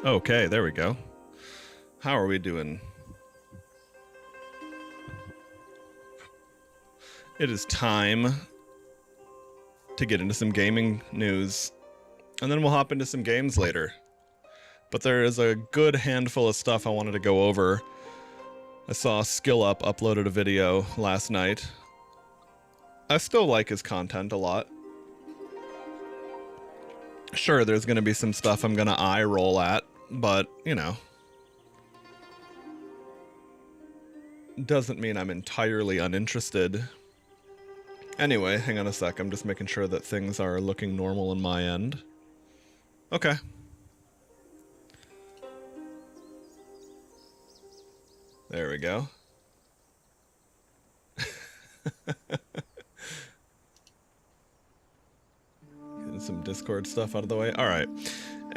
Okay, there we go. How are we doing? It is time to get into some gaming news, and then we'll hop into some games later. But there is a good handful of stuff I wanted to go over. I saw SkillUp uploaded a video last night. I still like his content a lot. Sure, there's going to be some stuff I'm going to eye roll at, but, you know, doesn't mean I'm entirely uninterested. Anyway, hang on a sec. I'm just making sure that things are looking normal on my end. Okay. There we go. Getting some Discord stuff out of the way. All right.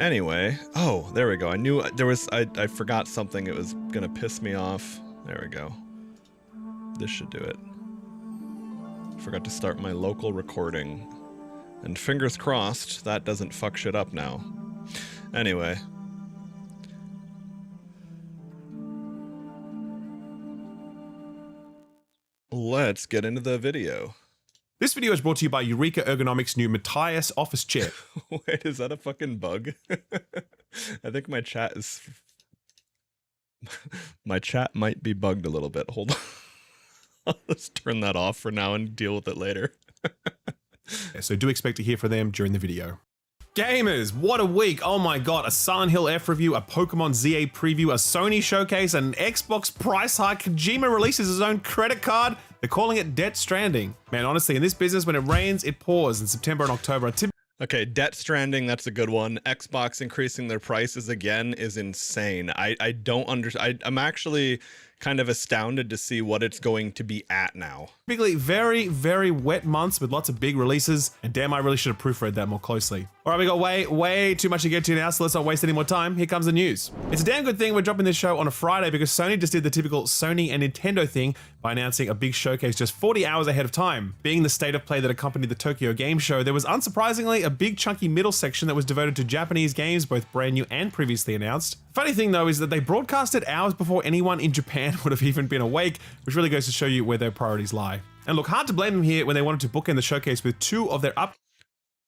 Anyway, oh, there we go. I knew there was, I forgot something. It was gonna piss me off. There we go. This should do it. Forgot to start my local recording. And fingers crossed that doesn't fuck shit up now. Anyway. Let's get into the video. This video is brought to you by Eureka Ergonomics' new Matthias office chair. Wait, is that a fucking bug? I think my chat is... My chat might be bugged a little bit. Hold on. Let's turn that off for now and deal with it later. So do expect to hear from them during the video. Gamers, what a week. Oh my god, a Silent Hill F review, a Pokemon ZA preview, a Sony showcase, an Xbox price hike, Kojima releases his own credit card. They're calling it Death Stranding. Man, honestly, in this business, when it rains, it pours. In September and October, okay, Death Stranding, that's a good one. Xbox increasing their prices again is insane. I don't understand. I'm actually kind of astounded to see what it's going to be at now. typically very, very wet months with lots of big releases, and damn, I really should have proofread that more closely. All right, we got way too much to get to now, so let's not waste any more time. Here comes the news. It's a damn good thing we're dropping this show on a Friday because Sony just did the typical Sony and Nintendo thing by announcing a big showcase just 40 hours ahead of time. Being the state of play that accompanied the Tokyo Game Show, there was unsurprisingly a big chunky middle section that was devoted to Japanese games, both brand new and previously announced. Funny thing though is that they broadcasted hours before anyone in Japan would have even been awake, which really goes to show you where their priorities lie. And look, hard to blame them here when they wanted to bookend the showcase with two of their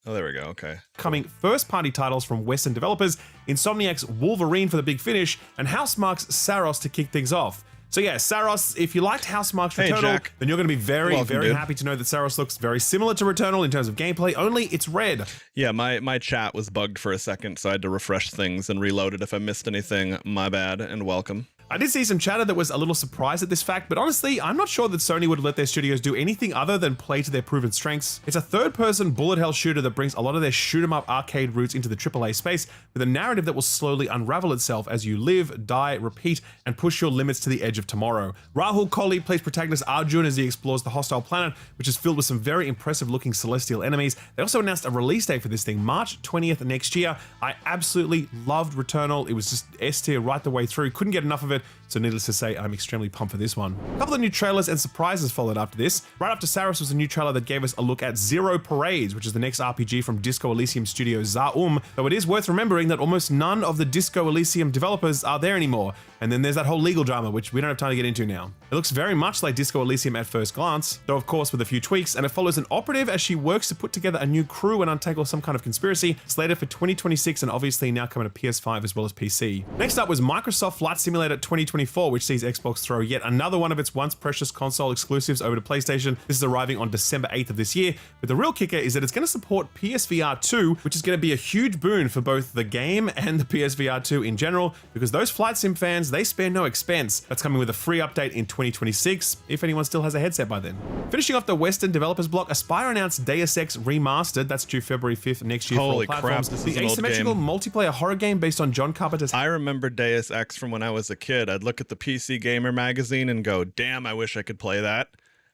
Oh, there we go. Okay. upcoming first-party titles from Western developers, Insomniac's Wolverine for the big finish, and Housemarque's Saros to kick things off. So yeah, Saros, if you liked Housemarque's Hey, Returnal, Jack. then you're going to be very Welcome, dude. happy to know that Saros looks very similar to Returnal in terms of gameplay, only it's red. Yeah, my chat was bugged for a second, so I had to refresh things and reload it. If I missed anything, my bad, and welcome. I did see some chatter that was a little surprised at this fact, but honestly, I'm not sure that Sony would let their studios do anything other than play to their proven strengths. It's a third-person bullet hell shooter that brings a lot of their shoot-'em-up arcade roots into the AAA space with a narrative that will slowly unravel itself as you live, die, repeat, and push your limits to the edge of tomorrow. Rahul Kohli plays protagonist Arjun as he explores the hostile planet, which is filled with some very impressive-looking celestial enemies. They also announced a release date for this thing, March 20th next year. I absolutely loved Returnal. It was just S tier right the way through. Couldn't get enough of it. So needless to say, I'm extremely pumped for this one. A couple of new trailers and surprises followed after this. Right after Saros was a new trailer that gave us a look at Zero Parades, which is the next RPG from Disco Elysium studio Zaum, though it is worth remembering that almost none of the Disco Elysium developers are there anymore. And then there's that whole legal drama, which we don't have time to get into now. It looks very much like Disco Elysium at first glance, though of course with a few tweaks, and it follows an operative as she works to put together a new crew and untangle some kind of conspiracy, slated for 2026 and obviously now coming to PS5 as well as PC. Next up was Microsoft Flight Simulator 2024, which sees Xbox throw yet another one of its once precious console exclusives over to PlayStation. This is arriving on December 8th of this year, but the real kicker is that it's going to support PSVR 2, which is going to be a huge boon for both the game and the PSVR 2 in general, because those flight sim fans, they spare no expense. That's coming with a free update in 2026, if anyone still has a headset by then. Finishing off the Western developers block, Aspyr announced Deus Ex Remastered. That's due February 5th next year Holy for all crap, platforms. this is The an old asymmetrical game. multiplayer horror game based on John Carpenter's I remember Deus Ex from when I was a kid. I'd look at the PC Gamer magazine and go, damn, I wish I could play that.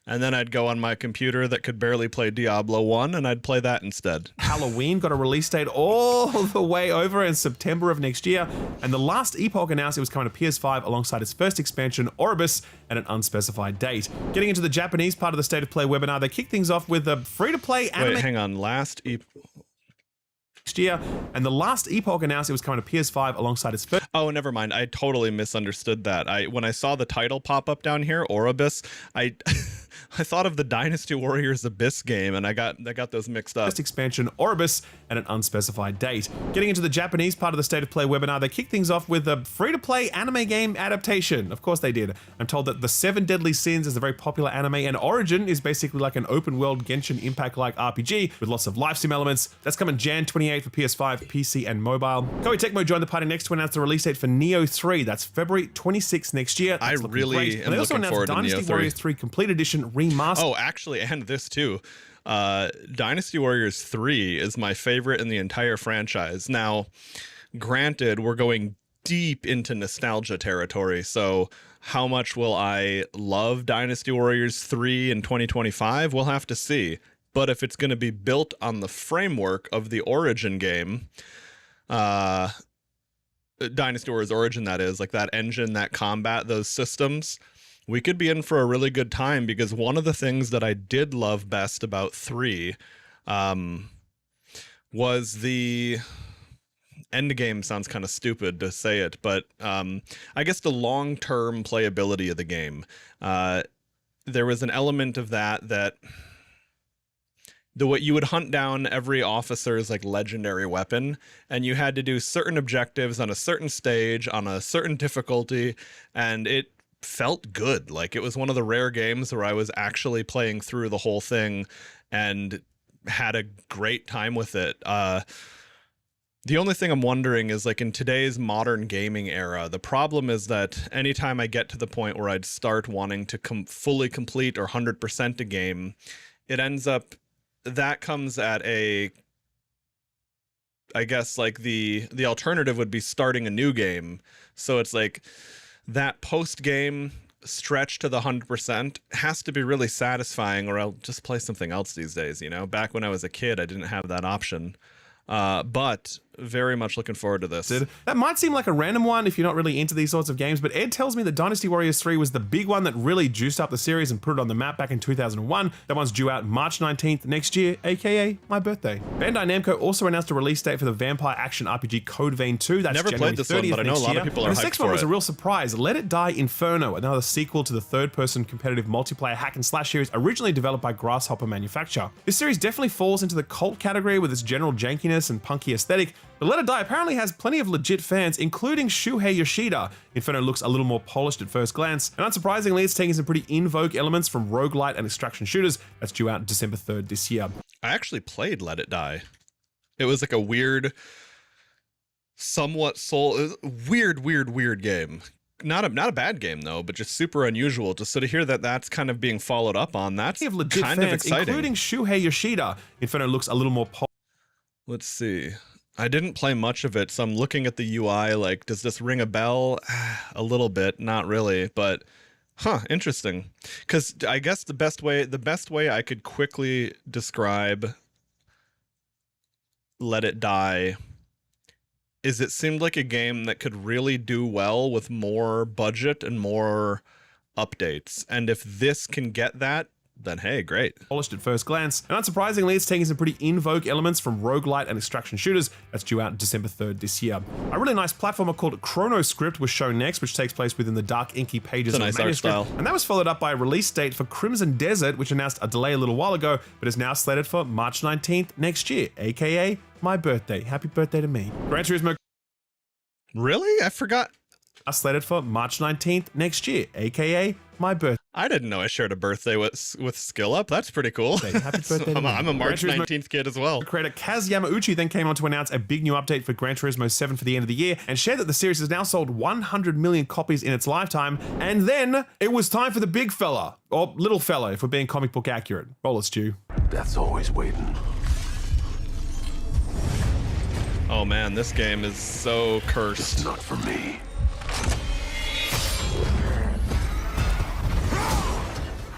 And then I'd go on my computer that could barely play Diablo 1 and I'd play that instead. Halloween got a release date all the way over in September of next year, and the last Epoch announced it was coming to PS5 alongside its first expansion, Orbis, at an unspecified date. Getting into the Japanese part of the State of Play webinar, they kicked things off with a free-to-play anime Wait, hang on. next year. And the last Epoch announced it was coming to PS5 alongside its first. Oh, never mind. I totally misunderstood that. When I saw the title pop up down here, Oribus, I I thought of the Dynasty Warriors Abyss game, and I got those mixed up. First expansion, Oribus, at an unspecified date. Getting into the Japanese part of the State of Play webinar, they kicked things off with a free-to-play anime game adaptation. Of course they did. I'm told that The Seven Deadly Sins is a very popular anime, and Origin is basically like an open-world Genshin Impact-like RPG with lots of live sim elements. That's coming Jan 28th for PS5, PC, and mobile. Koei Tecmo joined the party next to announce the release date for Neo 3. That's February 26th next year. That's I really am looking forward to Dynasty Neo 3. Warriors 3 Complete Edition Remastered. Oh, actually, and this too. Dynasty Warriors 3 is my favorite in the entire franchise. Now, granted, we're going deep into nostalgia territory, so how much will I love Dynasty Warriors 3 in 2025? We'll have to see. But if it's going to be built on the framework of the Origin game, Dynasty Warriors Origin, that is, like that engine, that combat, those systems, we could be in for a really good time, because one of the things that I did love best about 3 was the end game. Sounds kind of stupid to say it, but I guess the long-term playability of the game. There was an element of that the way you would hunt down every officer's like legendary weapon, and you had to do certain objectives on a certain stage on a certain difficulty, and it felt good. Like, it was one of the rare games where I was actually playing through the whole thing and had a great time with it. The only thing I'm wondering is, like, in today's modern gaming era, the problem is that anytime I get to the point where I'd start wanting to fully complete or 100% a game, it ends up, that comes at a, I guess, like the alternative would be starting a new game. So it's like that post game stretch to the 100% has to be really satisfying, or I'll just play something else these days. You know, back when I was a kid, I didn't have that option. But very much looking forward to this. That might seem like a random one if you're not really into these sorts of games, but Ed tells me that Dynasty Warriors 3 was the big one that really juiced up the series and put it on the map back in 2001. That one's due out March 19th next year, aka my birthday. Bandai Namco also announced a release date for the vampire action RPG Code Vein 2. That's Never January played this 30th one, but I know a lot of people are and the hyped next one for was it. a real surprise. Let It Die Inferno, another sequel to the third-person competitive multiplayer hack and slash series originally developed by Grasshopper Manufacture. This series definitely falls into the cult category with its general jankiness and punky aesthetic, but Let It Die apparently has plenty of legit fans, including Shuhei Yoshida. Inferno looks a little more polished at first glance, and unsurprisingly, it's taking some pretty in-vogue elements from roguelite and extraction shooters. That's due out December 3rd this year. I actually played Let It Die. It was like a weird, somewhat weird game. Not a bad game though, but just super unusual. Just so to hear that that's kind of being followed up on, that's Plenty of legit kind fans, of exciting. including Shuhei Yoshida. Inferno looks a little more polished. Let's see. I didn't play much of it, so I'm looking at the UI like, does this ring a bell? A little bit, not really, but interesting. Because I guess the best way I could quickly describe Let It Die is it seemed like a game that could really do well with more budget and more updates. And if this can get that, then hey, great. Polished at first glance, and unsurprisingly, it's taking some pretty in-vogue elements from roguelite and extraction shooters. That's due out December 3rd this year. A really nice platformer called Chronoscript was shown next, which takes place within the dark, inky pages It's a of nice the art manuscript. style. And that was followed up by a release date for Crimson Desert, which announced a delay a little while ago, but is now slated for March 19th next year, aka my birthday. Happy birthday to me. Gran Turismo Really? I forgot. slated for March 19th next year, aka my birthday. I didn't know I shared a birthday with Skill Up. That's pretty cool. Happy birthday to me. I'm a March Gran Turismo 19th kid as well. Creator Kaz Yamauchi then came on to announce a big new update for Gran Turismo 7 for the end of the year and shared that the series has now sold 100 million copies in its lifetime. And then it was time for the big fella, or little fella if we're being comic book accurate. Roll it, Stu. Death's always waiting. Oh man, this game is so cursed. Not for me.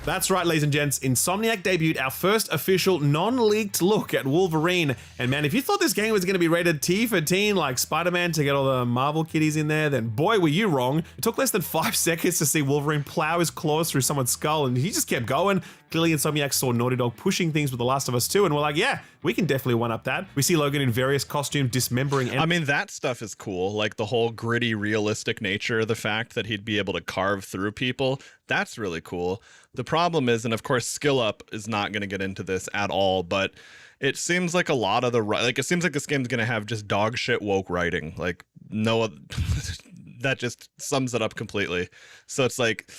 That's right, ladies and gents. Insomniac debuted our first official non-leaked look at Wolverine. And man, if you thought this game was going to be rated T for teen like Spider-Man to get all the Marvel kiddies in there, then boy, were you wrong. It took less than 5 seconds to see Wolverine plow his claws through someone's skull, and he just kept going. Clearly, Insomniac saw Naughty Dog pushing things with The Last of Us 2, and we're like, yeah, we can definitely one-up that. We see Logan in various costumes, dismembering. I mean, that stuff is cool. Like the whole gritty, realistic nature, the fact that he'd be able to carve through people, that's really cool. The problem is, and of course, Skill Up is not going to get into this at all, but it seems like a lot of it seems like this game's going to have just dog shit woke writing. Like, no, that just sums it up completely. So it's like,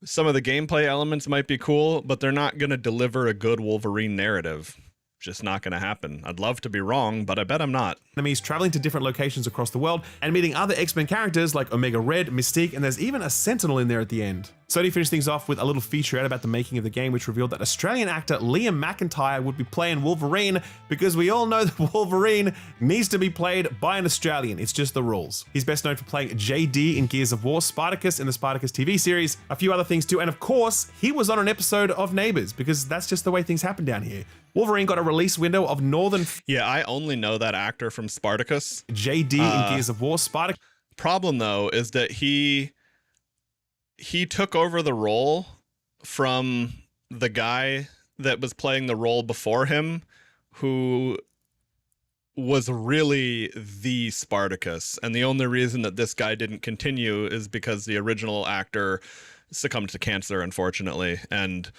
some of the gameplay elements might be cool, but they're not going to deliver a good Wolverine narrative. Just not going to happen. I'd love to be wrong, but I bet I'm not. Enemies traveling to different locations across the world and meeting other X-Men characters like Omega Red, Mystique, and there's even a Sentinel in there at the end. Sony finished things off with a little featurette about the making of the game, which revealed that Australian actor Liam McIntyre would be playing Wolverine, because we all know that Wolverine needs to be played by an Australian. It's just the rules. He's best known for playing JD in Gears of War, Spartacus in the Spartacus TV series, a few other things too, and of course, he was on an episode of Neighbours, because that's just the way things happen down here. Wolverine got a release window of Northern... Yeah, I only know that actor from Spartacus. JD in Gears of War, Spartacus... Problem, though, is that he took over the role from the guy that was playing the role before him, who was really the Spartacus. And the only reason that this guy didn't continue is because the original actor succumbed to cancer, unfortunately. And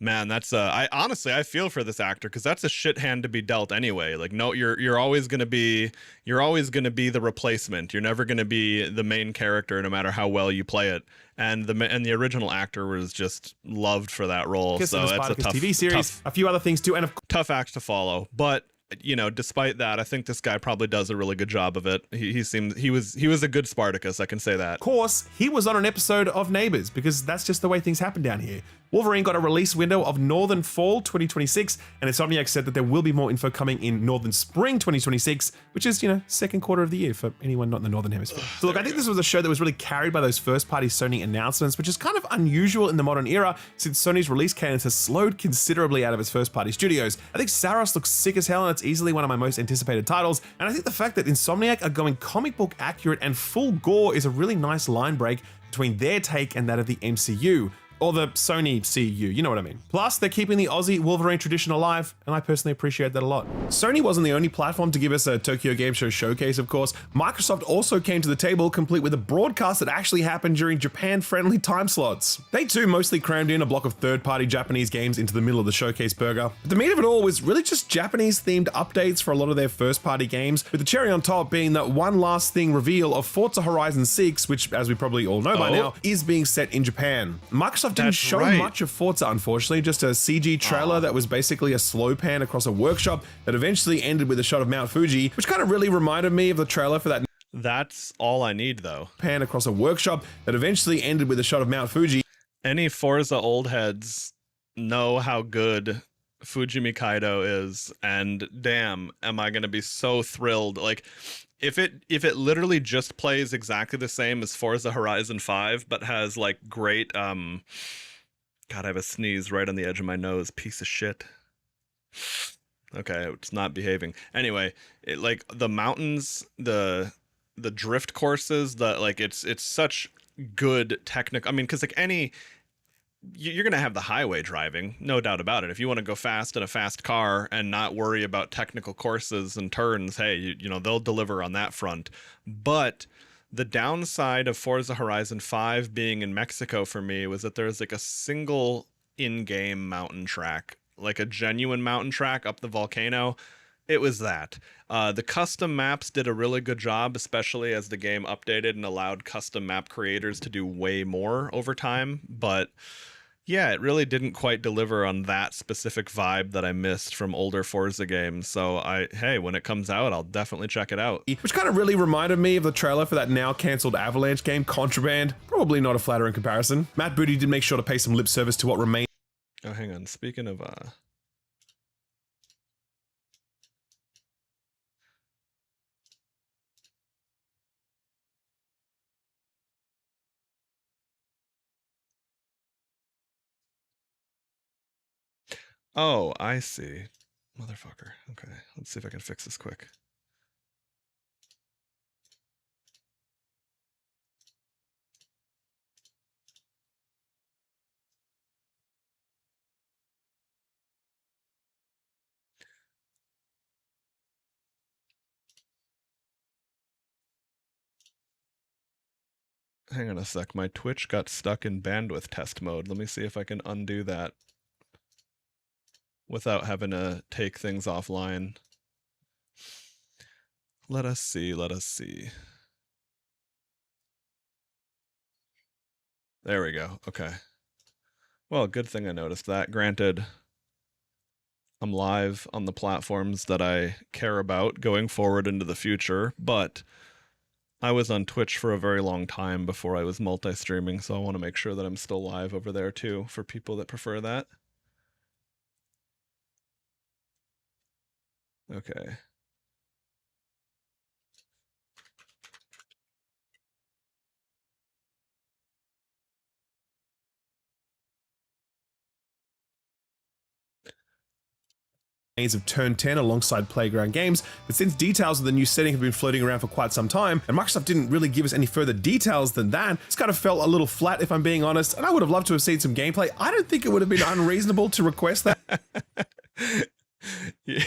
man, that's I honestly feel for this actor, because that's a shit hand to be dealt anyway. Like, no, you're always gonna be the replacement. You're never gonna be the main character, no matter how well you play it. And the original actor was just loved for that role. So it's a tough TV series, a few other things too, and tough act to follow. But you know, despite that, I think this guy probably does a really good job of it. He was a good Spartacus, I can say that. Of course, he was on an episode of Neighbours, because that's just the way things happen down here. Wolverine got a release window of Northern Fall 2026, and Insomniac said that there will be more info coming in Northern Spring 2026, which is, second quarter of the year for anyone not in the Northern Hemisphere. So look, I think this was a show that was really carried by those first-party Sony announcements, which is kind of unusual in the modern era, since Sony's release cadence has slowed considerably out of its first-party studios. I think Saros looks sick as hell, and it's easily one of my most anticipated titles, and I think the fact that Insomniac are going comic book accurate and full gore is a really nice line break between their take and that of the MCU. Or the Sony CU, you know what I mean. Plus, they're keeping the Aussie Wolverine tradition alive, and I personally appreciate that a lot. Sony wasn't the only platform to give us a Tokyo Game Show showcase, of course. Microsoft also came to the table, complete with a broadcast that actually happened during Japan-friendly time slots. They too mostly crammed in a block of third-party Japanese games into the middle of the showcase burger. But the meat of it all was really just Japanese-themed updates for a lot of their first-party games, with the cherry on top being that one last thing reveal of Forza Horizon 6, which, as we probably all know by now, is being set in Japan. Microsoft didn't show much of Forza, unfortunately, just a CG trailer that was basically a slow pan across a workshop that eventually ended with a shot of Mount Fuji, which kind of really reminded me of the trailer for that. That's all I need, though. Pan across a workshop that eventually ended with a shot of Mount Fuji. Any Forza old heads know how good Fujimi Kaido is, and damn, am I gonna be so thrilled. Like, if it literally just plays exactly the same as Forza Horizon 5, but has like great God, I have a sneeze right on the edge of my nose. Piece of shit. Okay, it's not behaving. Anyway, like the mountains, the drift courses, it's such good technical. I mean, because like you're gonna have the highway driving, no doubt about it. If you want to go fast in a fast car and not worry about technical courses and turns, hey, you know they'll deliver on that front. But the downside of Forza Horizon 5 being in Mexico for me was that there's like a single in-game mountain track, like a genuine mountain track up the volcano. It was that. The custom maps did a really good job, especially as the game updated and allowed custom map creators to do way more over time. But yeah, it really didn't quite deliver on that specific vibe that I missed from older Forza games. So hey, when it comes out, I'll definitely check it out. Which kind of really reminded me of the trailer for that now cancelled Avalanche game, Contraband. Probably not a flattering comparison. Matt Booty did make sure to pay some lip service to what remained. Oh, hang on. Speaking of oh, I see. Motherfucker. Okay, let's see if I can fix this quick. Hang on a sec. My Twitch got stuck in bandwidth test mode. Let me see if I can undo that without having to take things offline. Let us see. Let us see. There we go. Okay. Well, good thing I noticed that. Granted, I'm live on the platforms that I care about going forward into the future, but I was on Twitch for a very long time before I was multi-streaming, so I want to make sure that I'm still live over there too for people that prefer that. Okay. Of Turn 10 alongside Playground Games, but since details of the new setting have been floating around for quite some time, and Microsoft didn't really give us any further details than that, it's kind of felt a little flat if I'm being honest, and I would have loved to have seen some gameplay. I don't think it would have been unreasonable to request that. Yeah.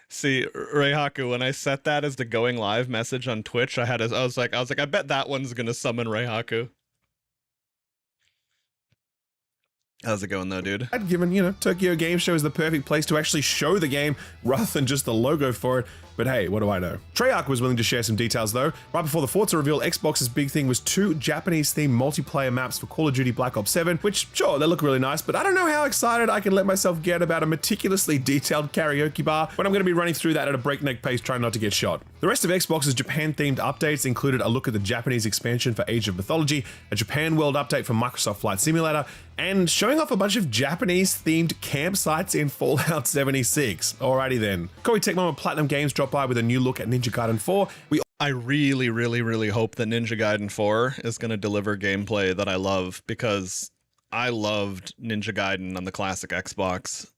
See, Reihaku, when I set that as the going live message on Twitch, I was like, I bet that one's gonna summon Reihaku. How's it going though, dude? I'd given, Tokyo Game Show is the perfect place to actually show the game rather than just the logo for it. But hey, what do I know? Treyarch was willing to share some details though. Right before the Forza reveal, Xbox's big thing was 2 Japanese-themed multiplayer maps for Call of Duty Black Ops 7, which, sure, they look really nice, but I don't know how excited I can let myself get about a meticulously detailed karaoke bar when I'm going to be running through that at a breakneck pace trying not to get shot. The rest of Xbox's Japan-themed updates included a look at the Japanese expansion for Age of Mythology, a Japan World update for Microsoft Flight Simulator, and showing off a bunch of Japanese-themed campsites in Fallout 76. Alrighty then. Koei Tecmo and Platinum Games dropped by with a new look at Ninja Gaiden 4. I really, really, really hope that Ninja Gaiden 4 is going to deliver gameplay that I love, because I loved Ninja Gaiden on the classic Xbox,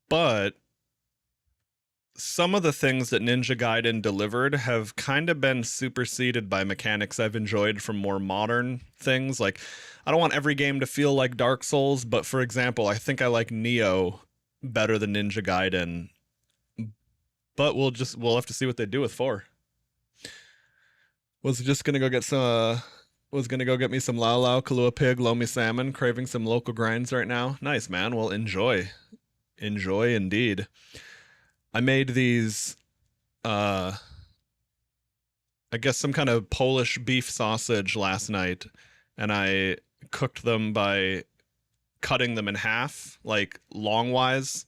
but some of the things that Ninja Gaiden delivered have kind of been superseded by mechanics I've enjoyed from more modern things. Like, I don't want every game to feel like Dark Souls, but for example, I think I like Nioh better than Ninja Gaiden. But we'll have to see what they do with 4. Was gonna go get me some Lau Lau, Kahlua Pig, Lomi Salmon, craving some local grinds right now. Nice, man. Well, enjoy. Enjoy indeed. I made these, I guess some kind of Polish beef sausage last night, and I cooked them by cutting them in half, like longwise.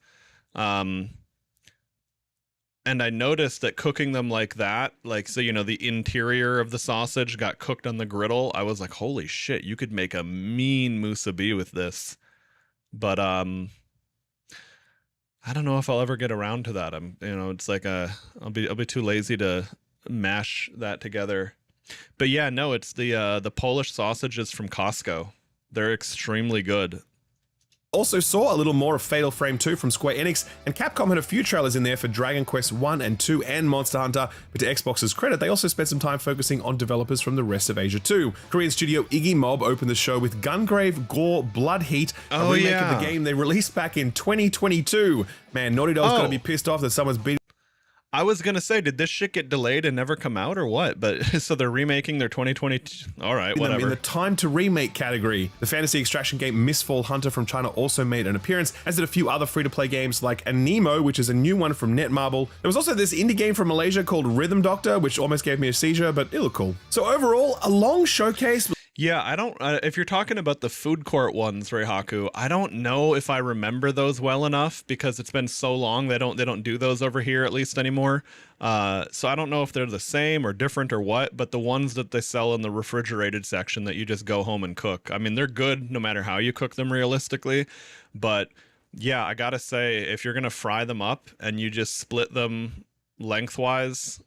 And I noticed that cooking them like that, like, so, the interior of the sausage got cooked on the griddle. I was like, holy shit, you could make a mean musubi with this. But, I don't know if I'll ever get around to that. It's like I'll be too lazy to mash that together. But yeah, no, it's the Polish sausages from Costco. They're extremely good. Also saw a little more of Fatal Frame 2 from Square Enix, and Capcom had a few trailers in there for Dragon Quest 1 and 2 and Monster Hunter, but to Xbox's credit, they also spent some time focusing on developers from the rest of Asia too. Korean studio Iggy Mob opened the show with Gungrave Gore Blood Heat, a remake of the game they released back in 2022. Man, Naughty Dog's gotta be pissed off that someone's beating. I was gonna say, did this shit get delayed and never come out or what? But so they're remaking their 2022. All right, whatever. In the time to remake category, the fantasy extraction game Mistfall Hunter from China also made an appearance, as did a few other free-to-play games like Anemo, which is a new one from Netmarble. There was also this indie game from Malaysia called Rhythm Doctor, which almost gave me a seizure, but it looked cool. So overall, a long showcase. Yeah, I don't. If you're talking about the food court ones, Reihaku, I don't know if I remember those well enough, because it's been so long. They don't do those over here, at least anymore. So I don't know if they're the same or different or what. But the ones that they sell in the refrigerated section that you just go home and cook, I mean, they're good no matter how you cook them realistically. But yeah, I gotta say, if you're gonna fry them up and you just split them lengthwise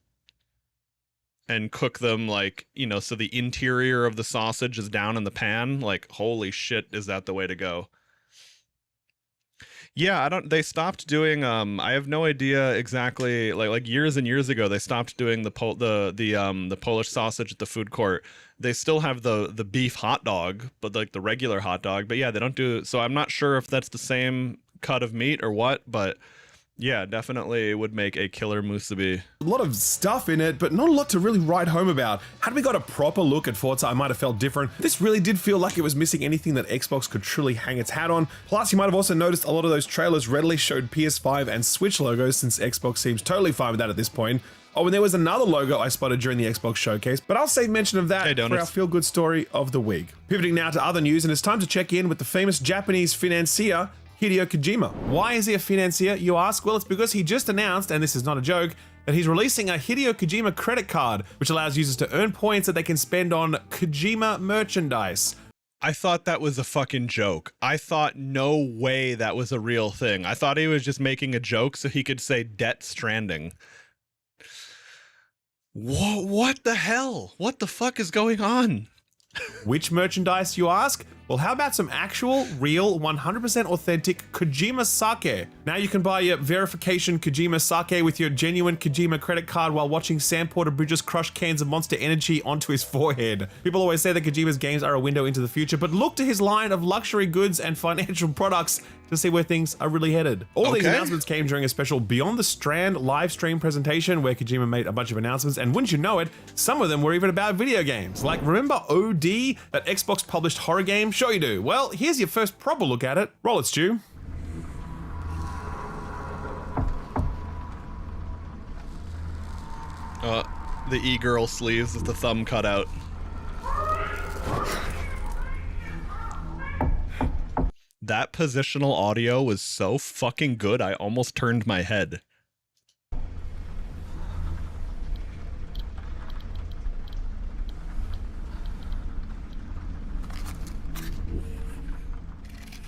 and cook them, like, so the interior of the sausage is down in the pan, like, holy shit, is that the way to go? Yeah, they stopped doing, I have no idea exactly, like years and years ago, they stopped doing the Polish sausage at the food court. They still have the beef hot dog, but like the regular hot dog, but yeah, they don't do, so I'm not sure if that's the same cut of meat or what, but Yeah, definitely would make a killer musubi. A lot of stuff in it, but not a lot to really write home about. Had we got a proper look at Forza, I might have felt different. This really did feel like it was missing anything that Xbox could truly hang its hat on. Plus, you might have also noticed a lot of those trailers readily showed PS5 and Switch logos, since Xbox seems totally fine with that at this point. Oh, and there was another logo I spotted during the Xbox showcase, but I'll save mention of that for our feel-good story of the week. Pivoting now to other news, and it's time to check in with the famous Japanese financier, Hideo Kojima. Why is he a financier, you ask? Well, it's because he just announced, and this is not a joke, that he's releasing a Hideo Kojima credit card, which allows users to earn points that they can spend on Kojima merchandise. I thought that was a fucking joke. I thought no way that was a real thing. I thought he was just making a joke so he could say Death Stranding. What the hell? What the fuck is going on? Which merchandise, you ask? Well, how about some actual, real, 100% authentic Kojima sake? Now you can buy your verification Kojima sake with your genuine Kojima credit card while watching Sam Porter Bridges crush cans of Monster Energy onto his forehead. People always say that Kojima's games are a window into the future, but look to his line of luxury goods and financial products to see where things are really headed. All these announcements came during a special Beyond the Strand live stream presentation where Kojima made a bunch of announcements, and wouldn't you know it, some of them were even about video games. Like, remember OD, that Xbox published horror game? Sure you do. Well, here's your first proper look at it. Roll it, Stu. The e-girl sleeves with the thumb cut out. That positional audio was so fucking good, I almost turned my head.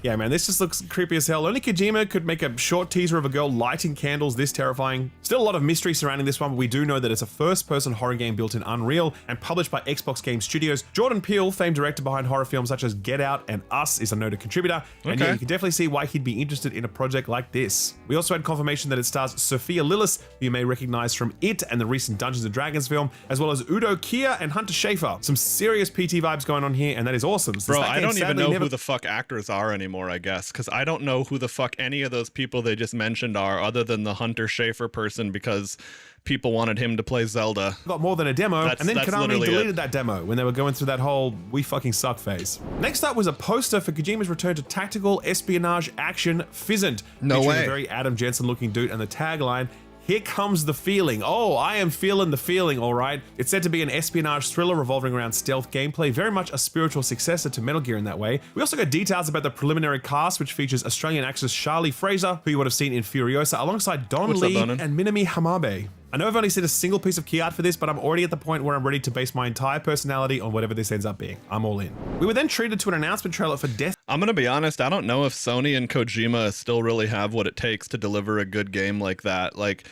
Yeah, man, this just looks creepy as hell. Only Kojima could make a short teaser of a girl lighting candles this terrifying. Still a lot of mystery surrounding this one, but we do know that it's a first-person horror game built in Unreal and published by Xbox Game Studios. Jordan Peele, famed director behind horror films such as Get Out and Us, is a noted contributor. And yeah, you can definitely see why he'd be interested in a project like this. We also had confirmation that it stars Sophia Lillis, who you may recognize from It and the recent Dungeons & Dragons film, as well as Udo Kier and Hunter Schafer. Some serious PT vibes going on here, and that is awesome. Bro, I don't even know who the fuck actors are anymore, I guess, because I don't know who the fuck any of those people they just mentioned are, other than the Hunter Schafer person, because people wanted him to play Zelda. Got more than a demo, and then Konami deleted that demo when they were going through that whole we fucking suck phase. Next up was a poster for Kojima's return to tactical espionage action Fizzant. No way. A very Adam Jensen looking dude, and the tagline, "Here comes the feeling." Oh, I am feeling the feeling, all right. It's said to be an espionage thriller revolving around stealth gameplay, very much a spiritual successor to Metal Gear in that way. We also got details about the preliminary cast, which features Australian actress Charlie Fraser, who you would have seen in Furiosa, alongside Don Lee and Minami Hamabe. I know I've only seen a single piece of key art for this, but I'm already at the point where I'm ready to base my entire personality on whatever this ends up being. I'm all in. We were then treated to an announcement trailer for Death. I'm gonna be honest, I don't know if Sony and Kojima still really have what it takes to deliver a good game like that. Like,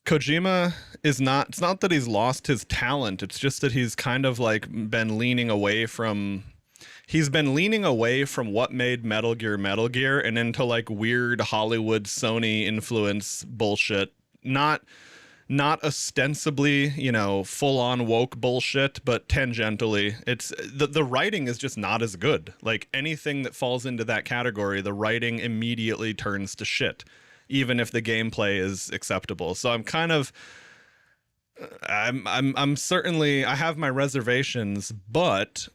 Kojima is not, it's not that he's lost his talent, it's just that he's kind of like been leaning away from, what made Metal Gear and into like weird Hollywood Sony influence bullshit. Not ostensibly, you know, full-on woke bullshit, but tangentially. It's the writing is just not as good. Like, anything that falls into that category, the writing immediately turns to shit, even if the gameplay is acceptable. So I'm kind of, I'm certainly, I have my reservations, but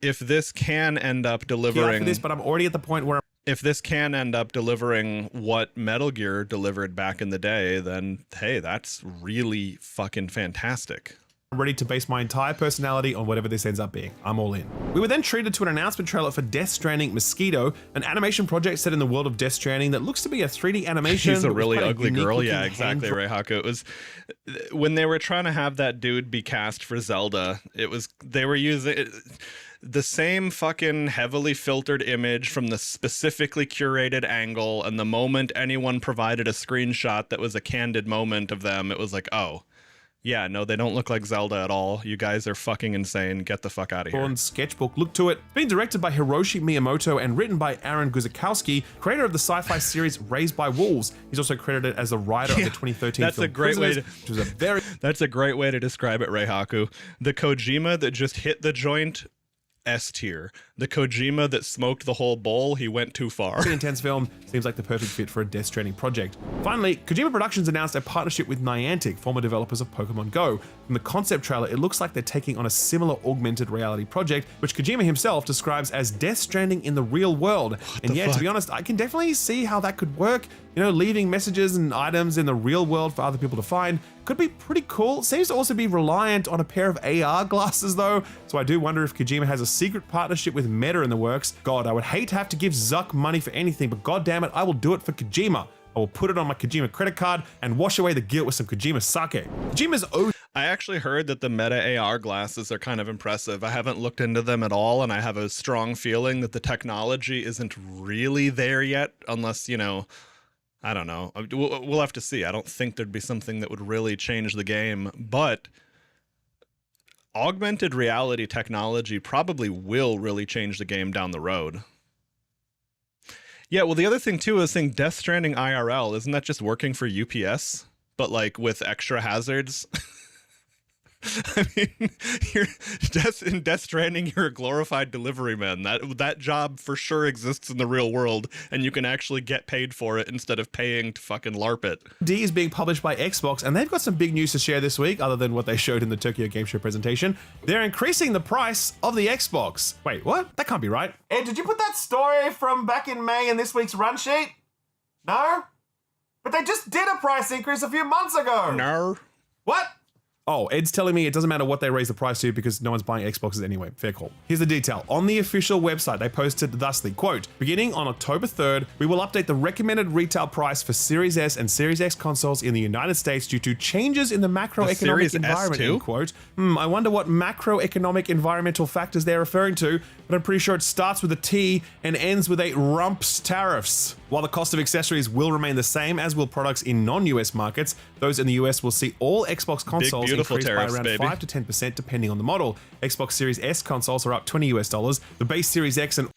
if this can end up delivering this, but I'm already at the point where if this can end up delivering what Metal Gear delivered back in the day, then hey, that's really fucking fantastic. I'm ready to base my entire personality on whatever this ends up being. I'm all in. We were then treated to an announcement trailer for Death Stranding Mosquito, an animation project set in the world of Death Stranding that looks to be a 3D animation. She's a really ugly girl. Yeah, exactly, Reihaku. It was when they were trying to have that dude be cast for Zelda, they were using the same fucking heavily filtered image from the specifically curated angle, and the moment anyone provided a screenshot that was a candid moment of them, it was like, oh, yeah, no, they don't look like Zelda at all. You guys are fucking insane. Get the fuck out of here. Sketchbook look to it. Being directed by Hiroshi Miyamoto and written by Aaron Guzikowski, creator of the sci-fi series Raised by Wolves. He's also credited as the writer of the 2013 that's film a great Prisoners, way to, which was a very That's a great way to describe it, Reihaku. The Kojima that just hit the joint, S tier. the Kojima that smoked the whole bowl, he went too far. The intense film seems like the perfect fit for a Death Stranding project. Finally, Kojima Productions announced a partnership with Niantic, former developers of Pokemon Go. From the concept trailer, it looks like they're taking on a similar augmented reality project, which Kojima himself describes as Death Stranding in the real world. And yeah, to be honest, I can definitely see how that could work. You know, leaving messages and items in the real world for other people to find could be pretty cool. Seems to also be reliant on a pair of AR glasses though, so I do wonder if Kojima has a secret partnership with Meta in the works. God, I would hate to have to give Zuck money for anything, but god damn it, I will do it for Kojima. I will put it on my Kojima credit card and wash away the guilt with some Kojima sake. Kojima's I actually heard that the Meta AR glasses are kind of impressive. I haven't looked into them at all, and I have a strong feeling that the technology isn't really there yet, unless, you know, I don't know. We'll have to see. I don't think there'd be something that would really change the game, but augmented reality technology probably will really change the game down the road. Yeah, well, the other thing too is saying Death Stranding IRL, isn't that just working for UPS, but like with extra hazards? I mean, in Death Stranding, you're a glorified delivery man. That job for sure exists in the real world, and you can actually get paid for it instead of paying to fucking LARP it. D is being published by Xbox, and they've got some big news to share this week, other than what they showed in the Tokyo Game Show presentation. They're increasing the price of the Xbox. Wait, what? That can't be right. Ed, did you put that story from back in May in this week's run sheet? No? But they just did a price increase a few months ago. No. What? Oh, Ed's telling me it doesn't matter what they raise the price to because no one's buying Xboxes anyway. Fair call. Here's the detail. On the official website, they posted thusly, quote, beginning on October 3rd, we will update the recommended retail price for Series S and Series X consoles in the United States due to changes in the macroeconomic environment, end quote. I wonder what macroeconomic environmental factors they're referring to, but I'm pretty sure it starts with a T and ends with a rumps tariffs. While the cost of accessories will remain the same, as will products in non-US markets, those in the US will see all Xbox consoles increase by around 5 to 10% depending on the model. Xbox Series S consoles are up $20. The base Series X and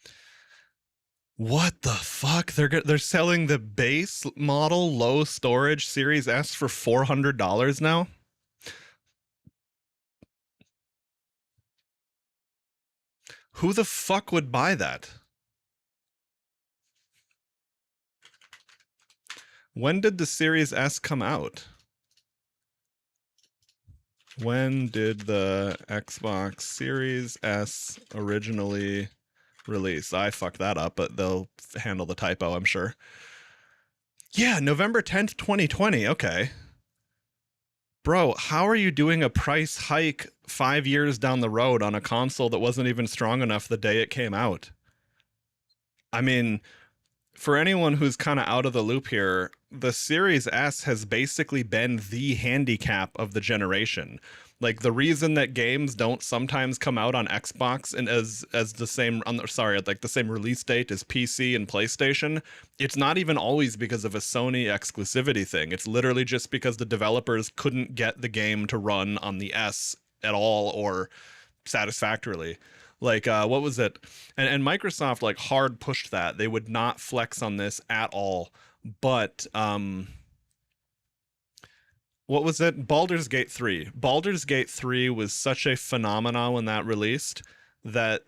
what the fuck? They're selling the base model low storage Series S for $400 now? Who the fuck would buy that? When did the Series S come out? When did the Xbox Series S originally release? I fucked that up, but they'll handle the typo, I'm sure. Yeah, November 10th, 2020. Okay. Bro, how are you doing a price hike 5 years down the road on a console that wasn't even strong enough the day it came out? I mean, for anyone who's kind of out of the loop here, the Series S has basically been the handicap of the generation. Like, the reason that games don't sometimes come out on Xbox and as the same, like the same release date as PC and PlayStation, it's not even always because of a Sony exclusivity thing. It's literally just because the developers couldn't get the game to run on the S at all or satisfactorily. Like, what was it? And Microsoft, like, hard pushed that. They would not flex on this at all. But, what was it? Baldur's Gate 3. Baldur's Gate 3 was such a phenomenon when that released that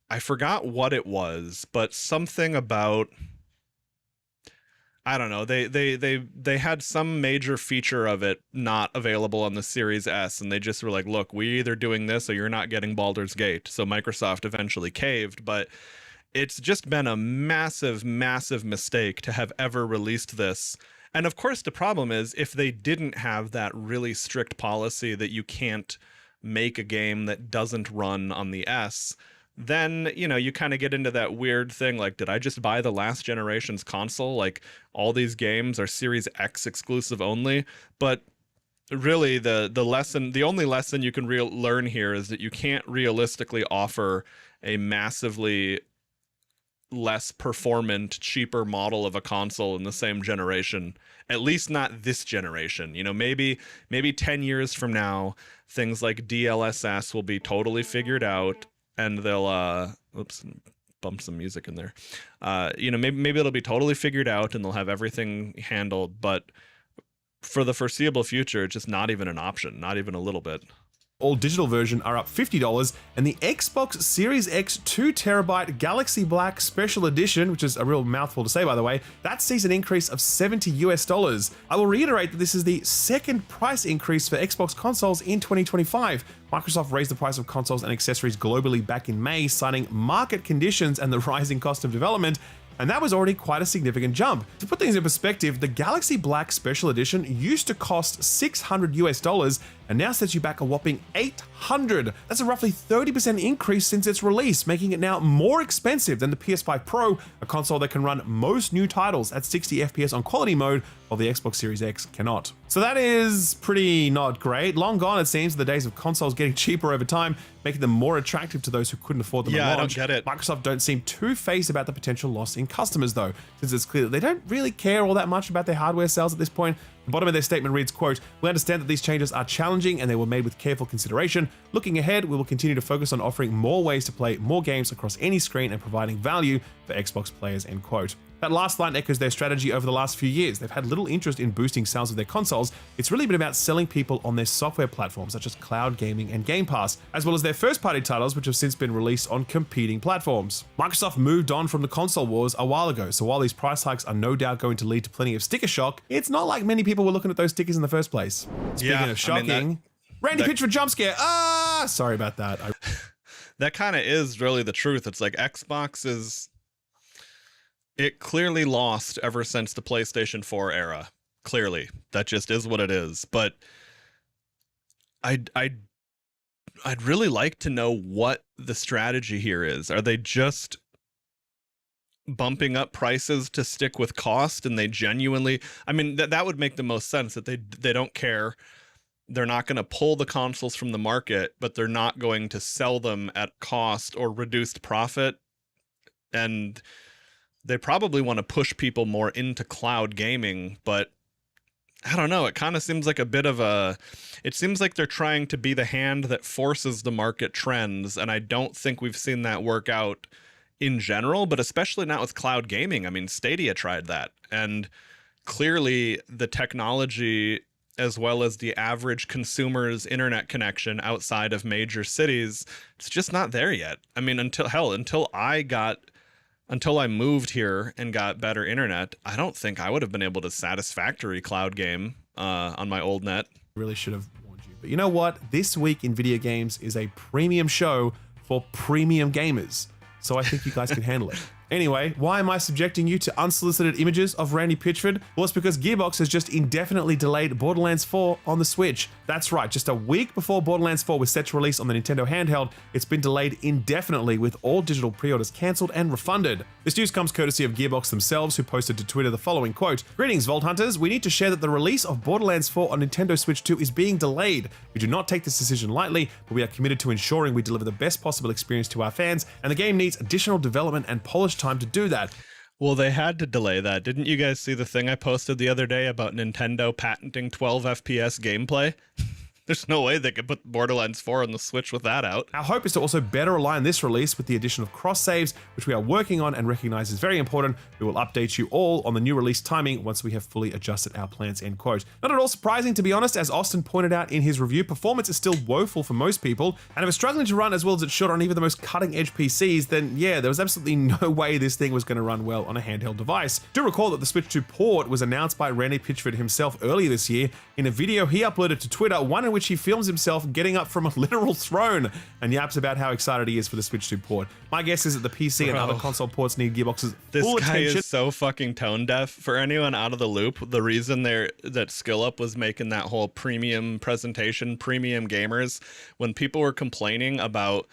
I forgot what it was, but something about, I don't know, they had some major feature of it not available on the Series S, and they just were like, look, we're either doing this or you're not getting Baldur's Gate. So Microsoft eventually caved, but it's just been a massive, massive mistake to have ever released this. And of course, the problem is if they didn't have that really strict policy that you can't make a game that doesn't run on the S, then, you know, you kind of get into that weird thing like, did I just buy the last generation's console? Like, all these games are Series X exclusive only. But really, the only lesson you can learn here is that you can't realistically offer a massively less performant, cheaper model of a console in the same generation, at least not this generation. You know, maybe 10 years from now, things like DLSS will be totally figured out and they'll oops, bump some music in there. You know, maybe it'll be totally figured out and they'll have everything handled, but for the foreseeable future, it's just not even an option, not even a little bit. all digital version are up $50, and the Xbox Series X 2TB Galaxy Black Special Edition, which is a real mouthful to say by the way, that sees an increase of $70. I will reiterate that this is the second price increase for Xbox consoles in 2025. Microsoft raised the price of consoles and accessories globally back in May, citing market conditions and the rising cost of development, and that was already quite a significant jump. To put things in perspective, the Galaxy Black Special Edition used to cost $600 and now sets you back a whopping $800. That's a roughly 30% increase since its release, making it now more expensive than the PS5 Pro, a console that can run most new titles at 60 FPS on quality mode, while the Xbox Series X cannot. So that is pretty not great. Long gone, it seems, the days of consoles getting cheaper over time, making them more attractive to those who couldn't afford them at launch. I don't get it. Microsoft don't seem two-faced about the potential loss in customers though, since it's clear that they don't really care all that much about their hardware sales at this point. The bottom of their statement reads, quote, "We understand that these changes are challenging and they were made with careful consideration. Looking ahead, we will continue to focus on offering more ways to play more games across any screen and providing value for Xbox players," end quote. That last line echoes their strategy over the last few years. They've had little interest in boosting sales of their consoles. It's really been about selling people on their software platforms such as cloud gaming and Game Pass, as well as their first-party titles which have since been released on competing platforms. Microsoft moved on from the console wars a while ago, so while these price hikes are no doubt going to lead to plenty of sticker shock, it's not like many people were looking at those stickers in the first place. Speaking of shocking, Randy Pitchford jump scare. Sorry about that. That kind of is really the truth. It's like Xbox is... It clearly lost ever since the PlayStation 4 era. Clearly. That just is what it is. But I'd really like to know what the strategy here is. Are they just bumping up prices to stick with cost, and they genuinely... I mean, that would make the most sense, that they don't care. They're not going to pull the consoles from the market, but they're not going to sell them at cost or reduced profit. And they probably want to push people more into cloud gaming, but I don't know. It kind of seems like a bit of a... It seems like they're trying to be the hand that forces the market trends, and I don't think we've seen that work out in general, but especially not with cloud gaming. I mean, Stadia tried that, and clearly the technology, as well as the average consumer's internet connection outside of major cities, it's just not there yet. I mean, until I moved here and got better internet, I don't think I would have been able to satisfactory cloud game on my old net. Really should have warned you. But you know what? This week in video games is a premium show for premium gamers. So I think you guys can handle it. Anyway, why am I subjecting you to unsolicited images of Randy Pitchford? Well, it's because Gearbox has just indefinitely delayed Borderlands 4 on the Switch. That's right, just a week before Borderlands 4 was set to release on the Nintendo handheld, it's been delayed indefinitely with all digital pre-orders cancelled and refunded. This news comes courtesy of Gearbox themselves, who posted to Twitter the following quote, "Greetings, Vault Hunters. We need to share that the release of Borderlands 4 on Nintendo Switch 2 is being delayed. We do not take this decision lightly, but we are committed to ensuring we deliver the best possible experience to our fans, and the game needs additional development and polish time to do that." Well, they had to delay that. Didn't you guys see the thing I posted the other day about Nintendo patenting 12 FPS gameplay? There's no way they could put Borderlands 4 on the Switch with that out. Our hope is to also better align this release with the addition of cross saves, which we are working on and recognize is very important. We will update you all on the new release timing once we have fully adjusted our plans, end quote. Not at all surprising, to be honest, as Austin pointed out in his review, performance is still woeful for most people, and if it's struggling to run as well as it should on even the most cutting-edge PCs, then yeah, there was absolutely no way this thing was going to run well on a handheld device. Do recall that the Switch 2 port was announced by Randy Pitchford himself earlier this year in a video he uploaded to Twitter, one in which he films himself getting up from a literal throne and yaps about how excited he is for the Switch 2 port. My guess is that the PC and other console ports need Gearbox's full attention. This guy is so fucking tone deaf. For anyone out of the loop, the reason that SkillUp was making that whole premium presentation, premium gamers, when people were complaining about,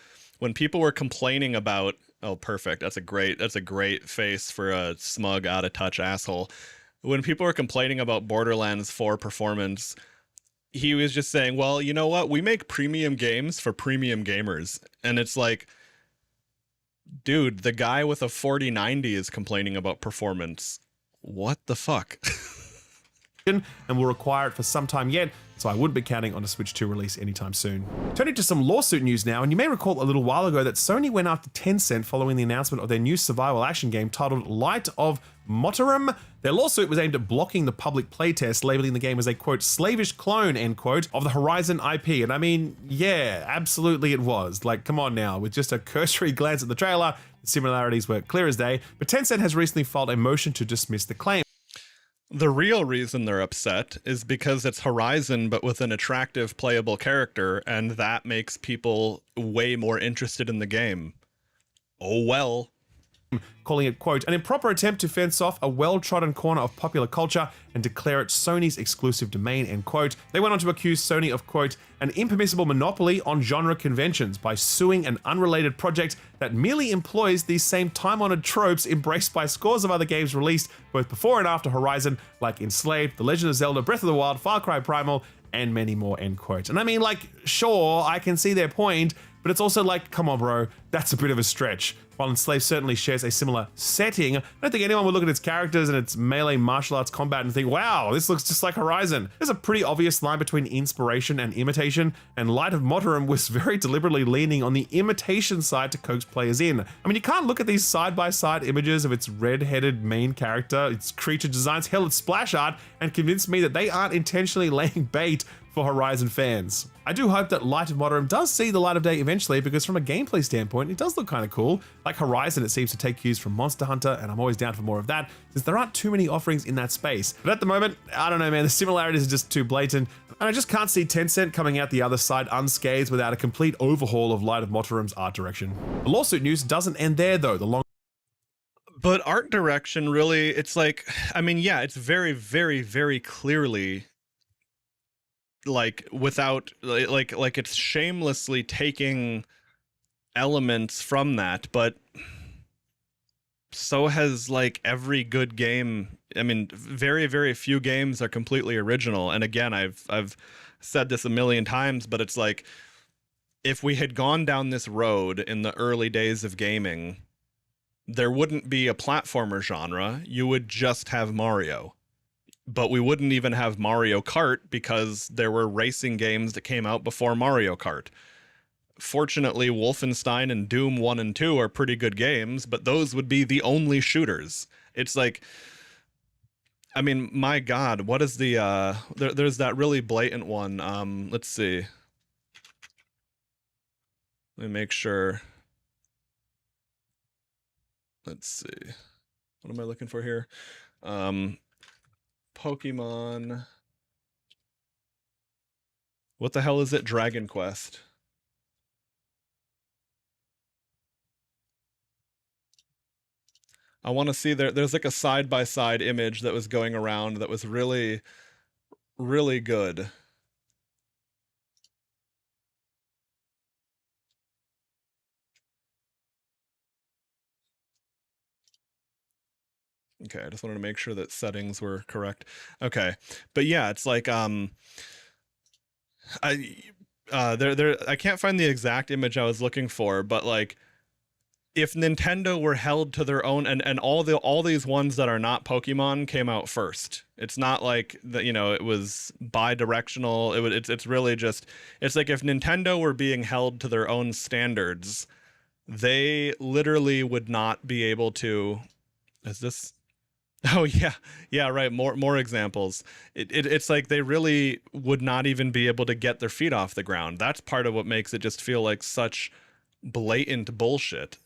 oh, perfect. That's a great face for a smug, out of touch asshole. When people were complaining about Borderlands 4 performance, he was just saying, well, you know what? We make premium games for premium gamers. And it's like, dude, the guy with a 4090 is complaining about performance. What the fuck? And will require it for some time yet, so I wouldn't be counting on a Switch 2 release anytime soon. Turning to some lawsuit news now, and you may recall a little while ago that Sony went after Tencent following the announcement of their new survival action game titled Light of Motorum. Their lawsuit was aimed at blocking the public playtest, labeling the game as a, quote, slavish clone, end quote, of the Horizon IP. And I mean, yeah, absolutely it was. Like, come on now, with just a cursory glance at the trailer, the similarities were clear as day. But Tencent has recently filed a motion to dismiss the claim. The real reason they're upset is because it's Horizon, but with an attractive playable character, and that makes people way more interested in the game. Oh well. Calling it, quote, an improper attempt to fence off a well-trodden corner of popular culture and declare it Sony's exclusive domain, end quote. They went on to accuse Sony of, quote, an impermissible monopoly on genre conventions by suing an unrelated project that merely employs these same time-honored tropes embraced by scores of other games released both before and after Horizon, like Enslaved, The Legend of Zelda, Breath of the Wild, Far Cry Primal, and many more, end quote. And I mean, like, sure, I can see their point, but it's also like, come on, bro, that's a bit of a stretch. While Enslaved certainly shares a similar setting, I don't think anyone would look at its characters and its melee martial arts combat and think, wow, this looks just like Horizon. There's a pretty obvious line between inspiration and imitation, and Light of Motorum was very deliberately leaning on the imitation side to coax players in. I mean, you can't look at these side-by-side images of its red-headed main character, its creature designs, hell, its splash art, and convince me that they aren't intentionally laying bait for Horizon fans. I do hope that Light of Motorum does see the light of day eventually, because from a gameplay standpoint, it does look kind of cool. Like Horizon, it seems to take cues from Monster Hunter, and I'm always down for more of that, since there aren't too many offerings in that space. But at the moment, I don't know, man, the similarities are just too blatant, and I just can't see Tencent coming out the other side unscathed without a complete overhaul of Light of Motorum's art direction. The lawsuit news doesn't end there, though. But art direction, really, it's like, I mean, yeah, it's very, very, very clearly like without like it's shamelessly taking elements from that, but so has like every good game. I mean, very, very few games are completely original. And again, I've said this a million times, but it's like, if we had gone down this road in the early days of gaming, there wouldn't be a platformer genre. You would just have Mario. But we wouldn't even have Mario Kart, because there were racing games that came out before Mario Kart. Fortunately, Wolfenstein and Doom 1 and 2 are pretty good games, but those would be the only shooters. It's like, I mean, my God, what is the, there's that really blatant one. Let's see. Let me make sure. Let's see. What am I looking for here? Pokemon. What the hell is it? Dragon Quest. I want to see there's like a side-by-side image that was going around that was really, really good. Okay, I just wanted to make sure that settings were correct. Okay, but yeah, it's like I can't find the exact image I was looking for, but like, if Nintendo were held to their own, and all these ones that are not Pokemon came out first. It's not like that, you know, it was bi-directional. It's really just, it's like if Nintendo were being held to their own standards, they literally would not be able to. Is this? Oh yeah, right. More examples. It's like they really would not even be able to get their feet off the ground. That's part of what makes it just feel like such blatant bullshit.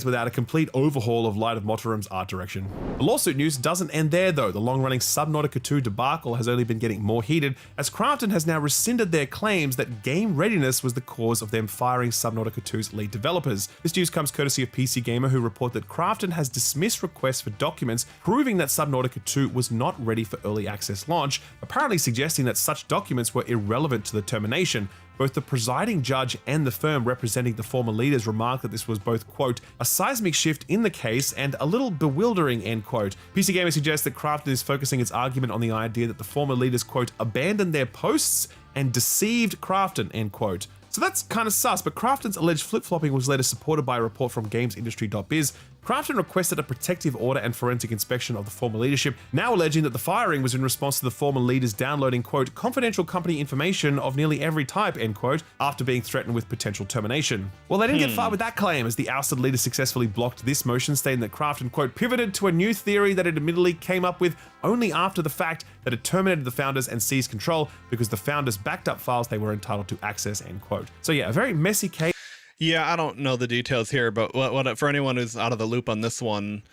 Without a complete overhaul of Light of Motorum's art direction. The lawsuit news doesn't end there, though. The long-running Subnautica 2 debacle has only been getting more heated, as Krafton has now rescinded their claims that game readiness was the cause of them firing Subnautica 2's lead developers. This news comes courtesy of PC Gamer, who report that Krafton has dismissed requests for documents proving that Subnautica 2 was not ready for early access launch, apparently suggesting that such documents were irrelevant to the termination. Both the presiding judge and the firm representing the former leaders remarked that this was both, quote, a seismic shift in the case and a little bewildering, end quote. PC Gamer suggests that Krafton is focusing its argument on the idea that the former leaders, quote, abandoned their posts and deceived Krafton, end quote. So that's kind of sus, but Krafton's alleged flip-flopping was later supported by a report from GamesIndustry.biz Krafton requested a protective order and forensic inspection of the former leadership, now alleging that the firing was in response to the former leaders downloading, quote, confidential company information of nearly every type, end quote, after being threatened with potential termination. Well, they didn't get far with that claim, as the ousted leader successfully blocked this motion, stating that Krafton, quote, pivoted to a new theory that it admittedly came up with only after the fact, that it terminated the founders and seized control because the founders backed up files they were entitled to access, end quote. So yeah, a very messy case. Yeah, I don't know the details here, but what for anyone who's out of the loop on this one,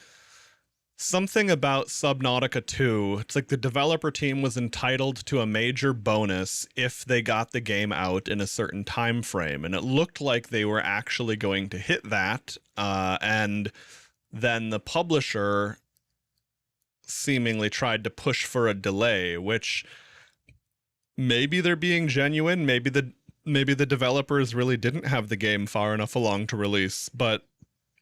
something about Subnautica 2, it's like the developer team was entitled to a major bonus if they got the game out in a certain time frame, and it looked like they were actually going to hit that, and then the publisher seemingly tried to push for a delay, which maybe they're being genuine, maybe the developers really didn't have the game far enough along to release, but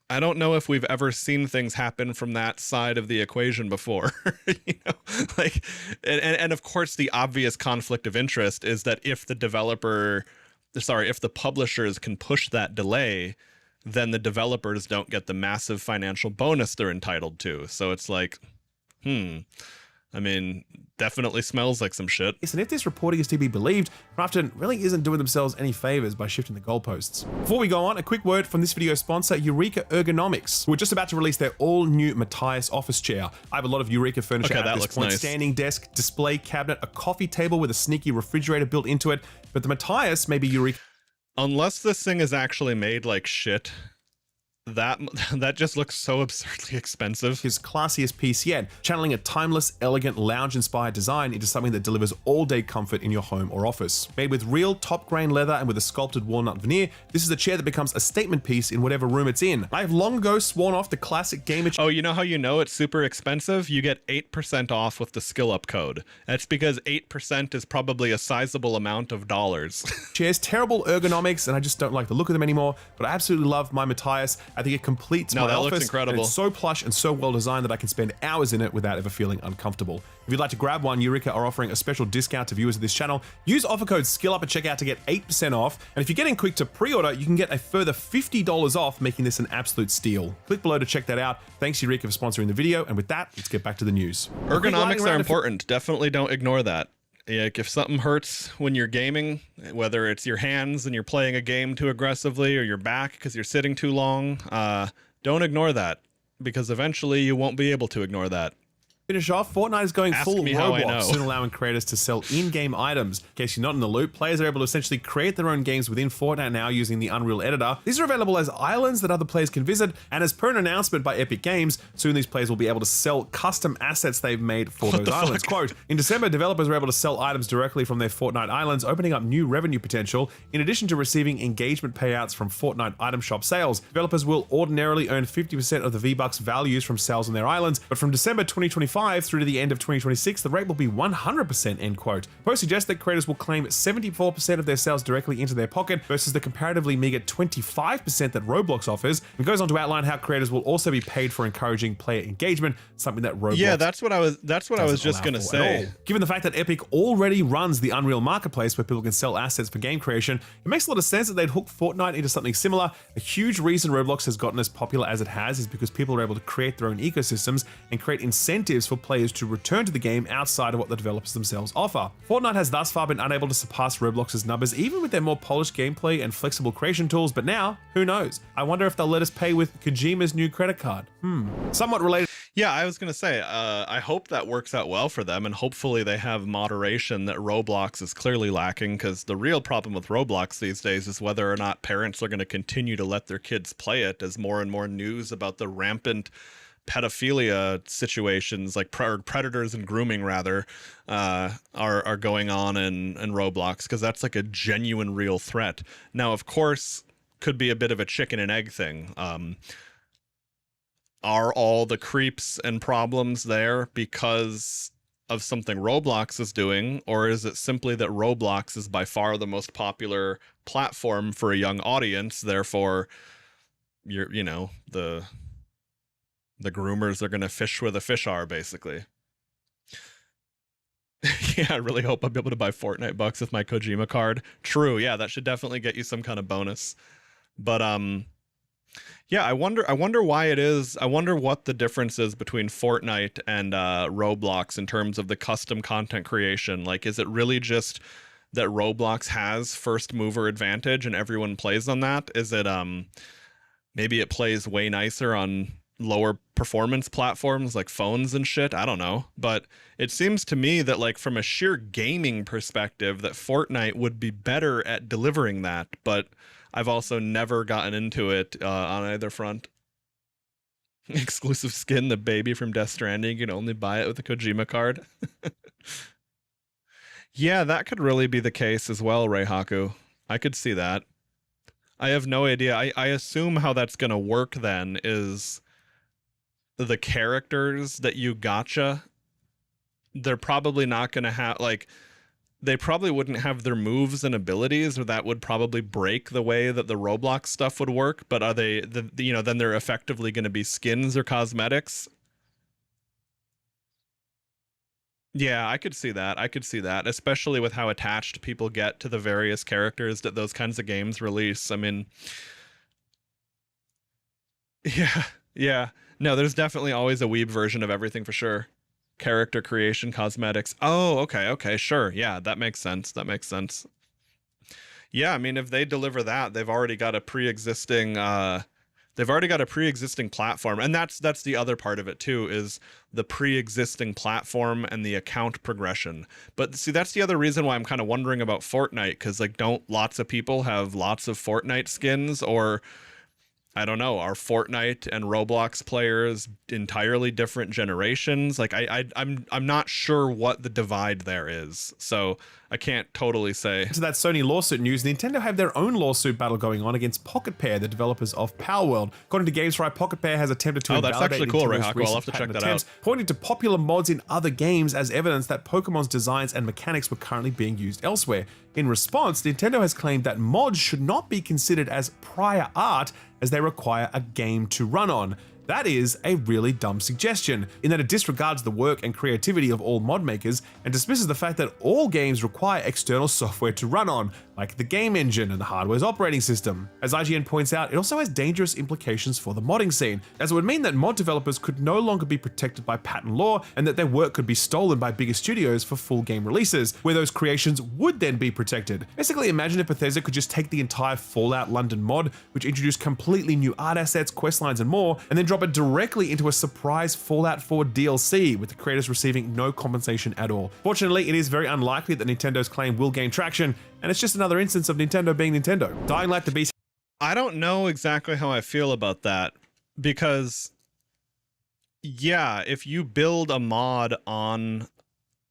I don't know if we've ever seen things happen from that side of the equation before. You know, like, and of course the obvious conflict of interest is that if the publishers can push that delay, then the developers don't get the massive financial bonus they're entitled to. So it's like, I mean, definitely smells like some shit. And if this reporting is to be believed, Krafton really isn't doing themselves any favors by shifting the goalposts. Before we go on, a quick word from this video sponsor, Eureka Ergonomics, who are just about to release their all-new Matthias office chair. I have a lot of Eureka furniture at this point. Nice. Standing desk, display cabinet, a coffee table with a sneaky refrigerator built into it, but the Matthias may be Eureka. Unless this thing is actually made like shit, that just looks so absurdly expensive. His classiest piece yet, channeling a timeless, elegant, lounge-inspired design into something that delivers all-day comfort in your home or office. Made with real top-grain leather and with a sculpted walnut veneer, this is a chair that becomes a statement piece in whatever room it's in. I have long ago sworn off the classic gamer chair. Oh, you know how you know it's super expensive? You get 8% off with the SkillUp code. That's because 8% is probably a sizable amount of dollars. Chair's terrible ergonomics, and I just don't like the look of them anymore, but I absolutely love my Matthias. I think it completes my office. Looks incredible. And it's so plush and so well designed that I can spend hours in it without ever feeling uncomfortable. If you'd like to grab one, Eureka are offering a special discount to viewers of this channel. Use offer code SkillUp at checkout to get 8% off. And if you're getting quick to pre-order, you can get a further $50 off, making this an absolute steal. Click below to check that out. Thanks, Eureka, for sponsoring the video. And with that, let's get back to the news. Ergonomics are important. Definitely don't ignore that. Like, if something hurts when you're gaming, whether it's your hands and you're playing a game too aggressively, or your back because you're sitting too long, don't ignore that, because eventually you won't be able to ignore that. Finish off, Fortnite is going Ask full me how I know. Roblox, soon allowing creators to sell in-game items. In case you're not in the loop, players are able to essentially create their own games within Fortnite now using the Unreal Editor. These are available as islands that other players can visit, and as per an announcement by Epic Games, soon these players will be able to sell custom assets they've made for those islands. Quote, in December, developers were able to sell items directly from their Fortnite islands, opening up new revenue potential, in addition to receiving engagement payouts from Fortnite item shop sales. Developers will ordinarily earn 50% of the V-Bucks values from sales on their islands, but from December 2025 through to the end of 2026, the rate will be 100%, end quote. Post suggests that creators will claim 74% of their sales directly into their pocket versus the comparatively meager 25% that Roblox offers. It goes on to outline how creators will also be paid for encouraging player engagement, something that Roblox that's what I was just going to say. Given the fact that Epic already runs the Unreal Marketplace where people can sell assets for game creation, it makes a lot of sense that they'd hook Fortnite into something similar. A huge reason Roblox has gotten as popular as it has is because people are able to create their own ecosystems and create incentives for players to return to the game outside of what the developers themselves offer. Fortnite has thus far been unable to surpass Roblox's numbers, even with their more polished gameplay and flexible creation tools, but now, who knows? I wonder if they'll let us pay with Kojima's new credit card. Somewhat related. Yeah, I was going to say, I hope that works out well for them, and hopefully they have moderation that Roblox is clearly lacking, because the real problem with Roblox these days is whether or not parents are going to continue to let their kids play it, as more and more news about the rampant pedophilia situations, like predators and grooming rather, are going on in Roblox, because that's like a genuine real threat. Now, of course, could be a bit of a chicken and egg thing. Are all the creeps and problems there because of something Roblox is doing, or is it simply that Roblox is by far the most popular platform for a young audience, therefore the groomers are going to fish where the fish are, basically? Yeah, I really hope I'll be able to buy Fortnite bucks with my Kojima card. True, yeah, that should definitely get you some kind of bonus. But Yeah, I wonder why it is. I wonder what the difference is between Fortnite and Roblox in terms of the custom content creation. Like, is it really just that Roblox has first mover advantage and everyone plays on that? Is it maybe it plays way nicer on lower performance platforms like phones and shit? I don't know. But it seems to me that, like, from a sheer gaming perspective, that Fortnite would be better at delivering that. But I've also never gotten into it on either front. Exclusive skin, the baby from Death Stranding. You can only buy it with a Kojima card. Yeah, that could really be the case as well, Reihaku. I could see that. I have no idea. I assume how that's going to work then is the characters that you gotcha, they're probably not going to have, like, they probably wouldn't have their moves and abilities, or that would probably break the way that the Roblox stuff would work. But are they, then they're effectively going to be skins or cosmetics? Yeah, I could see that. I could see that, especially with how attached people get to the various characters that those kinds of games release. I mean, yeah, yeah. No, there's definitely always a weeb version of everything for sure. Character creation, cosmetics. Oh, okay, okay, sure. Yeah, that makes sense. That makes sense. Yeah, I mean, if they deliver that, they've already got a pre-existing platform, and that's the other part of it too, is the pre-existing platform and the account progression. But see, that's the other reason why I'm kind of wondering about Fortnite, because, like, don't lots of people have lots of Fortnite skins? Or I don't know, are Fortnite and Roblox players entirely different generations? Like, I'm not sure what the divide there is, so I can't totally say. To that Sony lawsuit news, Nintendo have their own lawsuit battle going on against Pocket Pair, the developers of Power World. According to GamesRight, Pocket Pair has attempted to that's invalidate actually cool, Nintendo's Reihaku. I'll recent have to check patent that attempts, out. pointing to popular mods in other games as evidence that Pokemon's designs and mechanics were currently being used elsewhere. In response, Nintendo has claimed that mods should not be considered as prior art, as they require a game to run on. That is a really dumb suggestion, in that it disregards the work and creativity of all mod makers and dismisses the fact that all games require external software to run on, like the game engine and the hardware's operating system. As IGN points out, it also has dangerous implications for the modding scene, as it would mean that mod developers could no longer be protected by patent law, and that their work could be stolen by bigger studios for full game releases, where those creations would then be protected. Basically, imagine if Bethesda could just take the entire Fallout London mod, which introduced completely new art assets, questlines, and more, and then drop it directly into a surprise Fallout 4 DLC, with the creators receiving no compensation at all. Fortunately, it is very unlikely that Nintendo's claim will gain traction, and it's just another instance of Nintendo being Nintendo. Dying Light the Beast. I don't know exactly how I feel about that, because yeah, if you build a mod on,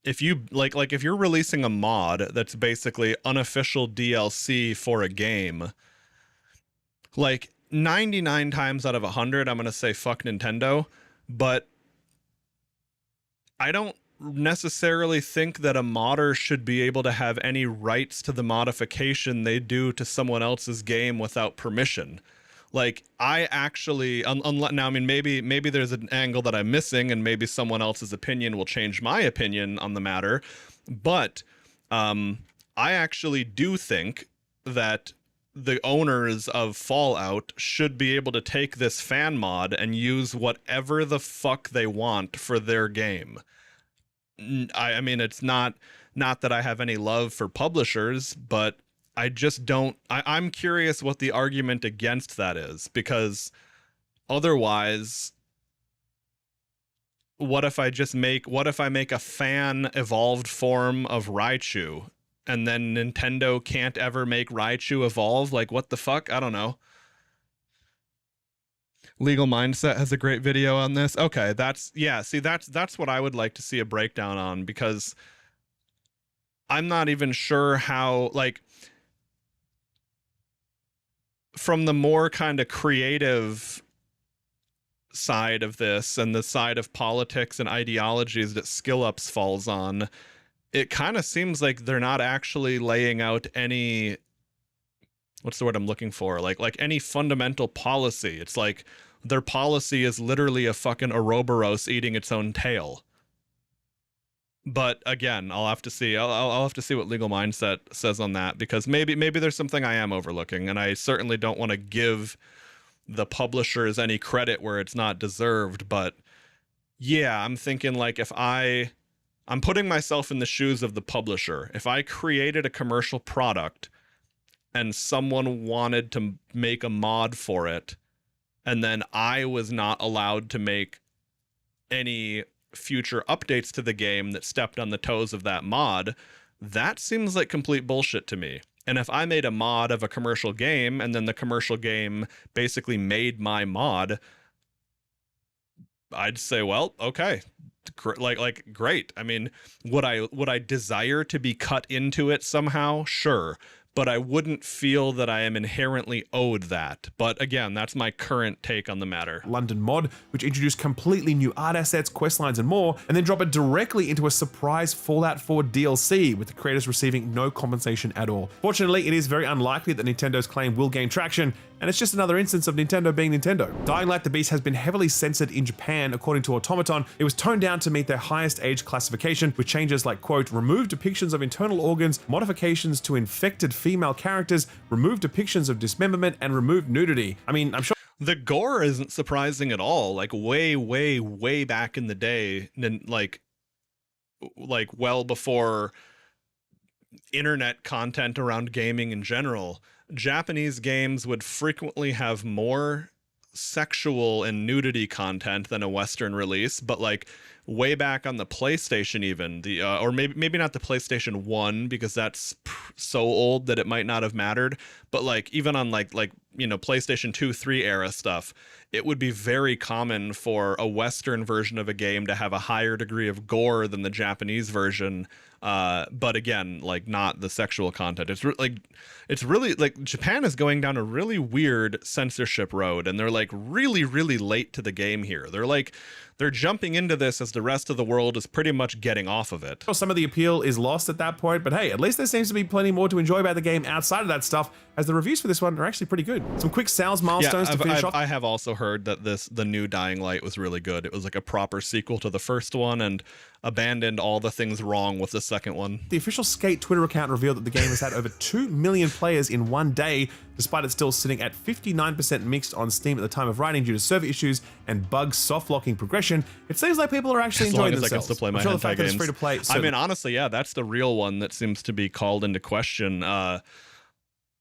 if you if you're releasing a mod that's basically unofficial DLC for a game, like 99 times out of 100 I'm going to say fuck Nintendo, but I don't necessarily think that a modder should be able to have any rights to the modification they do to someone else's game without permission. Like, I actually, now, I mean, maybe there's an angle that I'm missing, and maybe someone else's opinion will change my opinion on the matter, but I actually do think that the owners of Fallout should be able to take this fan mod and use whatever the fuck they want for their game. I mean, it's not that I have any love for publishers, but I just don't. I'm curious what the argument against that is, because otherwise, what if I make a fan evolved form of Raichu, and then Nintendo can't ever make Raichu evolve? Like, what the fuck? I don't know. Legal Mindset has a great video on this. Okay, that's what I would like to see a breakdown on, because I'm not even sure how, like, from the more kind of creative side of this and the side of politics and ideologies that SkillUps falls on, it kind of seems like they're not actually laying out any, what's the word I'm looking for? Like any fundamental policy. It's like their policy is literally a fucking Ouroboros eating its own tail. But again, I'll have to see. I'll have to see what Legal Mindset says on that, because maybe there's something I am overlooking, and I certainly don't want to give the publishers any credit where it's not deserved, but yeah, I'm thinking like if I'm putting myself in the shoes of the publisher. If I created a commercial product and someone wanted to make a mod for it, and then I was not allowed to make any future updates to the game that stepped on the toes of that mod, that seems like complete bullshit to me. And if I made a mod of a commercial game and then the commercial game basically made my mod, I'd say, well, okay, like great. I mean, would I desire to be cut into it somehow? Sure. But I wouldn't feel that I am inherently owed that. But again, that's my current take on the matter. London mod, which introduced completely new art assets, quest lines, and more, and then drop it directly into a surprise Fallout 4 DLC, with the creators receiving no compensation at all. Fortunately, it is very unlikely that Nintendo's claim will gain traction, and it's just another instance of Nintendo being Nintendo. Dying Light the Beast has been heavily censored in Japan. According to Automaton, it was toned down to meet their highest age classification, with changes like, quote, remove depictions of internal organs, modifications to infected female characters, remove depictions of dismemberment, and remove nudity. I mean, I'm sure the gore isn't surprising at all. Like way back in the day, like well before internet content around gaming in general, Japanese games would frequently have more sexual and nudity content than a Western release, but like way back on the PlayStation, even the or maybe not the PlayStation 1, because that's so old that it might not have mattered, but like even on like you know, PlayStation 2, 3 era stuff, it would be very common for a Western version of a game to have a higher degree of gore than the Japanese version. But again, like not the sexual content. It's really like Japan is going down a really weird censorship road, and they're like really late to the game here. They're jumping into this as the rest of the world is pretty much getting off of it. some of the appeal is lost at that point, but hey, at least there seems to be plenty more to enjoy about the game outside of that stuff, as the reviews for this one are actually pretty good. Some quick sales milestones to finish off. I have also heard that the new Dying Light was really good. It was like a proper sequel to the first one and abandoned all the things wrong with the second one. The official Skate Twitter account revealed that the game has had over 2 million players in one day, despite it still sitting at 59% mixed on Steam at the time of writing due to server issues and bugs soft locking progression. It seems like people are actually enjoying themselves. As long as I can still play my I'm sure the hentai fact that it's games. free to play. I mean, honestly, yeah, that's the real one that seems to be called into question.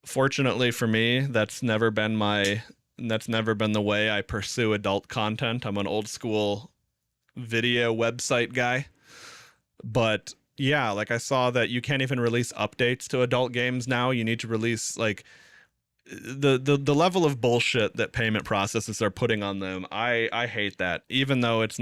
Fortunately for me, that's never been the way I pursue adult content. I'm an old school video website guy. But yeah, like I saw that you can't even release updates to adult games now. You need to release like the level of bullshit that payment processes are putting on them. I hate that. Even though it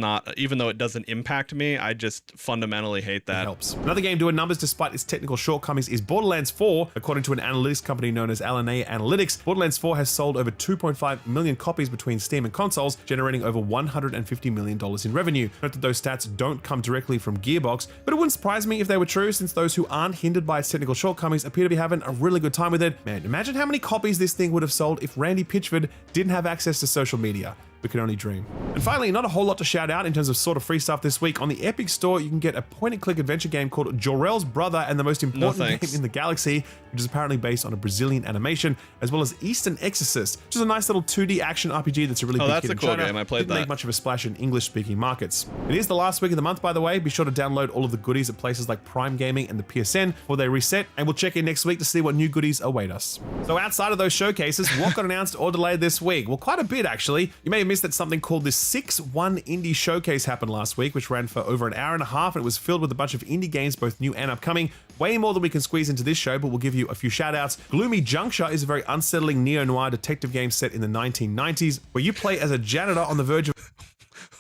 doesn't impact me, I just fundamentally hate that. It helps. Another game doing numbers despite its technical shortcomings is Borderlands 4. According to an analytics company known as LNA Analytics, Borderlands 4 has sold over 2.5 million copies between Steam and consoles, generating over $150 million in revenue. Note that those stats don't come directly from Gearbox, but it wouldn't surprise me if they were true, since those who aren't hindered by its technical shortcomings appear to be having a really good time with it. Man, imagine how many copies this thing would have sold if Randy Pitchford didn't have access to social media. We can only dream. And finally, not a whole lot to shout out in terms of sort of free stuff this week. On the Epic Store, you can get a point-and-click adventure game called Jor-El's Brother and the Most Important Game in the Galaxy, which is apparently based on a Brazilian animation, as well as Eastern Exorcist, which is a nice little 2D action RPG that's a really big hit in China. Game. I played Didn't make much of a splash in English-speaking markets. It is the last week of the month, by the way. Be sure to download all of the goodies at places like Prime Gaming and the PSN before they reset, and we'll check in next week to see what new goodies await us. So outside of those showcases, what got announced or delayed this week? Well, quite a bit, actually. You may have missed that something called the 6-1 Indie Showcase happened last week, which ran for over an hour and a half, and it was filled with a bunch of indie games, both new and upcoming. Way more than we can squeeze into this show, but we'll give you a few shout-outs. Gloomy Juncture is a very unsettling neo-noir detective game set in the 1990s, where you play as a janitor on the verge of...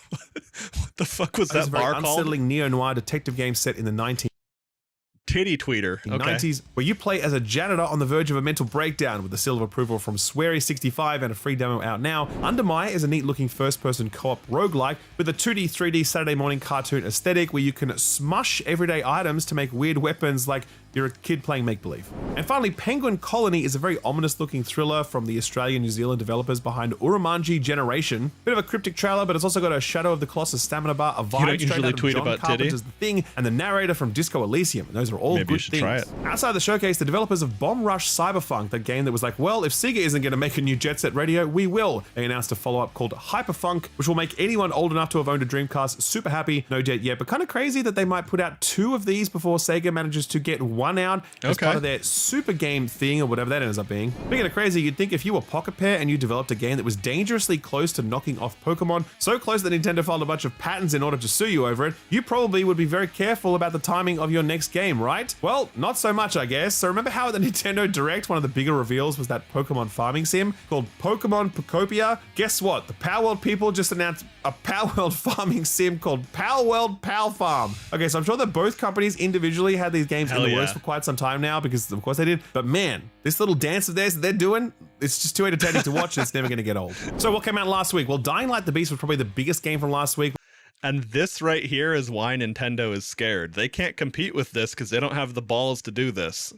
What the fuck was that bar called? Unsettling neo-noir detective game set in the 1990s. Titty tweeter. Okay. 90s, where you play as a janitor on the verge of a mental breakdown, with the seal of approval from Swery65 and a free demo out now. Undermire is a neat-looking first-person co-op roguelike with a 2D, 3D Saturday morning cartoon aesthetic, where you can smush everyday items to make weird weapons like you're a kid playing make-believe. And finally, Penguin Colony is a very ominous-looking thriller from the Australian-New Zealand developers behind Urumanji Generation. Bit of a cryptic trailer, but it's also got a Shadow of the Colossus stamina bar, a vibe straight usually out of tweet John about Carpenter's The Thing, and the narrator from Disco Elysium, and those are all Maybe good you should things. try it. Outside the showcase, the developers of Bomb Rush Cyberfunk, that game that was like, well, if Sega isn't going to make a new Jet Set Radio, we will. They announced a follow-up called Hyperfunk, which will make anyone old enough to have owned a Dreamcast super happy. No date yet, but kind of crazy that they might put out 2 of these before Sega manages to get 1 out as part of their super game thing or whatever that ends up being. Speaking of crazy, you'd think if you were Pocket Pair and you developed a game that was dangerously close to knocking off Pokemon, so close that Nintendo filed a bunch of patents in order to sue you over it, you probably would be very careful about the timing of your next game, right? Well, not so much, I guess. So remember how at the Nintendo Direct, one of the bigger reveals was that Pokemon farming sim called Pokemon Pocopia? Guess what? The Palworld people just announced a Palworld farming sim called Palworld Pal Farm. Okay, so I'm sure that both companies individually had these games in the works for quite some time now, because of course they did. But man, this little dance of theirs that they're doing, it's just too entertaining to watch, and it's never going to get old. So what came out last week? Well, Dying Light the Beast was probably the biggest game from last week. And this right here is why Nintendo is scared. They can't compete with this because they don't have the balls to do this.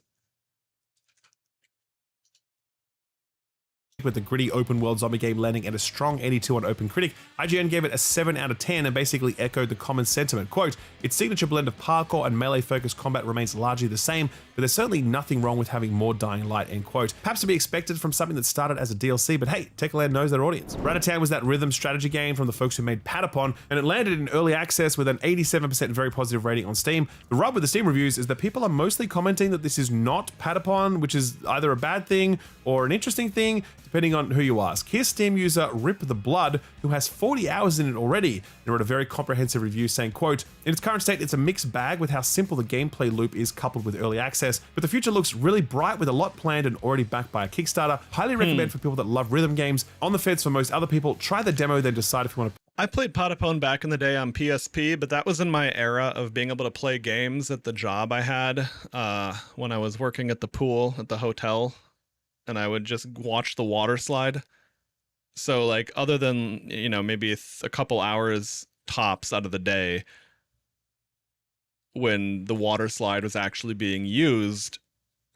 With the gritty open world zombie game landing at a strong 82 on OpenCritic, IGN gave it a 7 out of 10 and basically echoed the common sentiment. Quote, its signature blend of parkour and melee-focused combat remains largely the same, but there's certainly nothing wrong with having more Dying Light, end quote. Perhaps to be expected from something that started as a DLC, but hey, Techland knows their audience. Ratatan was that rhythm strategy game from the folks who made Patapon, and it landed in early access with an 87% very positive rating on Steam. The rub with the Steam reviews is that people are mostly commenting that this is not Patapon, which is either a bad thing or an interesting thing, depending on who you ask. Here's Steam user Rip the Blood, who has 40 hours in it already, and wrote a very comprehensive review saying, quote, in its current state, it's a mixed bag with how simple the gameplay loop is coupled with early access, but the future looks really bright with a lot planned and already backed by a Kickstarter. Highly recommend for people that love rhythm games. On the fence for most other people, try the demo, then decide if you want to. I played Patapon back in the day on PSP, but that was in my era of being able to play games at the job I had when I was working at the pool at the hotel, and I would just watch the water slide. So like, other than, you know, maybe a couple hours tops out of the day when the water slide was actually being used,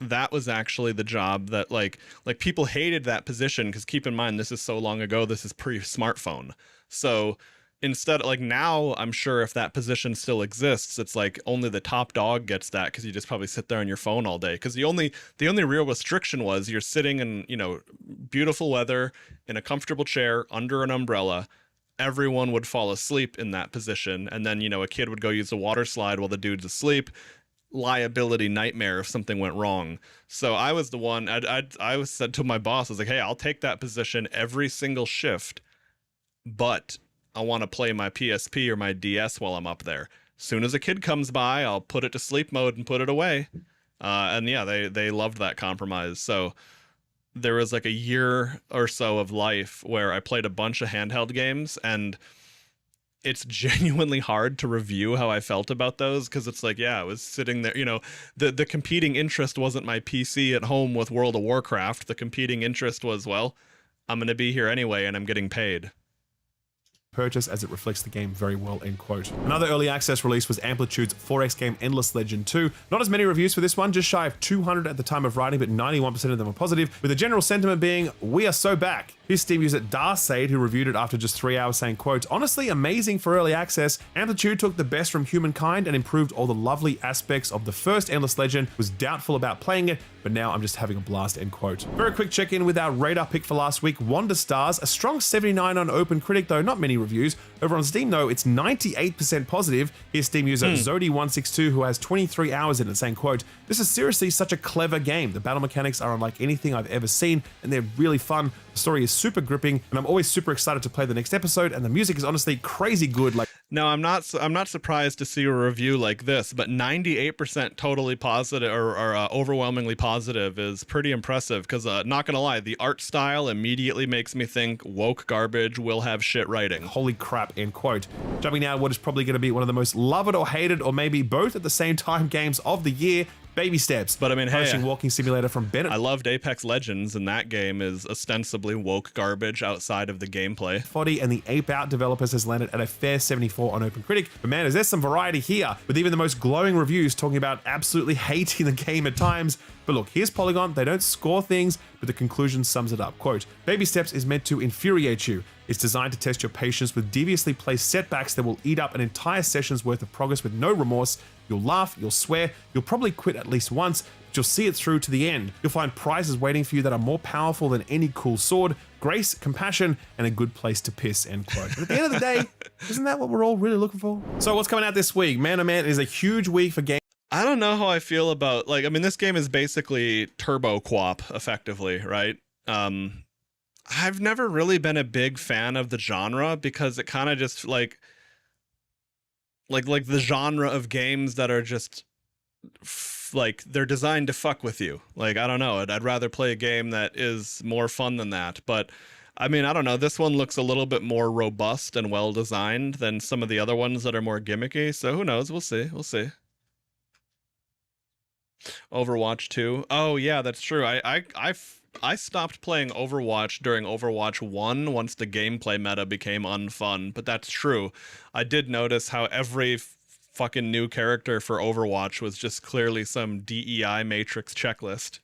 that was actually the job that like people hated that position, because keep in mind, this is so long ago, this is pre-smartphone. So instead, like now, I'm sure if that position still exists, it's like only the top dog gets that, because you just probably sit there on your phone all day. Because the only real restriction was you're sitting in, you know, beautiful weather in a comfortable chair under an umbrella. Everyone would fall asleep in that position, and then, you know, a kid would go use the water slide while the dude's asleep. Liability nightmare if something went wrong. So I was the one. I was said to my boss, I was like, hey, I'll take that position every single shift, but I want to play my PSP or my DS while I'm up there. Soon as a kid comes by, I'll put it to sleep mode and put it away. And yeah, they loved that compromise. So there was like a year or so of life where I played a bunch of handheld games, and it's genuinely hard to review how I felt about those, because it's like, yeah, I was sitting there, you know, the competing interest wasn't my PC at home with World of Warcraft. The competing interest was, well, I'm going to be here anyway, and I'm getting paid. Purchase as it reflects the game very well, end quote. Another early access release was Amplitude's 4X game Endless Legend 2. Not as many reviews for this one, just shy of 200 at the time of writing, but 91% of them were positive, with the general sentiment being, we are so back. Here's Steam user Darsaid, who reviewed it after just 3 hours, saying, quote, honestly amazing for early access. Amplitude took the best from humankind and improved all the lovely aspects of the first Endless Legend. Was doubtful about playing it, but now I'm just having a blast, end quote. Very quick check-in with our radar pick for last week, Wonder Stars, a strong 79 on OpenCritic, though not many reviews. Over on Steam, though, it's 98% positive. Here's Steam user Zodi162, who has 23 hours in it, saying, quote, this is seriously such a clever game. The battle mechanics are unlike anything I've ever seen, and they're really fun. The story is super gripping, and I'm always super excited to play the next episode, and the music is honestly crazy good. Like, now, I'm not surprised to see a review like this, but 98% totally positive or overwhelmingly positive is pretty impressive, because not gonna lie, the art style immediately makes me think woke garbage will have shit writing. Holy crap, end quote. Jumping now, what is probably going to be one of the most loved or hated, or maybe both at the same time, games of the year, Baby Steps. But I mean, hey, publishing walking simulator from Bennett. I loved Apex Legends, and that game is ostensibly woke garbage outside of the gameplay. Foddy and the Ape Out developers has landed at a fair 74 on OpenCritic. But man, is there some variety here, with even the most glowing reviews talking about absolutely hating the game at times. But look, here's Polygon. They don't score things, but the conclusion sums it up. Quote, Baby Steps is meant to infuriate you. It's designed to test your patience with deviously placed setbacks that will eat up an entire session's worth of progress with no remorse. You'll laugh, you'll swear, you'll probably quit at least once, but you'll see it through to the end. You'll find prizes waiting for you that are more powerful than any cool sword, grace, compassion, and a good place to piss, end quote. But at the end of the day, isn't that what we're all really looking for? So what's coming out this week? Man, oh man, it is a huge week for games. I don't know how I feel about, like, I mean, this game is basically Turbo Quap, effectively, right? I've never really been a big fan of the genre because it kind of just, like the genre of games that are just, like, they're designed to fuck with you. Like, I don't know, I'd rather play a game that is more fun than that, but I mean, I don't know. This one looks a little bit more robust and well-designed than some of the other ones that are more gimmicky, so who knows? We'll see. We'll see. Overwatch 2. Oh yeah, that's true. I stopped playing Overwatch during Overwatch 1 once the gameplay meta became unfun, but that's true. I did notice how every fucking new character for Overwatch was just clearly some DEI matrix checklist.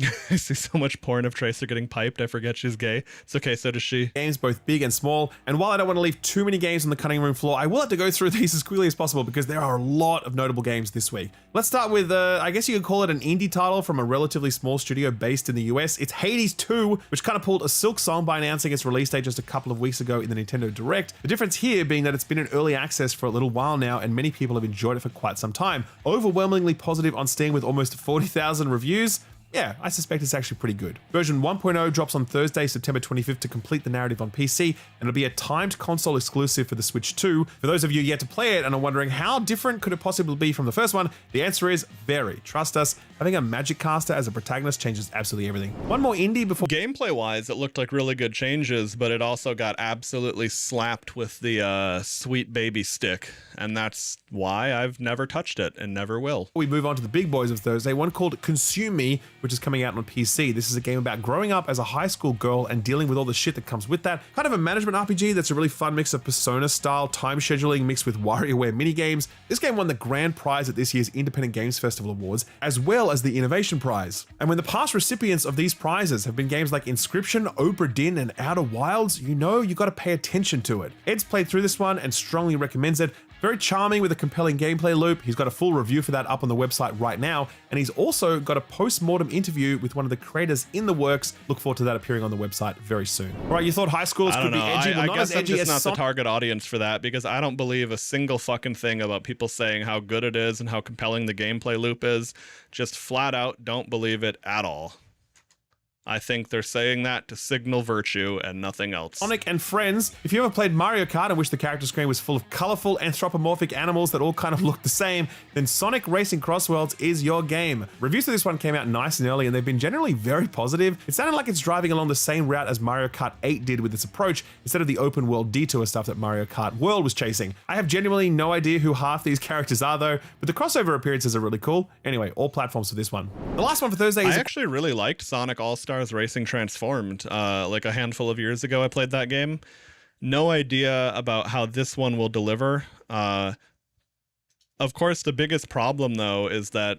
I see so much porn of Tracer getting piped, I forget she's gay. It's okay, so does she. Games both big and small, and while I don't want to leave too many games on the cutting room floor, I will have to go through these as quickly as possible because there are a lot of notable games this week. Let's start with, I guess you could call it an indie title from a relatively small studio based in the US. It's Hades 2, which kind of pulled a Silk Song by announcing its release date just a couple of weeks ago in the Nintendo Direct. The difference here being that it's been in early access for a little while now, and many people have enjoyed it for quite some time. Overwhelmingly positive on Steam with almost 40,000 reviews. Yeah, I suspect it's actually pretty good. Version 1.0 drops on Thursday, September 25th to complete the narrative on PC, and it'll be a timed console exclusive for the Switch 2. For those of you yet to play it and are wondering how different could it possibly be from the first one, the answer is very. Trust us, having a Magic Caster as a protagonist changes absolutely everything. One more indie before... Gameplay-wise, it looked like really good changes, but it also got absolutely slapped with the sweet baby stick, and that's why I've never touched it and never will. We move on to the big boys of Thursday, one called Consume Me, which is coming out on PC. This is a game about growing up as a high school girl and dealing with all the shit that comes with that. Kind of a management RPG that's a really fun mix of Persona-style time scheduling mixed with WarioWare minigames. This game won the grand prize at this year's Independent Games Festival Awards, as well as the Innovation Prize. And when the past recipients of these prizes have been games like Inscription, Obra Dinn, and Outer Wilds, you know you gotta pay attention to it. Ed's played through this one and strongly recommends it. Very charming with a compelling gameplay loop. He's got a full review for that up on the website right now, and he's also got a post-mortem interview with one of the creators in the works. Look forward to that appearing on the website very soon. All right, you thought high schools could be edgy, well, not as edgy as... I'm just not the target audience for that, because I don't believe a single fucking thing about people saying how good it is and how compelling the gameplay loop is. Just flat out don't believe it at all. I think they're saying that to signal virtue and nothing else. Sonic and Friends. If you ever played Mario Kart and wish the character screen was full of colorful anthropomorphic animals that all kind of look the same, then Sonic Racing Cross Worlds is your game. Reviews for this one came out nice and early, and they've been generally very positive. It sounded like it's driving along the same route as Mario Kart 8 did with its approach, instead of the open world detour stuff that Mario Kart World was chasing. I have genuinely no idea who half these characters are though, but the crossover appearances are really cool. Anyway, all platforms for this one. The last one for Thursday is... I actually really liked Sonic All-Stars Racing Transformed. Like a handful of years ago I played that game. No idea about how this one will deliver. Of course, the biggest problem though is that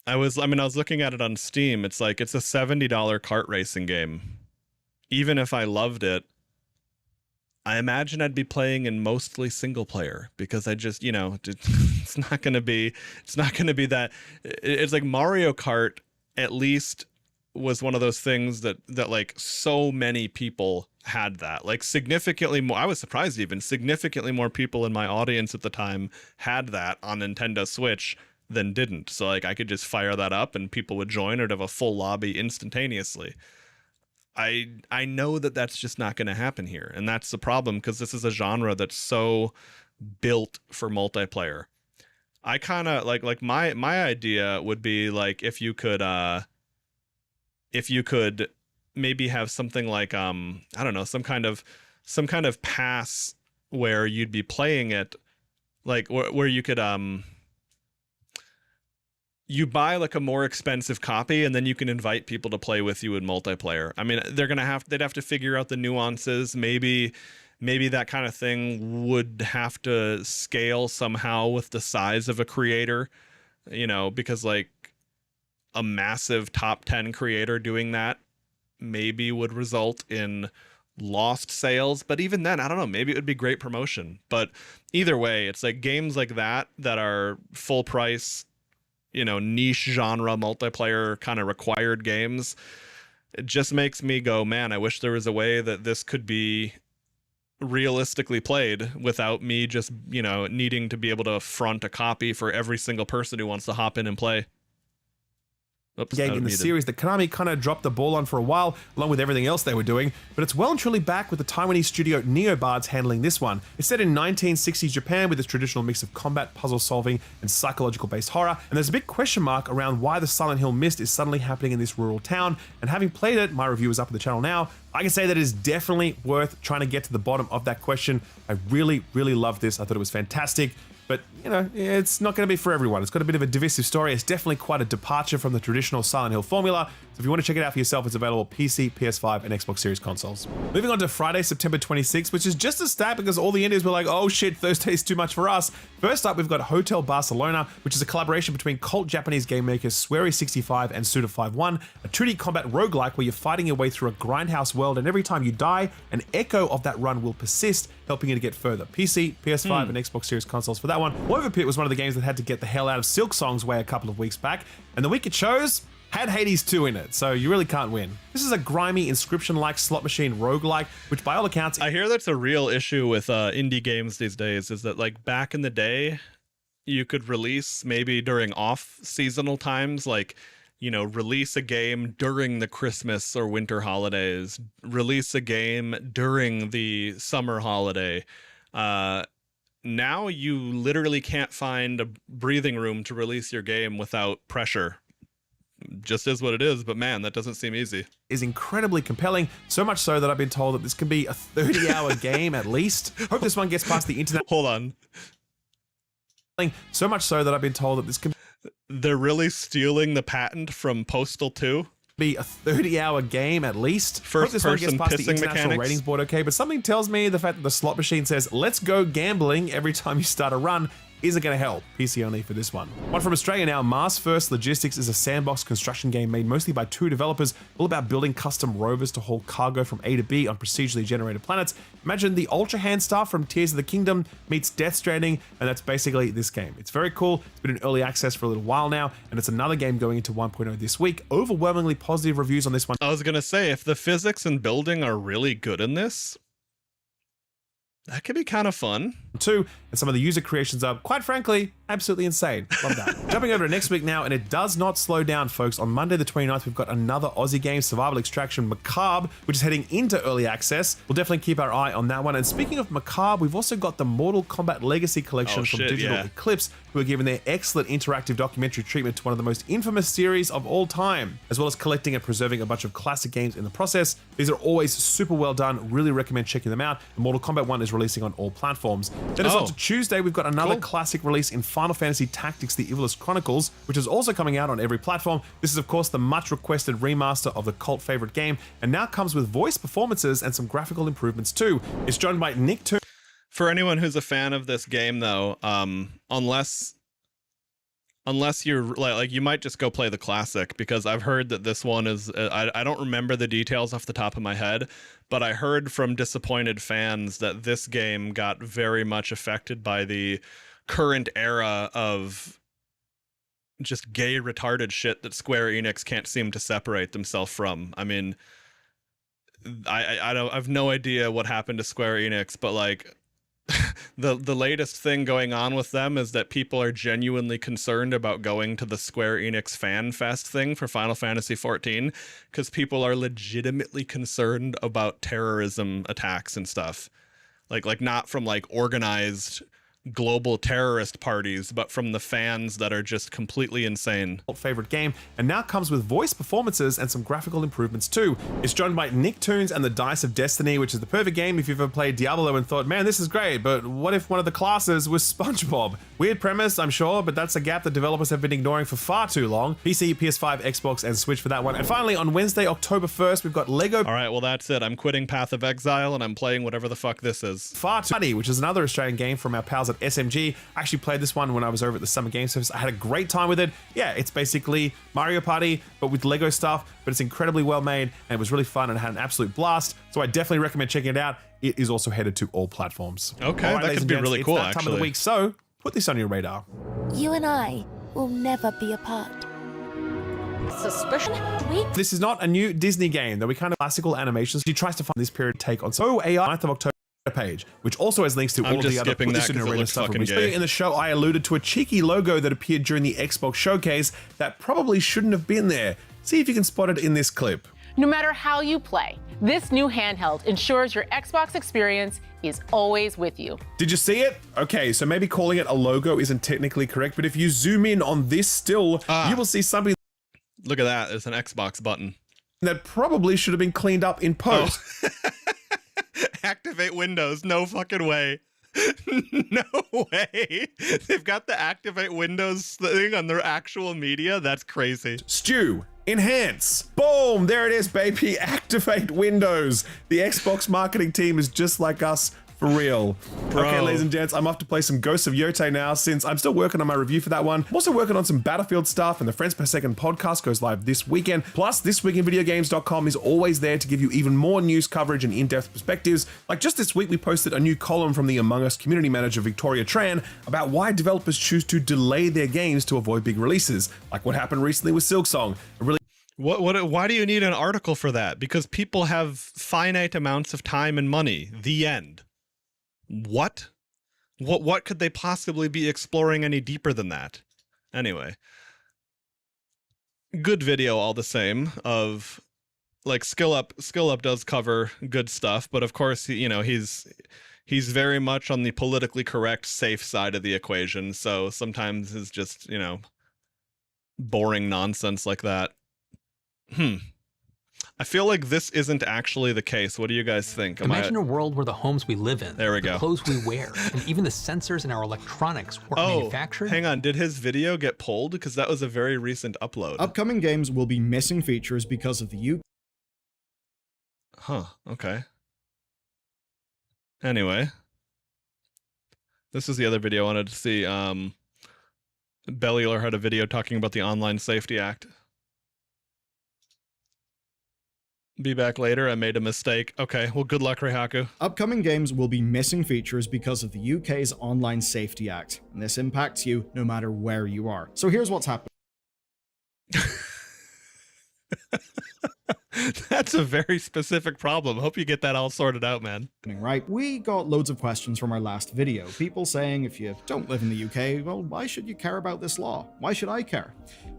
I was looking at it on Steam. It's like it's a $70 kart racing game. Even if I loved it, I imagine I'd be playing in mostly single player because I just, you know, it's not going to be that. It's like Mario Kart at least was one of those things that like so many people had that, like significantly more. I was surprised even significantly more people in my audience at the time had that on Nintendo Switch than didn't. So like I could just fire that up and people would join or have a full lobby instantaneously. I know that that's just not going to happen here, and that's the problem because this is a genre that's so built for multiplayer. I kind of like my idea would be like if you could maybe have something like I don't know, some kind of pass where you'd be playing it like where you could you buy like a more expensive copy and then you can invite people to play with you in multiplayer. I mean, they'd have to figure out the nuances. Maybe that kind of thing would have to scale somehow with the size of a creator, you know, because like a massive top 10 creator doing that maybe would result in lost sales. But even then, I don't know, maybe it would be great promotion. But either way, it's like games like that are full price, you know, niche genre multiplayer kind of required games. It just makes me go, man, I wish there was a way that this could be realistically played without me just, you know, needing to be able to front a copy for every single person who wants to hop in and play. Oops, game in the series that Konami kind of dropped the ball on for a while, along with everything else they were doing, but it's well and truly back with the Taiwanese studio Neobards handling this one. It's set in 1960s Japan with its traditional mix of combat, puzzle solving, and psychological-based horror, and there's a big question mark around why the Silent Hill Mist is suddenly happening in this rural town, and having played it, my review is up on the channel now, I can say that it is definitely worth trying to get to the bottom of that question. I really, really loved this. I thought it was fantastic. But, you know, it's not going to be for everyone. It's got a bit of a divisive story. It's definitely quite a departure from the traditional Silent Hill formula. So if you want to check it out for yourself, it's available PC, PS5, and Xbox Series consoles. Moving on to Friday, September 26th, which is just a stat because all the indies were like, oh shit, Thursday's too much for us. First up, we've got Hotel Barcelona, which is a collaboration between cult Japanese game makers Swery65 and Suda51, a 2D combat roguelike where you're fighting your way through a grindhouse world, and every time you die, an echo of that run will persist, helping you to get further. PC, PS5, and Xbox Series consoles for that one. Woven Pit was one of the games that had to get the hell out of Silk Song's way a couple of weeks back, and the week it chose had Hades 2 in it, so you really can't win. This is a grimy Inscription-like slot machine roguelike, which by all accounts... I hear that's a real issue with indie games these days, is that like back in the day, you could release maybe during off-seasonal times, like, you know, release a game during the Christmas or winter holidays, release a game during the summer holiday. Now you literally can't find a breathing room to release your game without pressure. Just is what it is, but man, that doesn't seem easy. Is incredibly compelling, so much so that I've been told that this can be a 30-hour game at least. Hope this one gets past the internet. Hold on. So much so that I've been told that this can... They're really stealing the patent from Postal 2? Be a 30-hour game at least. First this one gets person past the pissing international mechanics. ratings board okay, but something tells me the fact that the slot machine says, let's go gambling every time you start a run isn't going to help. PC only for this one. One from Australia now, Mars First Logistics is a sandbox construction game made mostly by 2 developers, all about building custom rovers to haul cargo from A to B on procedurally generated planets. Imagine the Ultra Hand stuff from Tears of the Kingdom meets Death Stranding, and that's basically this game. It's very cool. It's been in early access for a little while now, and it's another game going into 1.0 this week. Overwhelmingly positive reviews on this one. I was going to say, if the physics and building are really good in this, that could be kind of fun. 2, and some of the user creations are, quite frankly, absolutely insane. Love that. Jumping over to next week now, and it does not slow down, folks. On Monday the 29th, we've got another Aussie game, Survival Extraction Macabre, which is heading into early access. We'll definitely keep our eye on that one. And speaking of Macabre, we've also got the Mortal Kombat Legacy Collection from Digital Eclipse, who are giving their excellent interactive documentary treatment to one of the most infamous series of all time, as well as collecting and preserving a bunch of classic games in the process. These are always super well done. Really recommend checking them out. The Mortal Kombat one is releasing on all platforms. Then it's on to Tuesday. We've got another classic release in Final Fantasy Tactics: The Evilest Chronicles, which is also coming out on every platform. This is, of course, the much requested remaster of the cult favorite game, and now comes with voice performances and some graphical improvements too. It's joined by Nick Toon. For anyone who's a fan of this game, though, unless you're like you might just go play the classic, because I've heard that this one is I don't remember the details off the top of my head, but I heard from disappointed fans that this game got very much affected by the current era of just gay retarded shit that Square Enix can't seem to separate themselves from. I mean, I've no idea what happened to Square Enix, but like the latest thing going on with them is that people are genuinely concerned about going to the Square Enix Fan Fest thing for Final Fantasy XIV, because people are legitimately concerned about terrorism attacks and stuff. Like not from like organized global terrorist parties, but from the fans that are just completely insane. Favorite game, and now comes with voice performances and some graphical improvements too. It's joined by Nicktoons and the Dice of Destiny, which is the perfect game if you've ever played Diablo and thought, man, this is great, but what if one of the classes was SpongeBob? Weird premise, I'm sure, but that's a gap that developers have been ignoring for far too long. PC, PS5, Xbox, and Switch for that one. And finally, on Wednesday, October 1st, we've got Lego. All right, well, that's it. I'm quitting Path of Exile and I'm playing whatever the fuck this is. Far Too Funny, which is another Australian game from our pals at SMG. I actually played this one when I was over at the Summer Game Service. I had a great time with it. Yeah, it's basically Mario Party, but with Lego stuff, but it's incredibly well made, and it was really fun and I had an absolute blast. So I definitely recommend checking it out. It is also headed to all platforms. Okay, All right, that ladies could and be gents, really it's cool, that time of the actually. week, so put this on your radar. You and I will never be apart. Suspicion? We This is not a new Disney game, though we kind of classical animations. She tries to find this period take on So AI 9th of October page, which also has links to all of just the other skipping that Disney 'cause it Arena looks stuff. fucking Earlier gay. in the show, I alluded to a cheeky logo that appeared during the Xbox showcase that probably shouldn't have been there. See if you can spot it in this clip. No matter how you play, this new handheld ensures your Xbox experience is always with you. Did you see it? Okay, so maybe calling it a logo isn't technically correct, but if you zoom in on this still, you will see something Look at that. There's an Xbox button. that probably should have been cleaned up in post. Activate Windows. No fucking way. No way. They've got the Activate Windows thing on their actual media. That's crazy. Stew, enhance, boom, there it is, baby. Activate Windows. The Xbox marketing team is just like us. For real. Bro. Okay, ladies and gents, I'm off to play some Ghosts of Yotei now since I'm still working on my review for that one. I'm also working on some Battlefield stuff, and the Friends Per Second podcast goes live this weekend. Plus, thisweekinvideogames.com is always there to give you even more news coverage and in-depth perspectives. Like just this week, we posted a new column from the Among Us community manager, Victoria Tran, about why developers choose to delay their games to avoid big releases, like what happened recently with Silksong. A really Why do you need an article for that? Because people have finite amounts of time and money. The end. What could they possibly be exploring any deeper than that? Anyway. Good video all the same of like Skill Up does cover good stuff, but of course, you know, he's very much on the politically correct safe side of the equation, so sometimes it's just, you know, boring nonsense like that. I feel like this isn't actually the case. What do you guys think? Imagine a world where the homes we live in, There we the go. clothes we wear, and even the sensors in our electronics weren't manufactured. Hang on. Did his video get pulled? Because that was a very recent upload. Upcoming games will be missing features because of the UK Huh. Okay. Anyway. This is the other video I wanted to see. Bellular had a video talking about the Online Safety Act. Be back later. I made a mistake. Okay. Well, good luck, Reihaku. Upcoming games will be missing features because of the UK's Online Safety Act, and this impacts you no matter where you are. So here's what's happening. That's a very specific problem. Hope you get that all sorted out, man. Right? We got loads of questions from our last video. People saying if you don't live in the UK, well, why should you care about this law? Why should I care?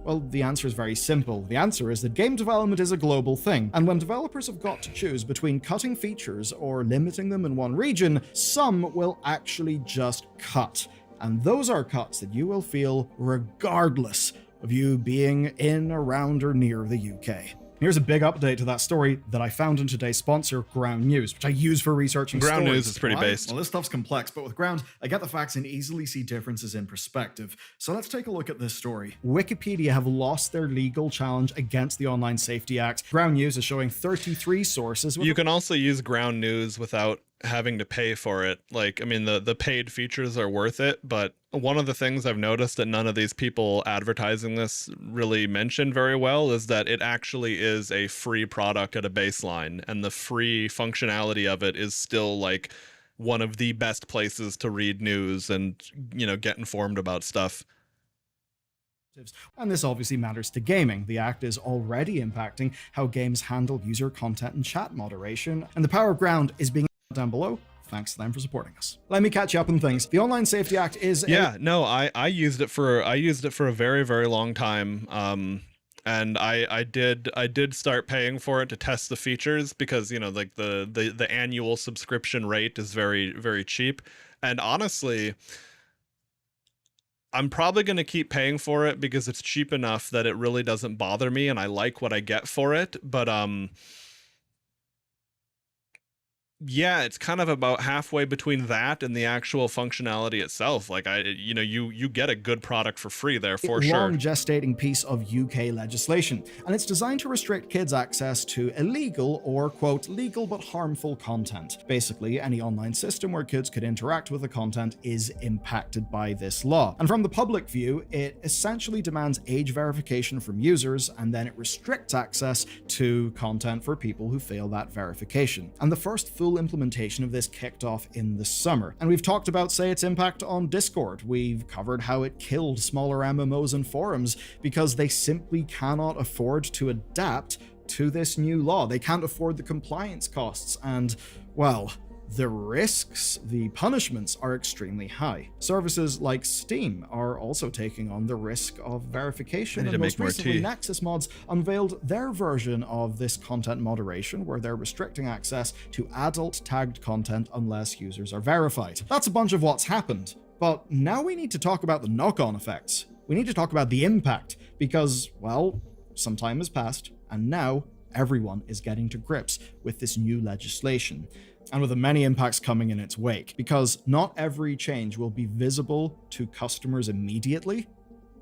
Well, the answer is very simple. The answer is that game development is a global thing, and when developers have got to choose between cutting features or limiting them in one region, some will actually just cut. And those are cuts that you will feel regardless of you being in, around, or near the UK. Here's a big update to that story that I found in today's sponsor, Ground News, which I use for researching Ground stories. News is pretty Why? based. Well, this stuff's complex, but with Ground, I get the facts and easily see differences in perspective. So let's take a look at this story. Wikipedia have lost their legal challenge against the Online Safety Act. Ground News is showing 33 sources. With You can also use Ground News without having to pay for it. Like, I mean, the paid features are worth it, but one of the things I've noticed that none of these people advertising this really mention very well is that it actually is a free product at a baseline, and the free functionality of it is still like one of the best places to read news and, you know, get informed about stuff. And this obviously matters to gaming. The act is already impacting how games handle user content and chat moderation, and the power of Ground is being down below. Thanks to them for supporting us. Let me catch you up on things. The Online Safety Act is I used it for a very, very long time. And I did start paying for it to test the features because, you know, like the annual subscription rate is very, very cheap. And honestly, I'm probably going to keep paying for it because it's cheap enough that it really doesn't bother me and I like what I get for it. But yeah, it's kind of about halfway between that and the actual functionality itself. Like you get a good product for free there for sure. Long gestating piece of UK legislation, and it's designed to restrict kids' access to illegal or, quote, legal but harmful content. Basically, any online system where kids could interact with the content is impacted by this law. And from the public view, it essentially demands age verification from users, and then it restricts access to content for people who fail that verification. And the first full implementation of this kicked off in the summer. And we've talked about, say, its impact on Discord. We've covered how it killed smaller MMOs and forums because they simply cannot afford to adapt to this new law. They can't afford the compliance costs, and, well, the risks, the punishments are extremely high. Services like Steam are also taking on the risk of verification, and most recently Nexus Mods unveiled their version of this content moderation where they're restricting access to adult tagged content unless users are verified. That's a bunch of what's happened, but now we need to talk about the knock-on effects. We need to talk about the impact because, well, some time has passed, and now everyone is getting to grips with this new legislation, and with the many impacts coming in its wake, because not every change will be visible to customers immediately,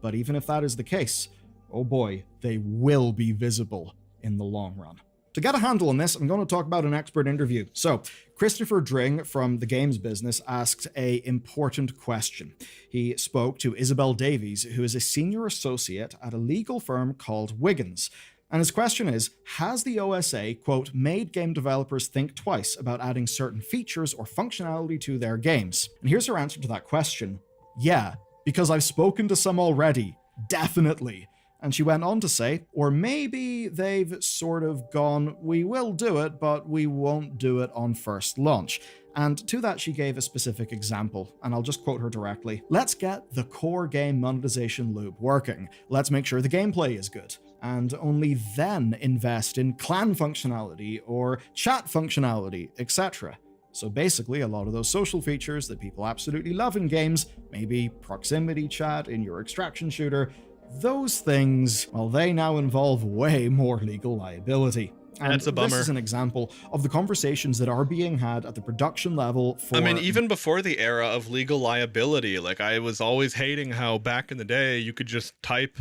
but even if that is the case, oh boy, they will be visible in the long run. To get a handle on this, I'm going to talk about an expert interview. So, Christopher Dring from the games business asked an important question. He spoke to Isabel Davies, who is a senior associate at a legal firm called Wiggins. And his question is, has the OSA, quote, made game developers think twice about adding certain features or functionality to their games? And here's her answer to that question. Yeah, because I've spoken to some already. Definitely. And she went on to say, or maybe they've sort of gone, we will do it, but we won't do it on first launch. And to that, she gave a specific example, and I'll just quote her directly. Let's get the core game monetization loop working. Let's make sure the gameplay is good. And only then invest in clan functionality or chat functionality, etc. So basically, a lot of those social features that people absolutely love in games, maybe proximity chat in your extraction shooter, those things, well, they now involve way more legal liability. And that's a bummer. This is an example of the conversations that are being had at the production level for... I mean, even before the era of legal liability, like I was always hating how back in the day you could just type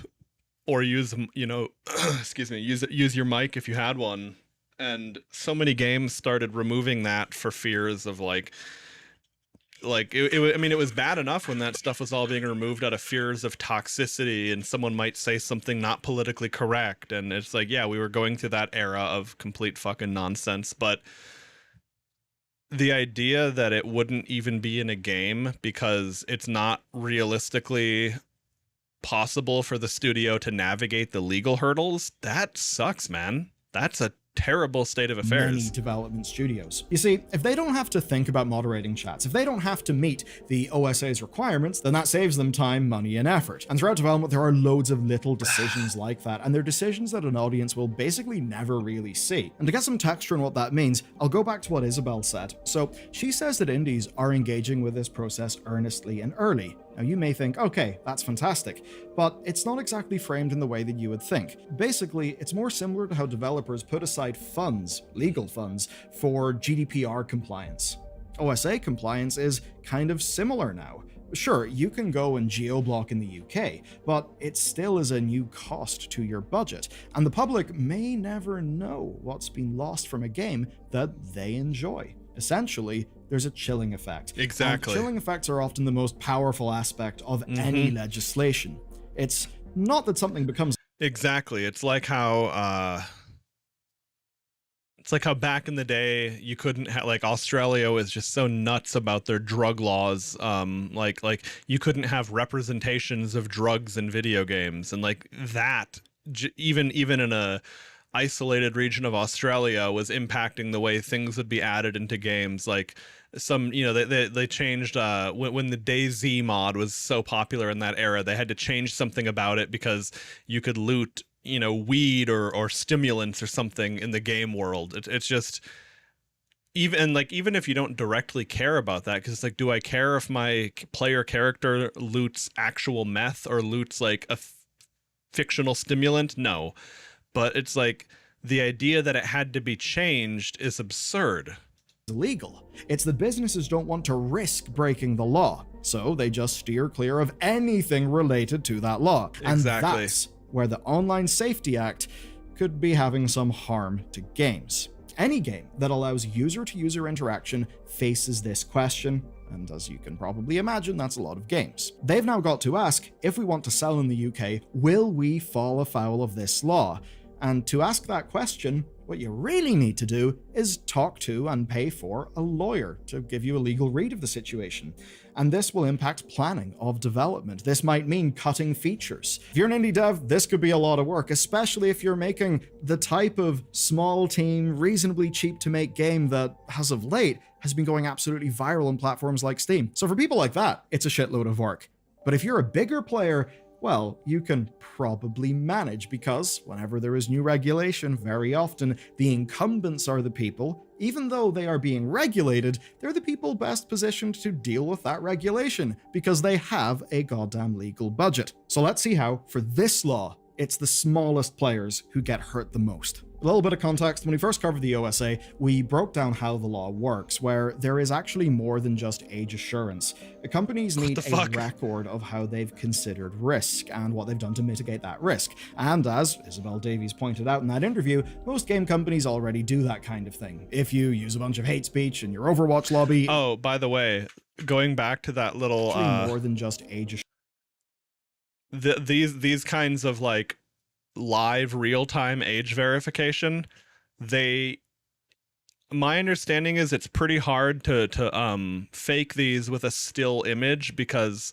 or use, you know, excuse me, use your mic if you had one. And so many games started removing that for fears of like I mean, it was bad enough when that stuff was all being removed out of fears of toxicity and someone might say something not politically correct. And it's like, yeah, we were going through that era of complete fucking nonsense. But the idea that it wouldn't even be in a game because it's not realistically possible for the studio to navigate the legal hurdles, that sucks, man. That's a terrible state of affairs. Many development studios. You see, if they don't have to think about moderating chats, if they don't have to meet the OSA's requirements, then that saves them time, money, and effort. And throughout development, there are loads of little decisions like that, and they're decisions that an audience will basically never really see. And to get some texture on what that means, I'll go back to what Isabel said. So she says that indies are engaging with this process earnestly and early. Now, you may think, okay, that's fantastic, but it's not exactly framed in the way that you would think. Basically, it's more similar to how developers put aside funds, legal funds, for GDPR compliance. OSA compliance is kind of similar now. Sure, you can go and geo-block in the UK, but it still is a new cost to your budget, and the public may never know what's been lost from a game that they enjoy. Essentially, there's a chilling effect. Exactly. And chilling effects are often the most powerful aspect of any legislation. It's not that something becomes... Exactly. It's like how back in the day you couldn't have, like, Australia was just so nuts about their drug laws. Like you couldn't have representations of drugs in video games, and like that even in a isolated region of Australia was impacting the way things would be added into games. Like some, you know, they changed when the DayZ mod was so popular in that era, they had to change something about it because you could loot, you know, weed or stimulants or something in the game world. It's just, even if you don't directly care about that, because it's like, do I care if my player character loots actual meth or loots like a fictional stimulant? No. But it's like the idea that it had to be changed is absurd. Illegal. It's that businesses don't want to risk breaking the law, so they just steer clear of anything related to that law. And Exactly. that's where the Online Safety Act could be having some harm to games. Any game that allows user-to-user interaction faces this question, and as you can probably imagine, that's a lot of games. They've now got to ask, if we want to sell in the UK, will we fall afoul of this law? And to ask that question, what you really need to do is talk to and pay for a lawyer to give you a legal read of the situation. And this will impact planning of development. This might mean cutting features. If you're an indie dev, this could be a lot of work, especially if you're making the type of small team, reasonably cheap to make game that, as of late, has been going absolutely viral on platforms like Steam. So for people like that, it's a shitload of work. But if you're a bigger player, well, you can probably manage, because whenever there is new regulation, very often the incumbents are the people, even though they are being regulated, they're the people best positioned to deal with that regulation, because they have a goddamn legal budget. So let's see how, for this law, it's the smallest players who get hurt the most. A little bit of context, when we first covered the OSA, we broke down how the law works, where there is actually more than just age assurance. Companies need a record of how they've considered risk and what they've done to mitigate that risk. And as Isabel Davies pointed out in that interview, most game companies already do that kind of thing. If you use a bunch of hate speech in your Overwatch lobby... Oh, by the way, going back to that little... more than just age assurance. These kinds of like live real-time age verification, my understanding is it's pretty hard to fake these with a still image, because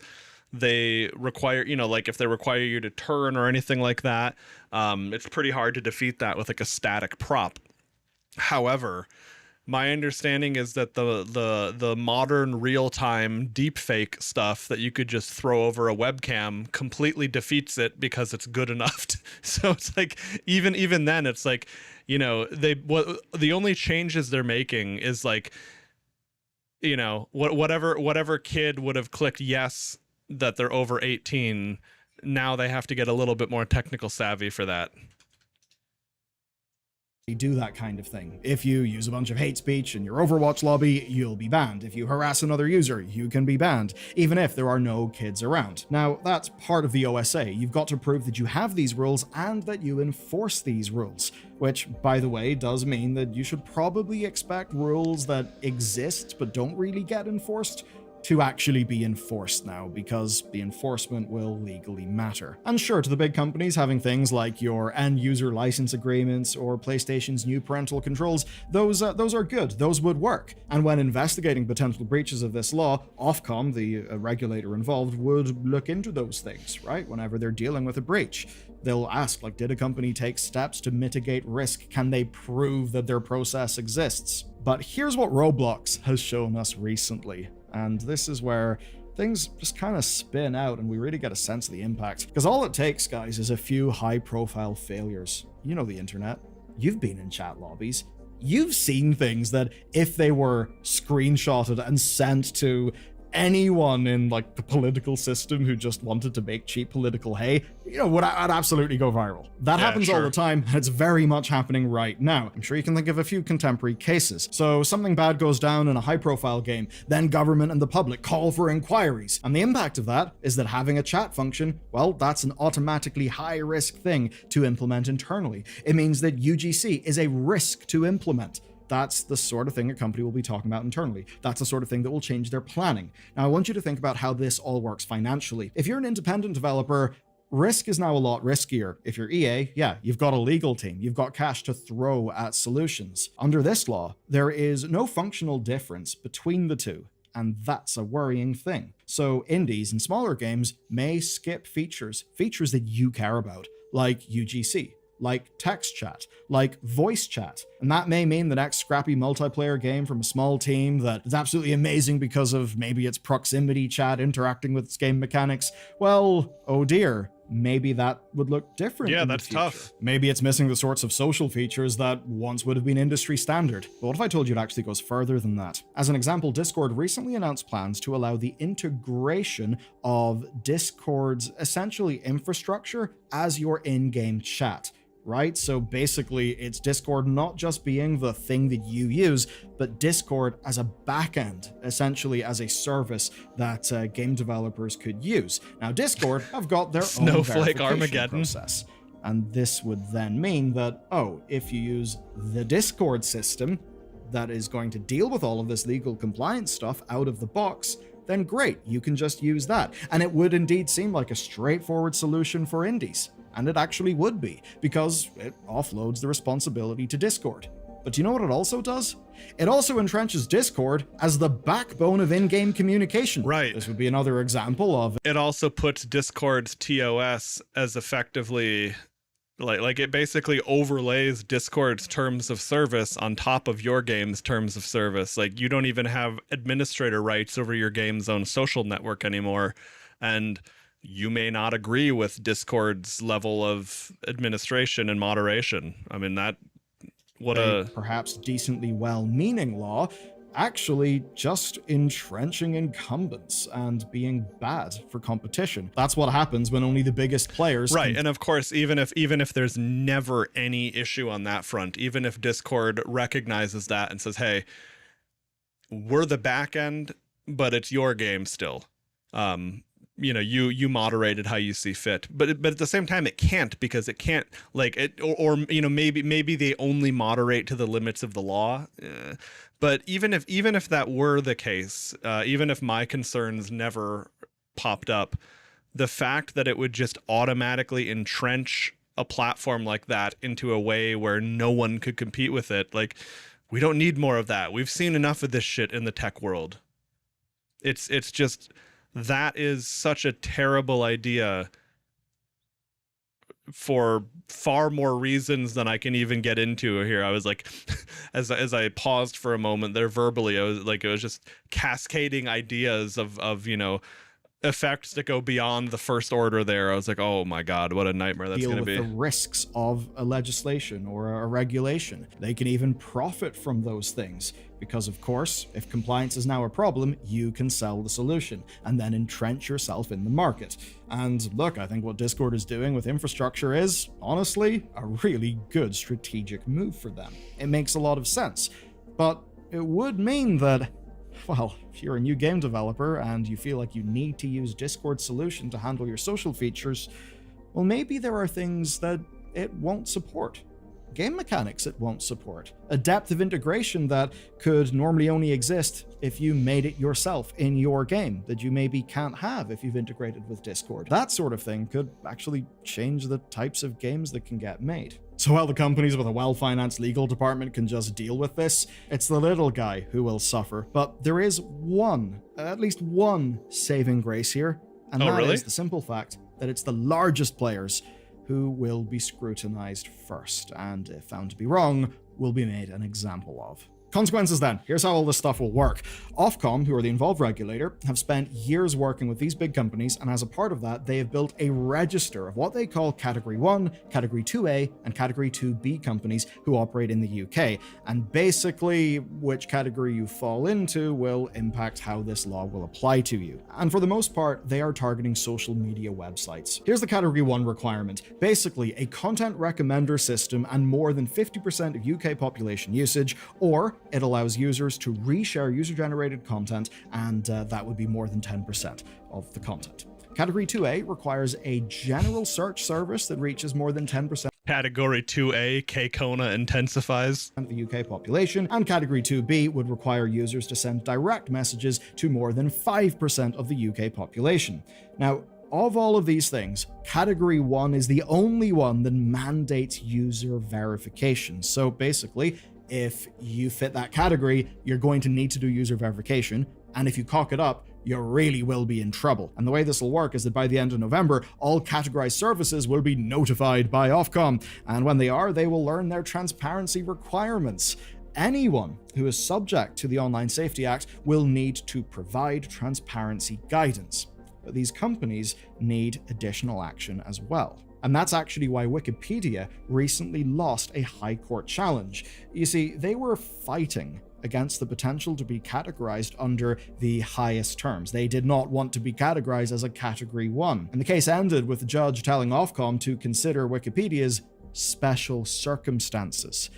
they require, like if they require you to turn or anything like that, it's pretty hard to defeat that with like a static prop. However, my understanding is that the modern real-time deepfake stuff that you could just throw over a webcam completely defeats it, because it's good enough. So it's like even then it's like, the only changes they're making is like, whatever kid would have clicked yes that they're over 18, now they have to get a little bit more technical savvy for that. Do that kind of thing. If you use a bunch of hate speech in your Overwatch lobby, you'll be banned. If you harass another user, you can be banned, even if there are no kids around. Now, that's part of the OSA. You've got to prove that you have these rules and that you enforce these rules, which, by the way, does mean that you should probably expect rules that exist but don't really get enforced to actually be enforced now, because the enforcement will legally matter. And sure, to the big companies, having things like your end user license agreements or PlayStation's new parental controls, those are good, those would work. And when investigating potential breaches of this law, Ofcom, the regulator involved, would look into those things, right? Whenever they're dealing with a breach. They'll ask, like, did a company take steps to mitigate risk? Can they prove that their process exists? But here's what Roblox has shown us recently. And this is where things just kind of spin out and we really get a sense of the impact. Because all it takes, guys, is a few high-profile failures. You know the internet. You've been in chat lobbies. You've seen things that if they were screenshotted and sent to anyone in like the political system who just wanted to make cheap political hay, would absolutely go viral. That happens all the time, and it's very much happening right now. I'm sure you can think of a few contemporary cases. So something bad goes down in a high-profile game, then government and the public call for inquiries, and the impact of that is that having a chat function, well, that's an automatically high-risk thing to implement internally. It means that UGC is a risk to implement. That's the sort of thing a company will be talking about internally. That's the sort of thing that will change their planning. Now, I want you to think about how this all works financially. If you're an independent developer, risk is now a lot riskier. If you're EA, yeah, you've got a legal team. You've got cash to throw at solutions. Under this law, there is no functional difference between the two, and that's a worrying thing. So indies and smaller games may skip features that you care about, like UGC, like text chat, like voice chat. And that may mean the next scrappy multiplayer game from a small team that is absolutely amazing because of maybe its proximity chat interacting with its game mechanics. Well, oh dear, maybe that would look different. Yeah, in the that's future. tough. Maybe it's missing the sorts of social features that once would have been industry standard. But what if I told you it actually goes further than that? As an example, Discord recently announced plans to allow the integration of Discord's essentially infrastructure as your in-game chat. Right? So basically, it's Discord not just being the thing that you use, but Discord as a backend, essentially as a service that game developers could use. Now, Discord have got their own Snowflake verification Armageddon. process. And this would then mean that, oh, if you use the Discord system that is going to deal with all of this legal compliance stuff out of the box, then great, you can just use that. And it would indeed seem like a straightforward solution for indies. And it actually would be, because it offloads the responsibility to Discord. But do you know what it also does? It also entrenches Discord as the backbone of in-game communication. Right. This would be another example of It also puts Discord's TOS as effectively like it basically overlays Discord's terms of service on top of your game's terms of service. Like, you don't even have administrator rights over your game's own social network anymore. And you may not agree with Discord's level of administration and moderation. I mean, a perhaps decently well-meaning law actually just entrenching incumbents and being bad for competition. That's what happens when only the biggest players right. And of course, even if there's never any issue on that front, even if Discord recognizes that and says, hey, we're the back end, but it's your game still. You moderate it how you see fit, but at the same time it can't, because it can't, like, it or maybe they only moderate to the limits of the law. But even if that were the case, even if my concerns never popped up, the fact that it would just automatically entrench a platform like that into a way where no one could compete with it, like, we don't need more of that. We've seen enough of this shit in the tech world. It's just, that is such a terrible idea for far more reasons than I can even get into here. I was like, as I paused for a moment there verbally, I was like, it was just cascading ideas of effects that go beyond the first order there. I was like, oh my God, what a nightmare that's going to be. Deal with the risks of a legislation or a regulation. They can even profit from those things because, of course, if compliance is now a problem, you can sell the solution and then entrench yourself in the market. And look, I think what Discord is doing with infrastructure is, honestly, a really good strategic move for them. It makes a lot of sense, but it would mean that, well, if you're a new game developer and you feel like you need to use Discord's solution to handle your social features, well, maybe there are things that it won't support. Game mechanics it won't support. A depth of integration that could normally only exist if you made it yourself in your game that you maybe can't have if you've integrated with Discord. That sort of thing could actually change the types of games that can get made. So while the companies with a well-financed legal department can just deal with this, it's the little guy who will suffer. But there is at least one saving grace here, and that is the simple fact that it's the largest players who will be scrutinized first, and if found to be wrong, will be made an example of. Consequences then. Here's how all this stuff will work. Ofcom, who are the involved regulator, have spent years working with these big companies, and as a part of that, they have built a register of what they call Category 1, Category 2A, and Category 2B companies who operate in the UK. And basically, which category you fall into will impact how this law will apply to you. And for the most part, they are targeting social media websites. Here's the Category 1 requirement. Basically, a content recommender system and more than 50% of UK population usage, or it allows users to reshare user-generated content, and that would be more than 10% of the content. Category 2A requires a general search service that reaches more than 10% Category 2A, K-Kona intensifies of the UK population, and Category 2B would require users to send direct messages to more than 5% of the UK population. Now, of all of these things, Category 1 is the only one that mandates user verification. So basically, if you fit that category, you're going to need to do user verification, and if you cock it up, you really will be in trouble. And the way this will work is that by the end of November, all categorized services will be notified by Ofcom, and when they are, they will learn their transparency requirements. Anyone who is subject to the Online Safety Act will need to provide transparency guidance. but these companies need additional action as well. And that's actually why Wikipedia recently lost a High Court challenge. You see, they were fighting against the potential to be categorized under the highest terms. They did not want to be categorized as a Category 1. And the case ended with the judge telling Ofcom to consider Wikipedia's special circumstances.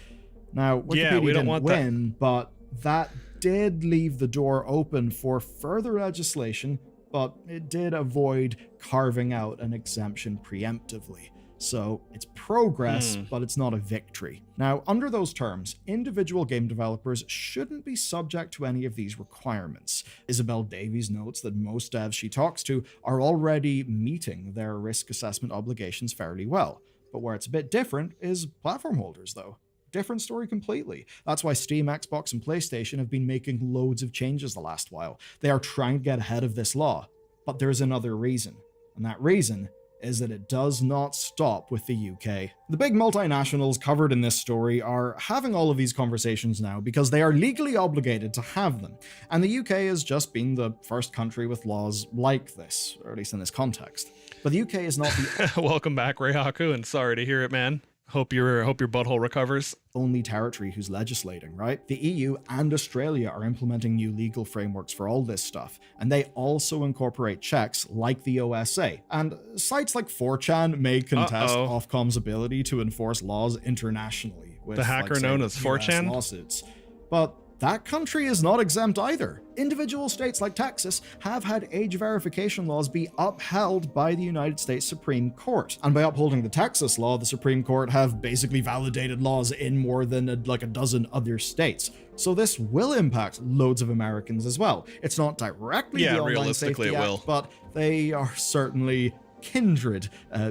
Now, Wikipedia we don't didn't want win, but that did leave the door open for further legislation, but it did avoid carving out an exemption preemptively. So it's progress, but it's not a victory. Now, under those terms, individual game developers shouldn't be subject to any of these requirements. Isabel Davies notes that most devs she talks to are already meeting their risk assessment obligations fairly well. But where it's a bit different is platform holders, though. Different story completely. That's why Steam, Xbox, and PlayStation have been making loads of changes the last while. They are trying to get ahead of this law. But there's another reason. And that reason is that it does not stop with the UK. The big multinationals covered in this story are having all of these conversations now because they are legally obligated to have them. And the UK has just been the first country with laws like this, or at least in this context. But the UK is not the Welcome back, Reihaku, and sorry to hear it, man. Hope your butthole recovers. only territory who's legislating, right? The EU and Australia are implementing new legal frameworks for all this stuff, and they also incorporate checks like the OSA. And sites like 4chan may contest Ofcom's ability to enforce laws internationally with The hacker say, known as US 4chan? lawsuits. But that country is not exempt either. Individual states like Texas have had age verification laws be upheld by the United States Supreme Court. And by upholding the Texas law, the Supreme Court have basically validated laws in more than a dozen other states. So this will impact loads of Americans as well. It's not directly the Online realistically Safety it Act, will. but they are certainly kindred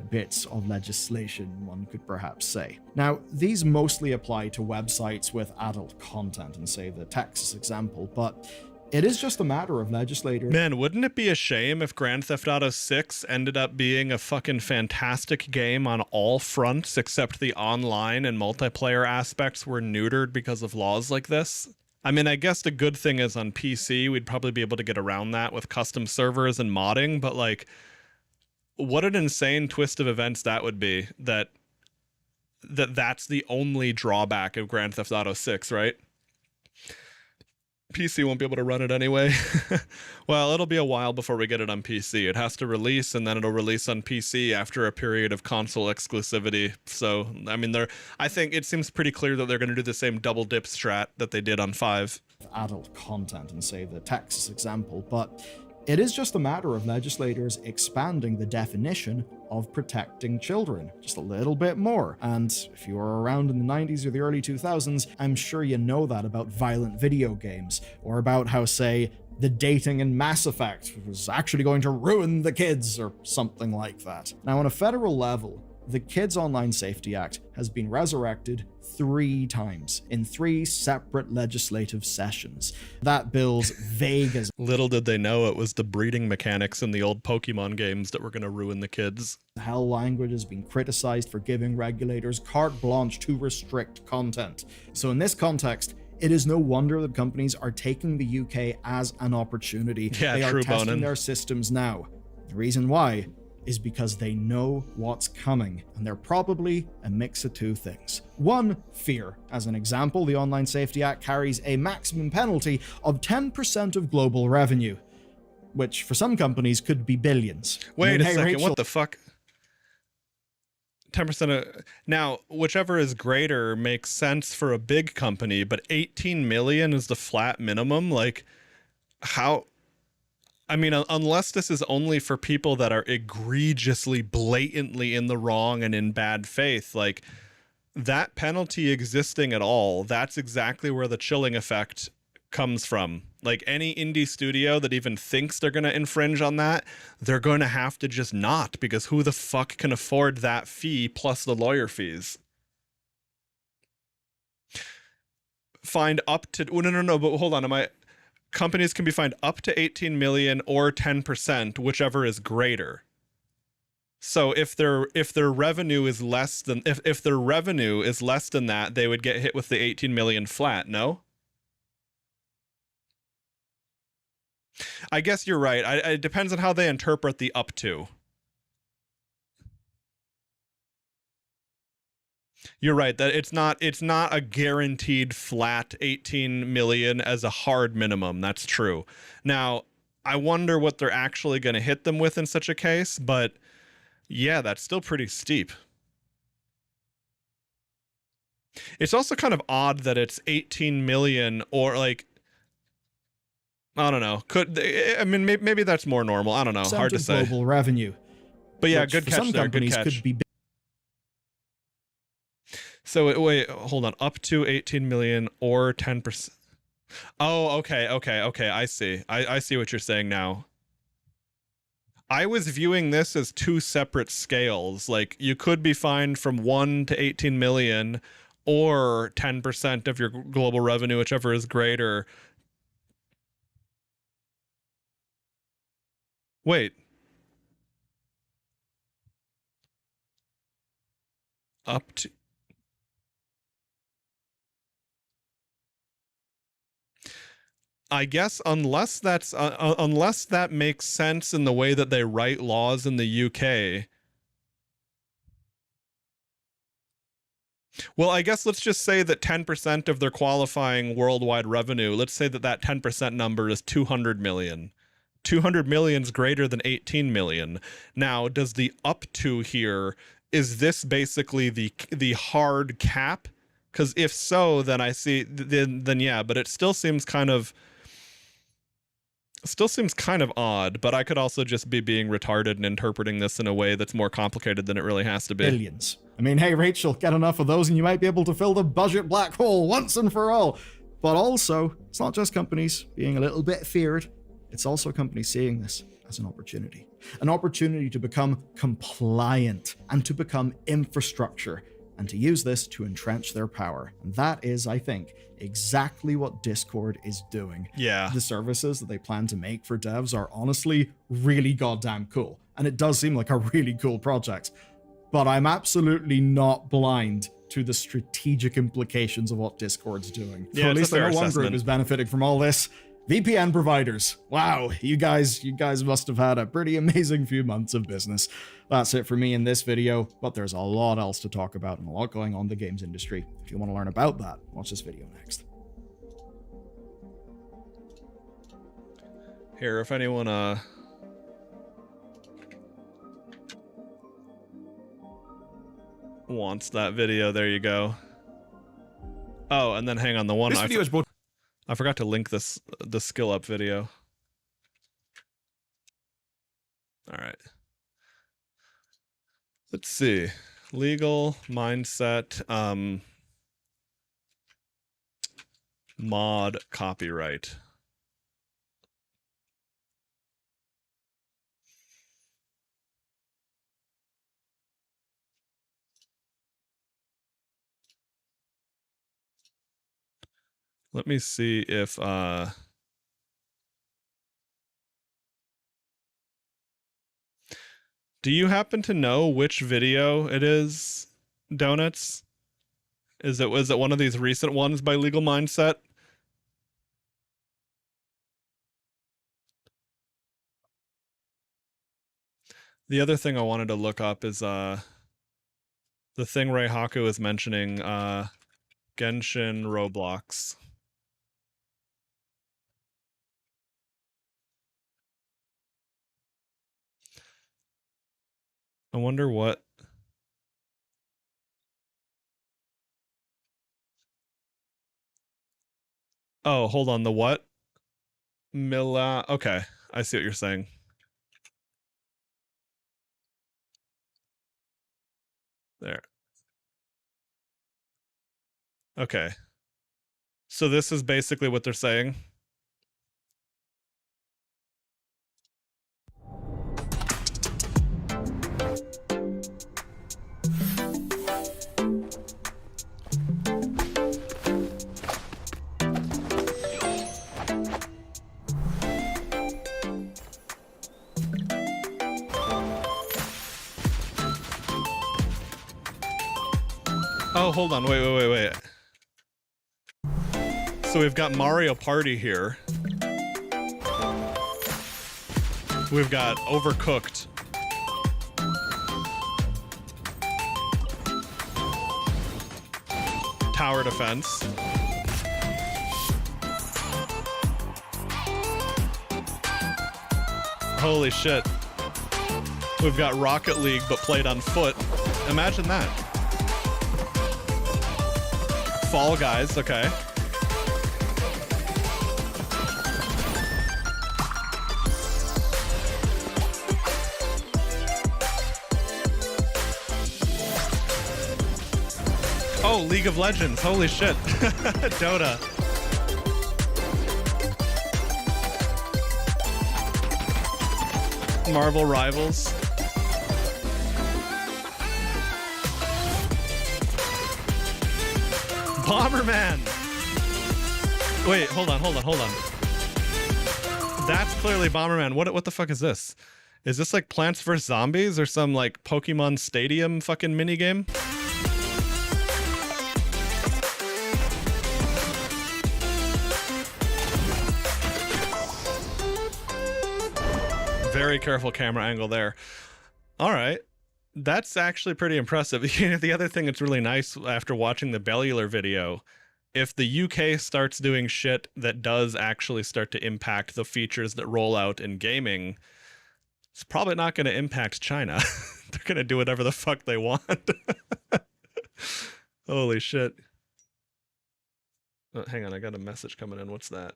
bits of legislation, one could perhaps say. Now, these mostly apply to websites with adult content, and say the Texas example, but it is just a matter of legislators. Man, wouldn't it be a shame if Grand Theft Auto 6 ended up being a fucking fantastic game on all fronts except the online and multiplayer aspects were neutered because of laws like this? I mean, I guess the good thing is on PC, we'd probably be able to get around that with custom servers and modding, but like, what an insane twist of events that would be, that's the only drawback of Grand Theft Auto 6, right? PC won't be able to run it anyway. Well, it'll be a while before we get it on PC. It has to release, and then it'll release on PC after a period of console exclusivity. So, I mean, I think it seems pretty clear that they're going to do the same double dip strat that they did on 5. Adult content, and say the Texas example, but it is just a matter of legislators expanding the definition of protecting children just a little bit more. And if you were around in the 90s or the early 2000s, I'm sure you know that about violent video games, or about how, say, the dating in Mass Effect was actually going to ruin the kids, or something like that. Now, on a federal level, the Kids Online Safety Act has been resurrected 3 times in 3 separate legislative sessions. That bill's vague as Little did they know it was the breeding mechanics in the old Pokemon games that were going to ruin the kids. hell language has been criticized for giving regulators carte blanche to restrict content. So in this context, it is no wonder that companies are taking the UK as an opportunity. Yeah, they are true, testing Bonin. their systems now. The reason why is because they know what's coming, and they're probably a mix of 2 things. 1, fear. As an example, the Online Safety Act carries a maximum penalty of 10% of global revenue, which for some companies could be billions. Wait And a hey, second, Rachel, what the fuck? 10% of... Now, whichever is greater makes sense for a big company, but 18 million is the flat minimum? Like, how... I mean, unless this is only for people that are egregiously, blatantly in the wrong and in bad faith, like, that penalty existing at all, that's exactly where the chilling effect comes from. Like, any indie studio that even thinks they're going to infringe on that, they're going to have to just not, because who the fuck can afford that fee plus the lawyer fees? Fined up to... Oh, no, but hold on, companies can be fined up to 18 million or 10%, whichever is greater. So if their revenue is less than if their revenue is less than that, they would get hit with the 18 million flat, no? I guess you're right. It depends on how they interpret the up to. You're right that it's not a guaranteed flat 18 million as a hard minimum. That's true. Now, I wonder what they're actually going to hit them with in such a case, but yeah, that's still pretty steep. It's also kind of odd that it's 18 million or like, I don't know. Maybe that's more normal. I don't know. Hard to say. Global revenue. But yeah, which good for catch some there. Good companies catch. could be So wait, hold on. Up to 18 million or 10%. Oh, okay. I see. I see what you're saying now. I was viewing this as two separate scales. Like you could be fined from 1 to 18 million or 10% of your global revenue, whichever is greater. Wait. Up to... I guess unless that makes sense in the way that they write laws in the UK. Well, I guess let's just say that 10% of their qualifying worldwide revenue, let's say that 10% number is 200 million. 200 million is greater than 18 million. Now, does the up to here, is this basically the hard cap? Because if so, then I see, then yeah, but it still seems kind of odd, but I could also just be being retarded and interpreting this in a way that's more complicated than it really has to be. billions. I mean, hey, Rachel, get enough of those and you might be able to fill the budget black hole once and for all. But also, it's not just companies being a little bit feared. It's also companies seeing this as an opportunity to become compliant and to become infrastructure and to use this to entrench their power. And that is, I think, exactly what Discord is doing. Yeah. The services that they plan to make for devs are honestly really goddamn cool. And it does seem like a really cool project. But I'm absolutely not blind to the strategic implications of what Discord's doing. Yeah, Or at it's a least I fair know one assessment. group is benefiting from all this. VPN providers. Wow, you guys must have had a pretty amazing few months of business. That's it for me in this video, but there's a lot else to talk about and a lot going on in the games industry. If you want to learn about that, watch this video next. Here, if anyone wants that video, there you go. Oh, and then hang on, the one This video is brought I forgot to link the skill up video. All right. Let's see. Legal mindset, mod copyright. Let me see if do you happen to know which video it is, Donuts? Was it one of these recent ones by Legal Mindset? The other thing I wanted to look up is the thing Ray Haku is mentioning, Genshin Roblox. I wonder what. Oh, hold on. The what? Mila. Okay, I see what you're saying. There. Okay. So this is basically what they're saying. Oh, hold on. Wait. So we've got Mario Party here. We've got Overcooked. Tower defense. Holy shit. We've got Rocket League, but played on foot. Imagine that. Fall Guys, okay. Oh, League of Legends. Holy shit. Dota. Marvel Rivals. Bomberman. Wait, hold on. That's clearly Bomberman. What the fuck is this? Is this like Plants vs. Zombies or some like Pokemon Stadium fucking minigame? Very careful camera angle there. All right. That's actually pretty impressive. The other thing that's really nice after watching the Bellular video, if the UK starts doing shit that does actually start to impact the features that roll out in gaming, it's probably not going to impact China. They're going to do whatever the fuck they want. Holy shit. Oh, hang on, I got a message coming in. What's that?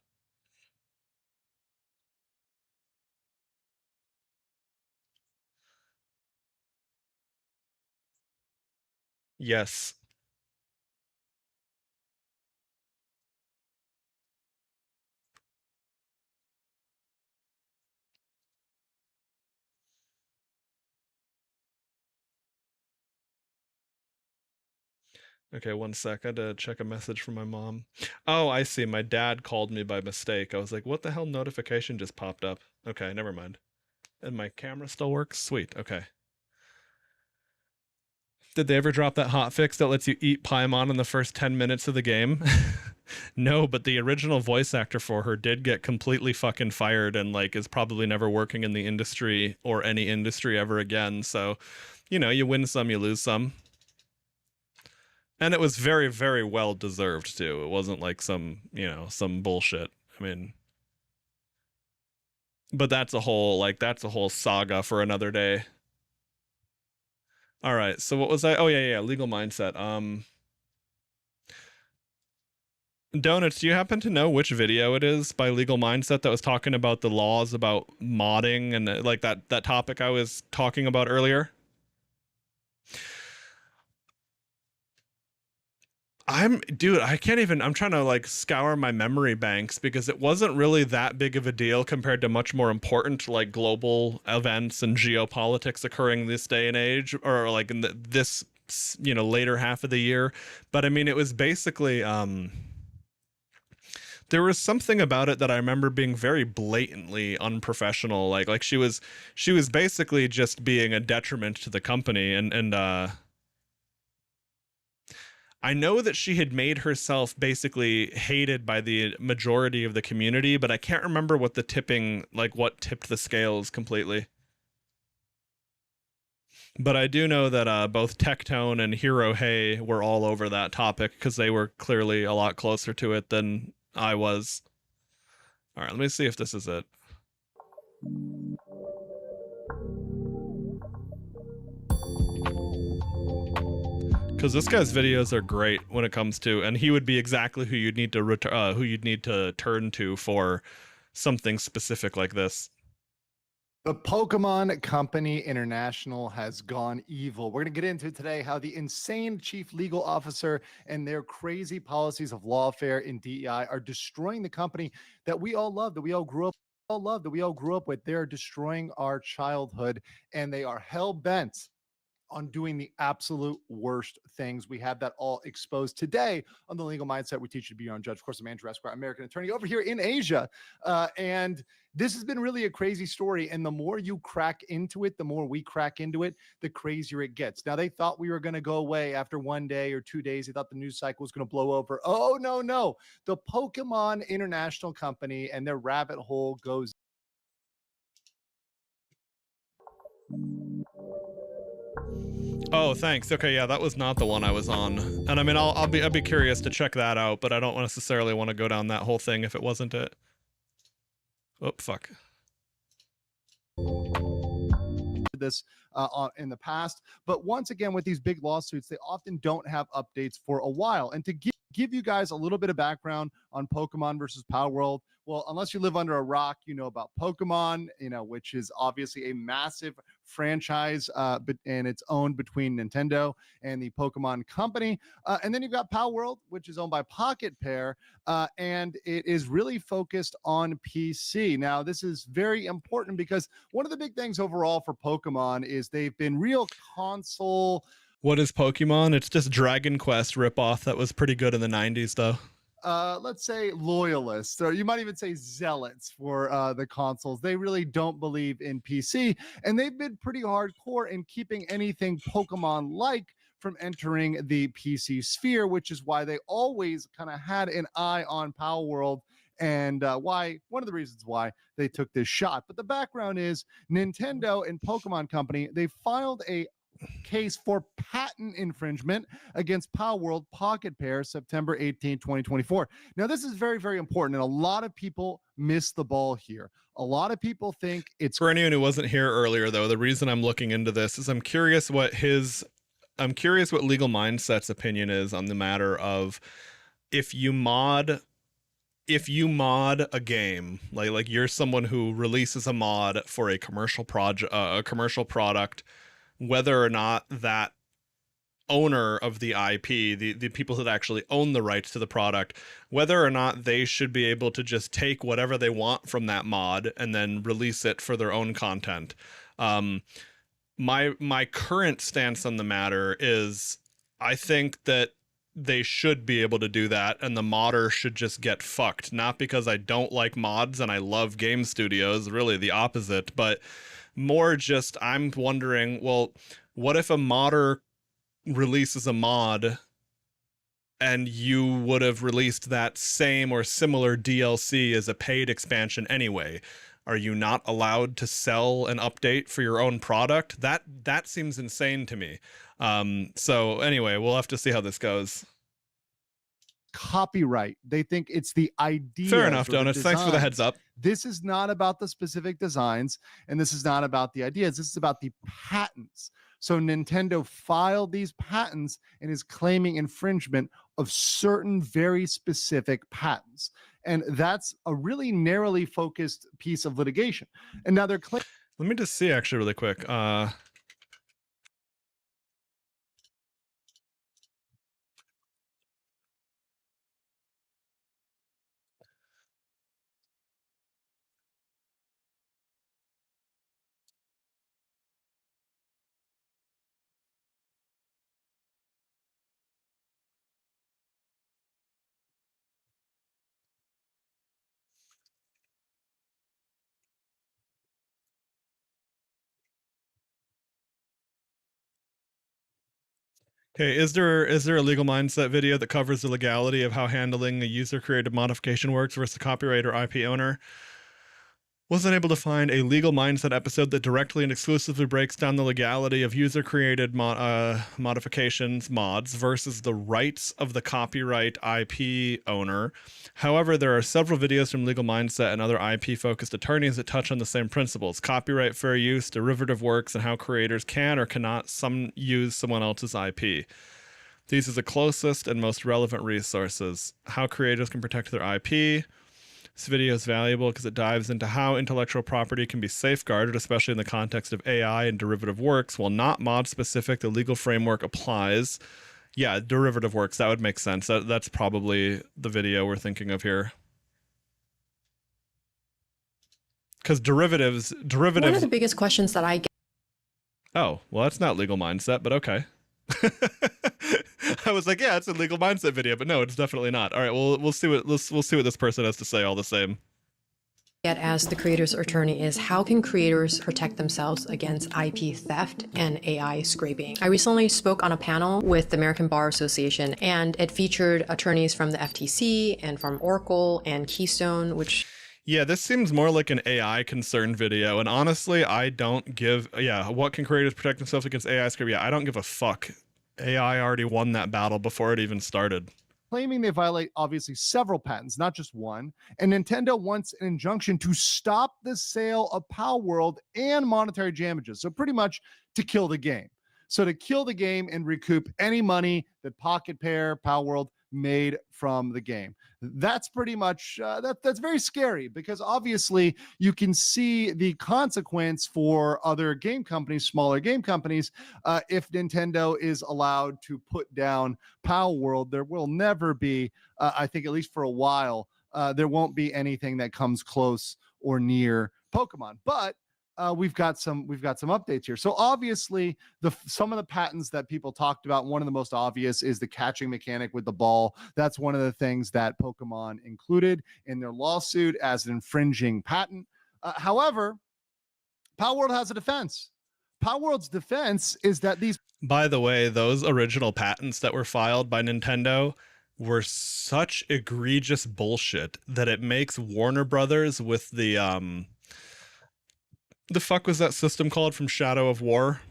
Yes. Okay, one sec. I had to check a message from my mom. Oh, I see. My dad called me by mistake. I was like, what the hell notification just popped up? Okay, never mind. And my camera still works? Sweet. Okay. Did they ever drop that hotfix that lets you eat Paimon in the first 10 minutes of the game? No, but the original voice actor for her did get completely fucking fired and like is probably never working in the industry or any industry ever again. So, you know, you win some, you lose some. And it was very, very well deserved too. It wasn't like some, you know, some bullshit. I mean, but that's a whole saga for another day. All right. So what was I? Oh yeah, legal mindset. Donuts, do you happen to know which video it is by Legal Mindset that was talking about the laws about modding and like that topic I was talking about earlier? I'm trying to like scour my memory banks because it wasn't really that big of a deal compared to much more important like global events and geopolitics occurring this day and age, or like in this, you know, later half of the year. But I mean, it was basically, there was something about it that I remember being very blatantly unprofessional. Like she was basically just being a detriment to the company. And I know that she had made herself basically hated by the majority of the community, but I can't remember what what tipped the scales completely. But I do know that both Tectone and Hero Hey were all over that topic because they were clearly a lot closer to it than I was. All right, let me see if this is it. Because this guy's videos are great when it comes to, and he would be exactly who you'd need to turn to for something specific like this. The Pokemon Company International has gone evil. We're going to get into today how the insane chief legal officer and their crazy policies of lawfare and DEI are destroying the company that we all love, that we all grew up with. They're destroying our childhood, and they are hell bent on doing the absolute worst things. We have that all exposed today on The Legal Mindset. We teach you to be your own judge. Of course, I'm Andrew Esquire, American attorney over here in Asia. And this has been really a crazy story. And the more you crack into it, the more we crack into it, the crazier it gets. Now, they thought we were going to go away after 1 day or 2 days. They thought the news cycle was going to blow over. Oh, no. The Pokemon International Company and their rabbit hole goes Oh, thanks. Okay, yeah, that was not the one I was on. And I mean, I'd be curious to check that out, but I don't necessarily want to go down that whole thing if it wasn't it. Oh, fuck. This in the past, but once again with these big lawsuits, they often don't have updates for a while. And to give you guys a little bit of background on Pokemon versus Power World, well, unless you live under a rock, you know about Pokemon, which is obviously a massive franchise, and it's owned between Nintendo and the Pokemon Company. And then you've got Power World, which is owned by Pocket Pair, and it is really focused on PC. Now, this is very important because one of the big things overall for Pokemon is they've been real console. What is Pokemon? It's just Dragon Quest ripoff that was pretty good in the 90s, though. Let's say loyalists, or you might even say zealots for the consoles. They really don't believe in PC, and they've been pretty hardcore in keeping anything Pokemon-like from entering the PC sphere, which is why they always kind of had an eye on Power World, and one of the reasons why they took this shot. But the background is Nintendo and Pokemon Company, they filed a case for patent infringement against Power World Pocket Pair September 18, 2024. Now, this is very, very important, and a lot of people miss the ball here. A lot of people think it's... For anyone who wasn't here earlier, though, the reason I'm looking into this is I'm curious what Legal Mindset's opinion is on the matter of if you mod a game, like you're someone who releases a mod for a commercial product, whether or not that owner of the IP, the people that actually own the rights to the product, whether or not they should be able to just take whatever they want from that mod and then release it for their own content. My current stance on the matter is I think that they should be able to do that, and the modder should just get fucked. Not because I don't like mods and I love game studios, really the opposite, but more just I'm wondering, well, what if a modder releases a mod and you would have released that same or similar DLC as a paid expansion anyway? Are you not allowed to sell an update for your own product? That seems insane to me. So anyway, we'll have to see how this goes. Copyright. They think it's the idea. Fair enough, Donuts. Thanks for the heads up. This is not about the specific designs, and this is not about the ideas. This is about the patents. So Nintendo filed these patents and is claiming infringement of certain very specific patents. And that's a really narrowly focused piece of litigation. And now they're claiming... Let me just see actually really quick. Okay, is there a Legal Mindset video that covers the legality of how handling a user-created modification works versus a copyright or IP owner? Wasn't able to find a Legal Mindset episode that directly and exclusively breaks down the legality of user-created modifications, mods, versus the rights of the copyright IP owner. However, there are several videos from Legal Mindset and other IP-focused attorneys that touch on the same principles: copyright, fair use, derivative works, and how creators can or cannot use someone else's IP. These are the closest and most relevant resources. How creators can protect their IP. This video is valuable because it dives into how intellectual property can be safeguarded, especially in the context of AI and derivative works. While not mod-specific, the legal framework applies. Yeah, derivative works, that would make sense. That's probably the video we're thinking of here. Because derivatives... One of the biggest questions that I get... Oh, well, that's not Legal Mindset, but okay. I was like, yeah, it's a Legal Mindset video, but no, it's definitely not. All right, well, we'll see what this person has to say all the same. Yet as the creator's attorney is how can creators protect themselves against IP theft and AI scraping? I recently spoke on a panel with the American Bar Association, and it featured attorneys from the FTC and from Oracle and Keystone, which... Yeah, this seems more like an AI concern video, and honestly, I don't give. Yeah, what can creators protect themselves against AI script? Yeah, I don't give a fuck. AI already won that battle before it even started. Claiming they violate obviously several patents, not just one. And Nintendo wants an injunction to stop the sale of Palworld and monetary damages. So pretty much to kill the game. So to kill the game and recoup any money that Pocket Pair, Palworld made from the game. That's pretty much that's very scary, because obviously you can see the consequence for other game companies, smaller game companies. If Nintendo is allowed to put down Palworld, there will never be, I think at least for a while, there won't be anything that comes close or near Pokemon. But we've got some updates here. So obviously, some of the patents that people talked about, one of the most obvious is the catching mechanic with the ball. That's one of the things that Pokemon included in their lawsuit as an infringing patent. However, Palworld has a defense. Palworld's defense is that these. By the way, those original patents that were filed by Nintendo were such egregious bullshit that it makes Warner Brothers with the fuck was that system called from Shadow of War?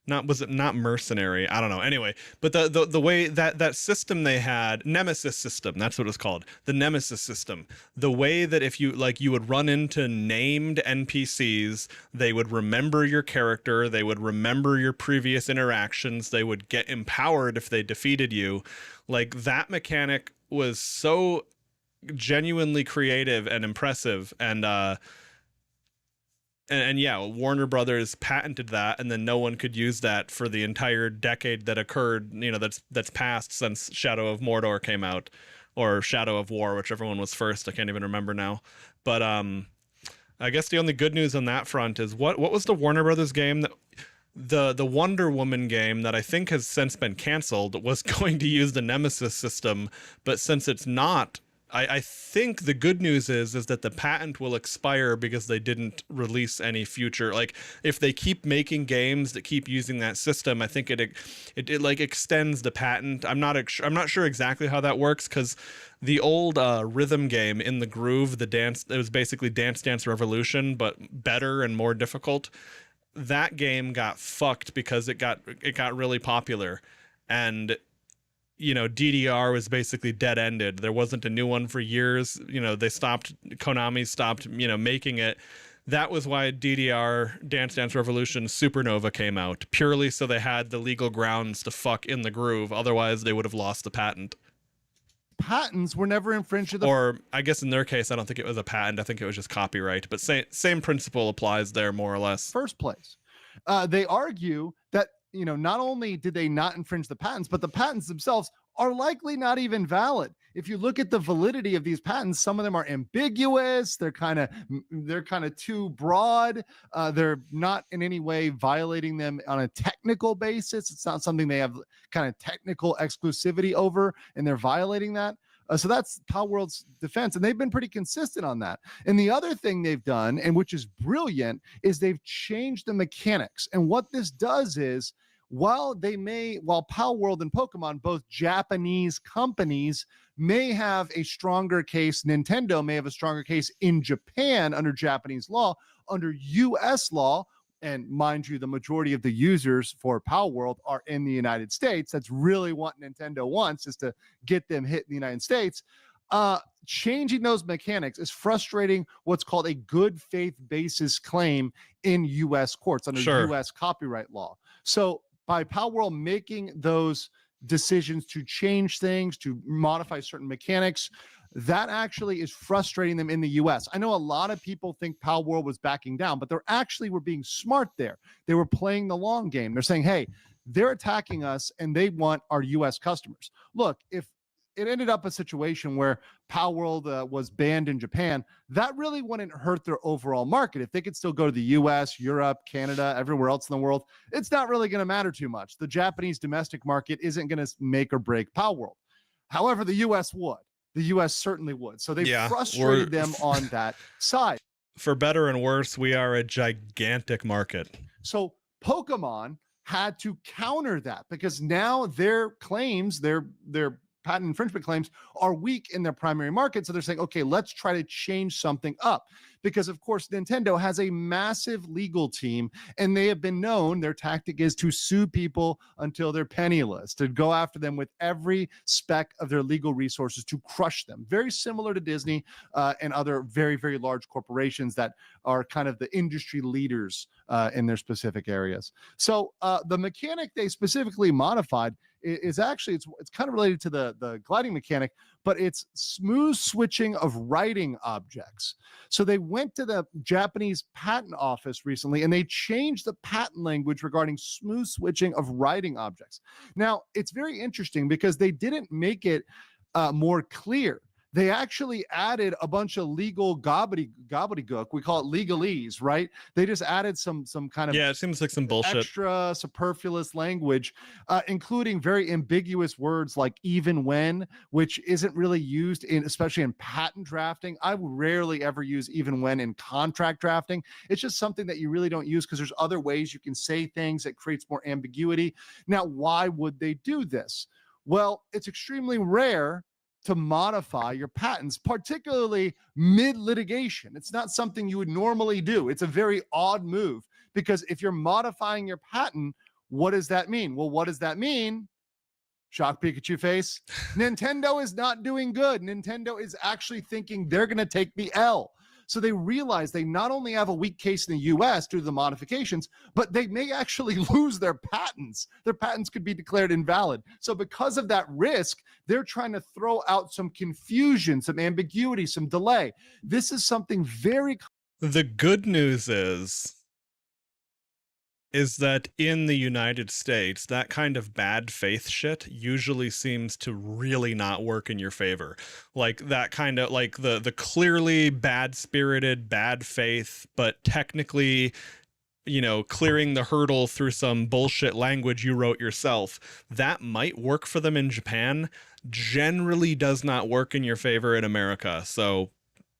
Not Mercenary? I don't know. Anyway, but the way that system they had, Nemesis system, that's what it's called. The Nemesis system. The way that if you would run into named NPCs, they would remember your character, they would remember your previous interactions, they would get empowered if they defeated you. Like, that mechanic was so genuinely creative and impressive, and yeah, Warner Brothers patented that, and then no one could use that for the entire decade that occurred, that's passed since Shadow of Mordor came out, or Shadow of War, whichever one was first. I can't even remember now. But I guess the only good news on that front is what was the Warner Brothers game that the Wonder Woman game that I think has since been canceled was going to use the Nemesis system, but since it's not, I think the good news is that the patent will expire because they didn't release any future. Like, if they keep making games that keep using that system, I think it like extends the patent. I'm not sure exactly how that works, because the old rhythm game In the Groove, it was basically Dance Dance Revolution, but better and more difficult. That game got fucked because it got really popular, and DDR was basically dead-ended. There wasn't a new one for years. Konami stopped, making it. That was why DDR, Dance Dance Revolution Supernova came out, purely so they had the legal grounds to fuck In the Groove. Otherwise, they would have lost the patent. Patents were never infringed. Or I guess in their case, I don't think it was a patent. I think it was just copyright. But same principle applies there, more or less. First place. They argue that not only did they not infringe the patents, but the patents themselves are likely not even valid. If you look at the validity of these patents, some of them are ambiguous. They're kind of too broad. They're not in any way violating them on a technical basis. It's not something they have kind of technical exclusivity over, and they're violating that. So that's Palworld's defense, and they've been pretty consistent on that. And the other thing they've done, and which is brilliant, is they've changed the mechanics. And what this does is, while Palworld and Pokemon, both Japanese companies, may have a stronger case, Nintendo may have a stronger case in Japan under Japanese law, under US law, and mind you, the majority of the users for Palworld are in the United States. That's really what Nintendo wants, is to get them hit in the United States. Changing those mechanics is frustrating what's called a good faith basis claim in US courts under US copyright law. So by Palworld making those decisions to change things, to modify certain mechanics, that actually is frustrating them in the US. I know a lot of people think Palworld was backing down, but they actually were being smart there. They were playing the long game. They're saying, hey, they're attacking us and they want our US customers. Look, if it ended up a situation where Palworld was banned in Japan, that really wouldn't hurt their overall market. If they could still go to the US, Europe, Canada, everywhere else in the world, it's not really going to matter too much. The Japanese domestic market isn't going to make or break Palworld. However, the US would. The US certainly would. So they frustrated them on that side. For better and worse, we are a gigantic market. So Pokemon had to counter that, because now their claims, their patent infringement claims are weak in their primary market. So they're saying, okay, let's try to change something up. Because, of course, Nintendo has a massive legal team, and they have been known, their tactic is to sue people until they're penniless, to go after them with every spec of their legal resources to crush them. Very similar to Disney and other very, very large corporations that are kind of the industry leaders in their specific areas. So the mechanic they specifically modified is actually, it's kind of related to the gliding mechanic, but it's smooth switching of writing objects. So they went to the Japanese patent office recently and they changed the patent language regarding smooth switching of writing objects. Now, it's very interesting because they didn't make it more clear. They actually added a bunch of legal gobbledygook. We call it legalese, right? They just added some kind of Yeah, it seems like some bullshit. extra superfluous language, including very ambiguous words like even when, which isn't really used in, especially in patent drafting. I would rarely ever use even when in contract drafting. It's just something that you really don't use because there's other ways you can say things that creates more ambiguity. Now, why would they do this? Well, it's extremely rare to modify your patents, particularly mid-litigation. It's not something you would normally do. It's a very odd move because if you're modifying your patent, what does that mean? Well, what does that mean? Shock Pikachu face. Nintendo is not doing good. Nintendo is actually thinking they're going to take the L. So they realize they not only have a weak case in the US due to the modifications, but they may actually lose their patents. Their patents could be declared invalid. So because of that risk, they're trying to throw out some confusion, some ambiguity, some delay. This is something very... The good news is that in the United States, that kind of bad faith shit usually seems to really not work in your favor. Like that kind of like the clearly bad-spirited, bad faith, but technically, you know, clearing the hurdle through some bullshit language you wrote yourself. That might work for them in Japan, generally does not work in your favor in America. So,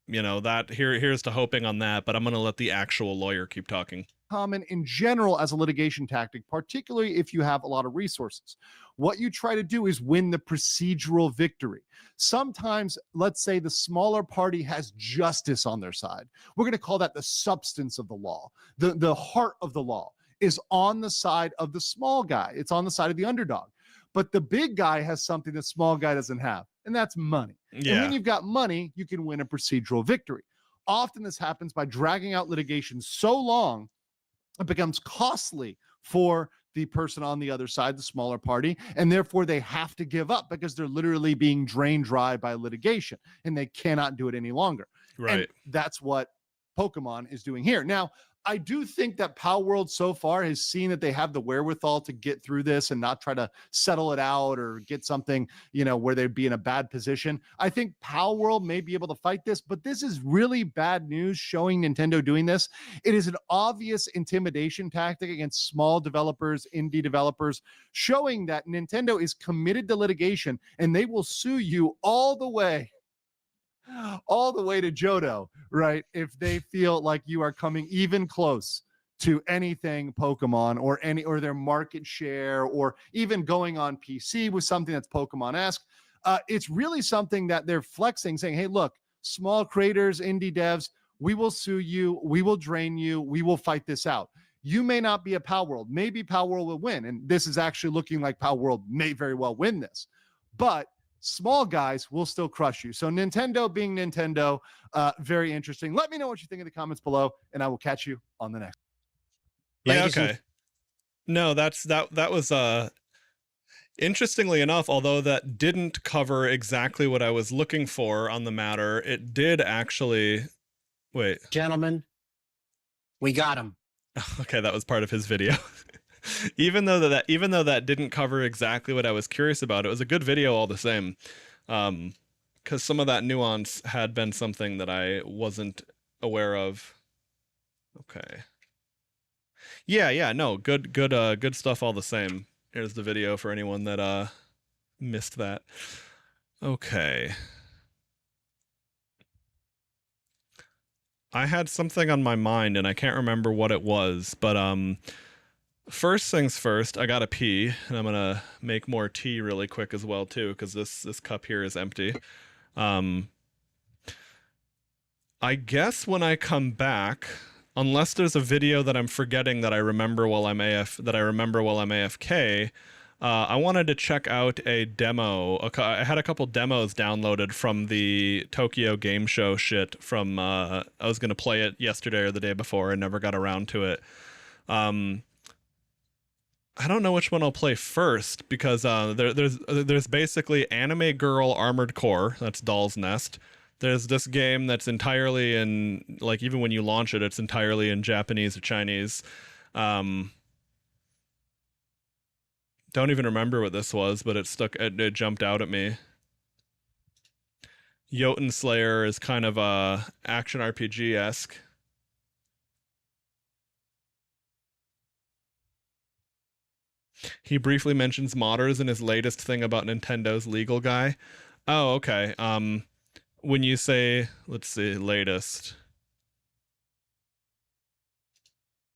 you know, that here's to hoping on that, but I'm going to let the actual lawyer keep talking. Common in general as a litigation tactic, particularly if you have a lot of resources. What you try to do is win the procedural victory. Sometimes, let's say the smaller party has justice on their side. We're going to call that the substance of the law. The heart of the law is on the side of the small guy. It's on the side of the underdog. But the big guy has something the small guy doesn't have, and that's money. Yeah. And when you've got money, you can win a procedural victory. Often this happens by dragging out litigation so long it becomes costly for the person on the other side, the smaller party, and therefore they have to give up because they're literally being drained dry by litigation and they cannot do it any longer. Right. And that's what Pokemon is doing here. Now, I do think that Palworld so far has seen that they have the wherewithal to get through this and not try to settle it out or get something, you know, where they'd be in a bad position. I think Palworld may be able to fight this, but this is really bad news showing Nintendo doing this. It is an obvious intimidation tactic against small developers, indie developers, showing that Nintendo is committed to litigation and they will sue you all the way to Johto, right? If they feel like you are coming even close to anything Pokemon or their market share, or even going on PC with something that's Pokemon-esque, it's really something that they're flexing, saying, hey, look, small creators, indie devs, we will sue you, we will drain you, we will fight this out. You may not be a Palworld. Maybe Palworld will win, and this is actually looking like Palworld may very well win this. But small guys will still crush you. So Nintendo being Nintendo, very interesting. Let me know what you think in the comments below, and I will catch you on the next. Yeah, okay. No, that was interestingly enough, although that didn't cover exactly what I was looking for on the matter, it did actually wait. Gentlemen, we got him. Okay, that was part of his video. Even though that didn't cover exactly what I was curious about, it was a good video all the same. Because some of that nuance had been something that I wasn't aware of. Okay. Yeah, no, good stuff all the same. Here's the video for anyone that missed that. Okay. I had something on my mind and I can't remember what it was, but First things first, I gotta pee, and I'm gonna make more tea really quick as well too, because this cup here is empty. I guess when I come back, unless there's a video that I'm forgetting that I remember while I'm AFK, I wanted to check out a demo. I had a couple demos downloaded from the Tokyo Game Show shit from, I was going to play it yesterday or the day before and never got around to it. I don't know which one I'll play first because there's basically Anime Girl Armored Core, that's Doll's Nest. There's this game that's entirely in, like, even when you launch it, it's entirely in Japanese or Chinese. Don't even remember what this was, but it jumped out at me. Jotun Slayer is kind of action RPG-esque. He briefly mentions modders in his latest thing about Nintendo's legal guy. Oh, okay. When you say, let's see, latest.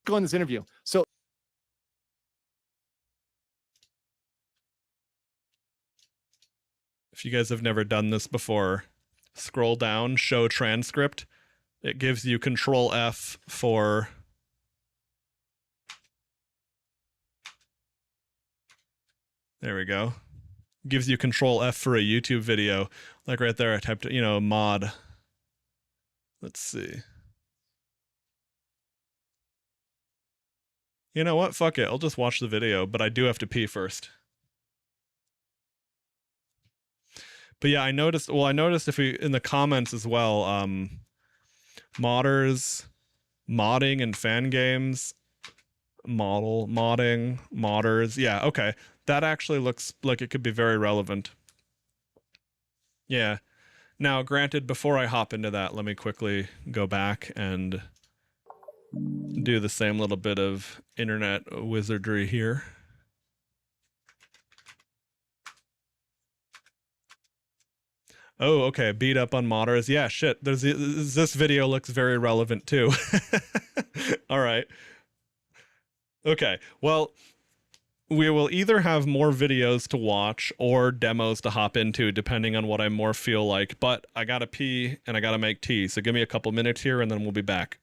Go in this interview. So if you guys have never done this before, scroll down, show transcript. It gives you Control F for... There we go. Gives you Control F for a YouTube video. Like right there, I typed, mod. Let's see. You know what? Fuck it. I'll just watch the video, but I do have to pee first. But yeah, I noticed if we, in the comments as well, modders, modding and fan games, modders. Yeah, okay. That actually looks like it could be very relevant. Yeah. Now, granted, before I hop into that, let me quickly go back and do the same little bit of internet wizardry here. Oh, okay. Beat up on modders. Yeah, shit. This video looks very relevant too. All right. Okay. Well, we will either have more videos to watch or demos to hop into, depending on what I more feel like. But I gotta pee and I gotta make tea. So give me a couple minutes here and then we'll be back.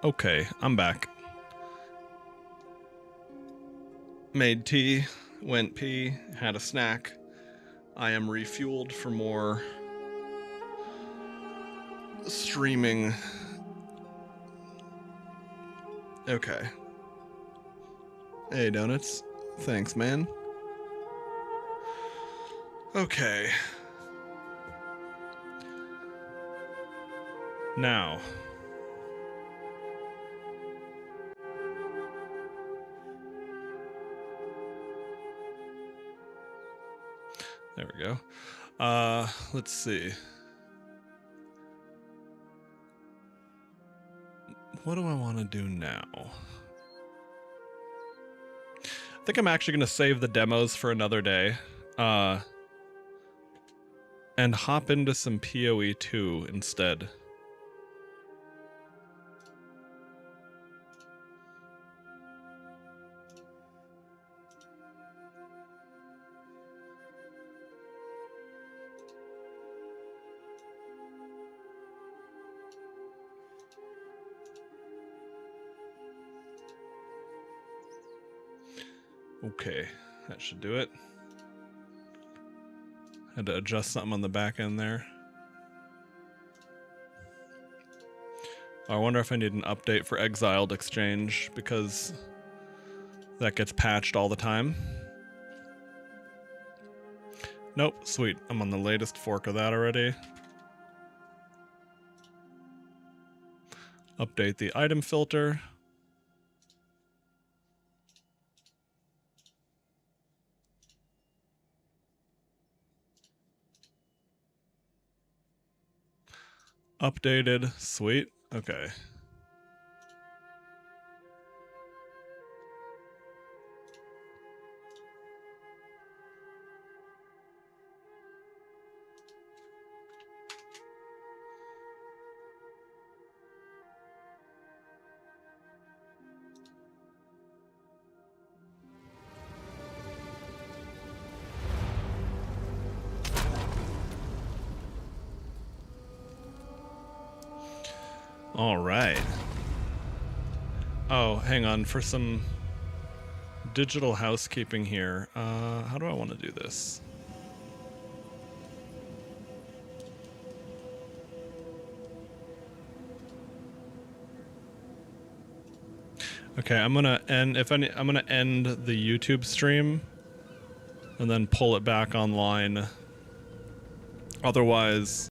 Okay, I'm back. Made tea, went pee, had a snack. I am refueled for more streaming. Okay. Hey, Donuts. Thanks, man. Okay. Now. There we go. Let's see. What do I want to do now? I think I'm actually going to save the demos for another day. And hop into some PoE 2 instead. Okay, that should do it. Had to adjust something on the back end there. I wonder if I need an update for Exiled Exchange, because that gets patched all the time. Nope, sweet. I'm on the latest fork of that already. Update the item filter. Updated. Sweet. Okay. All right. Oh, hang on for some digital housekeeping here. How do I want to do this? Okay, I'm gonna end. I'm gonna end the YouTube stream and then pull it back online. Otherwise.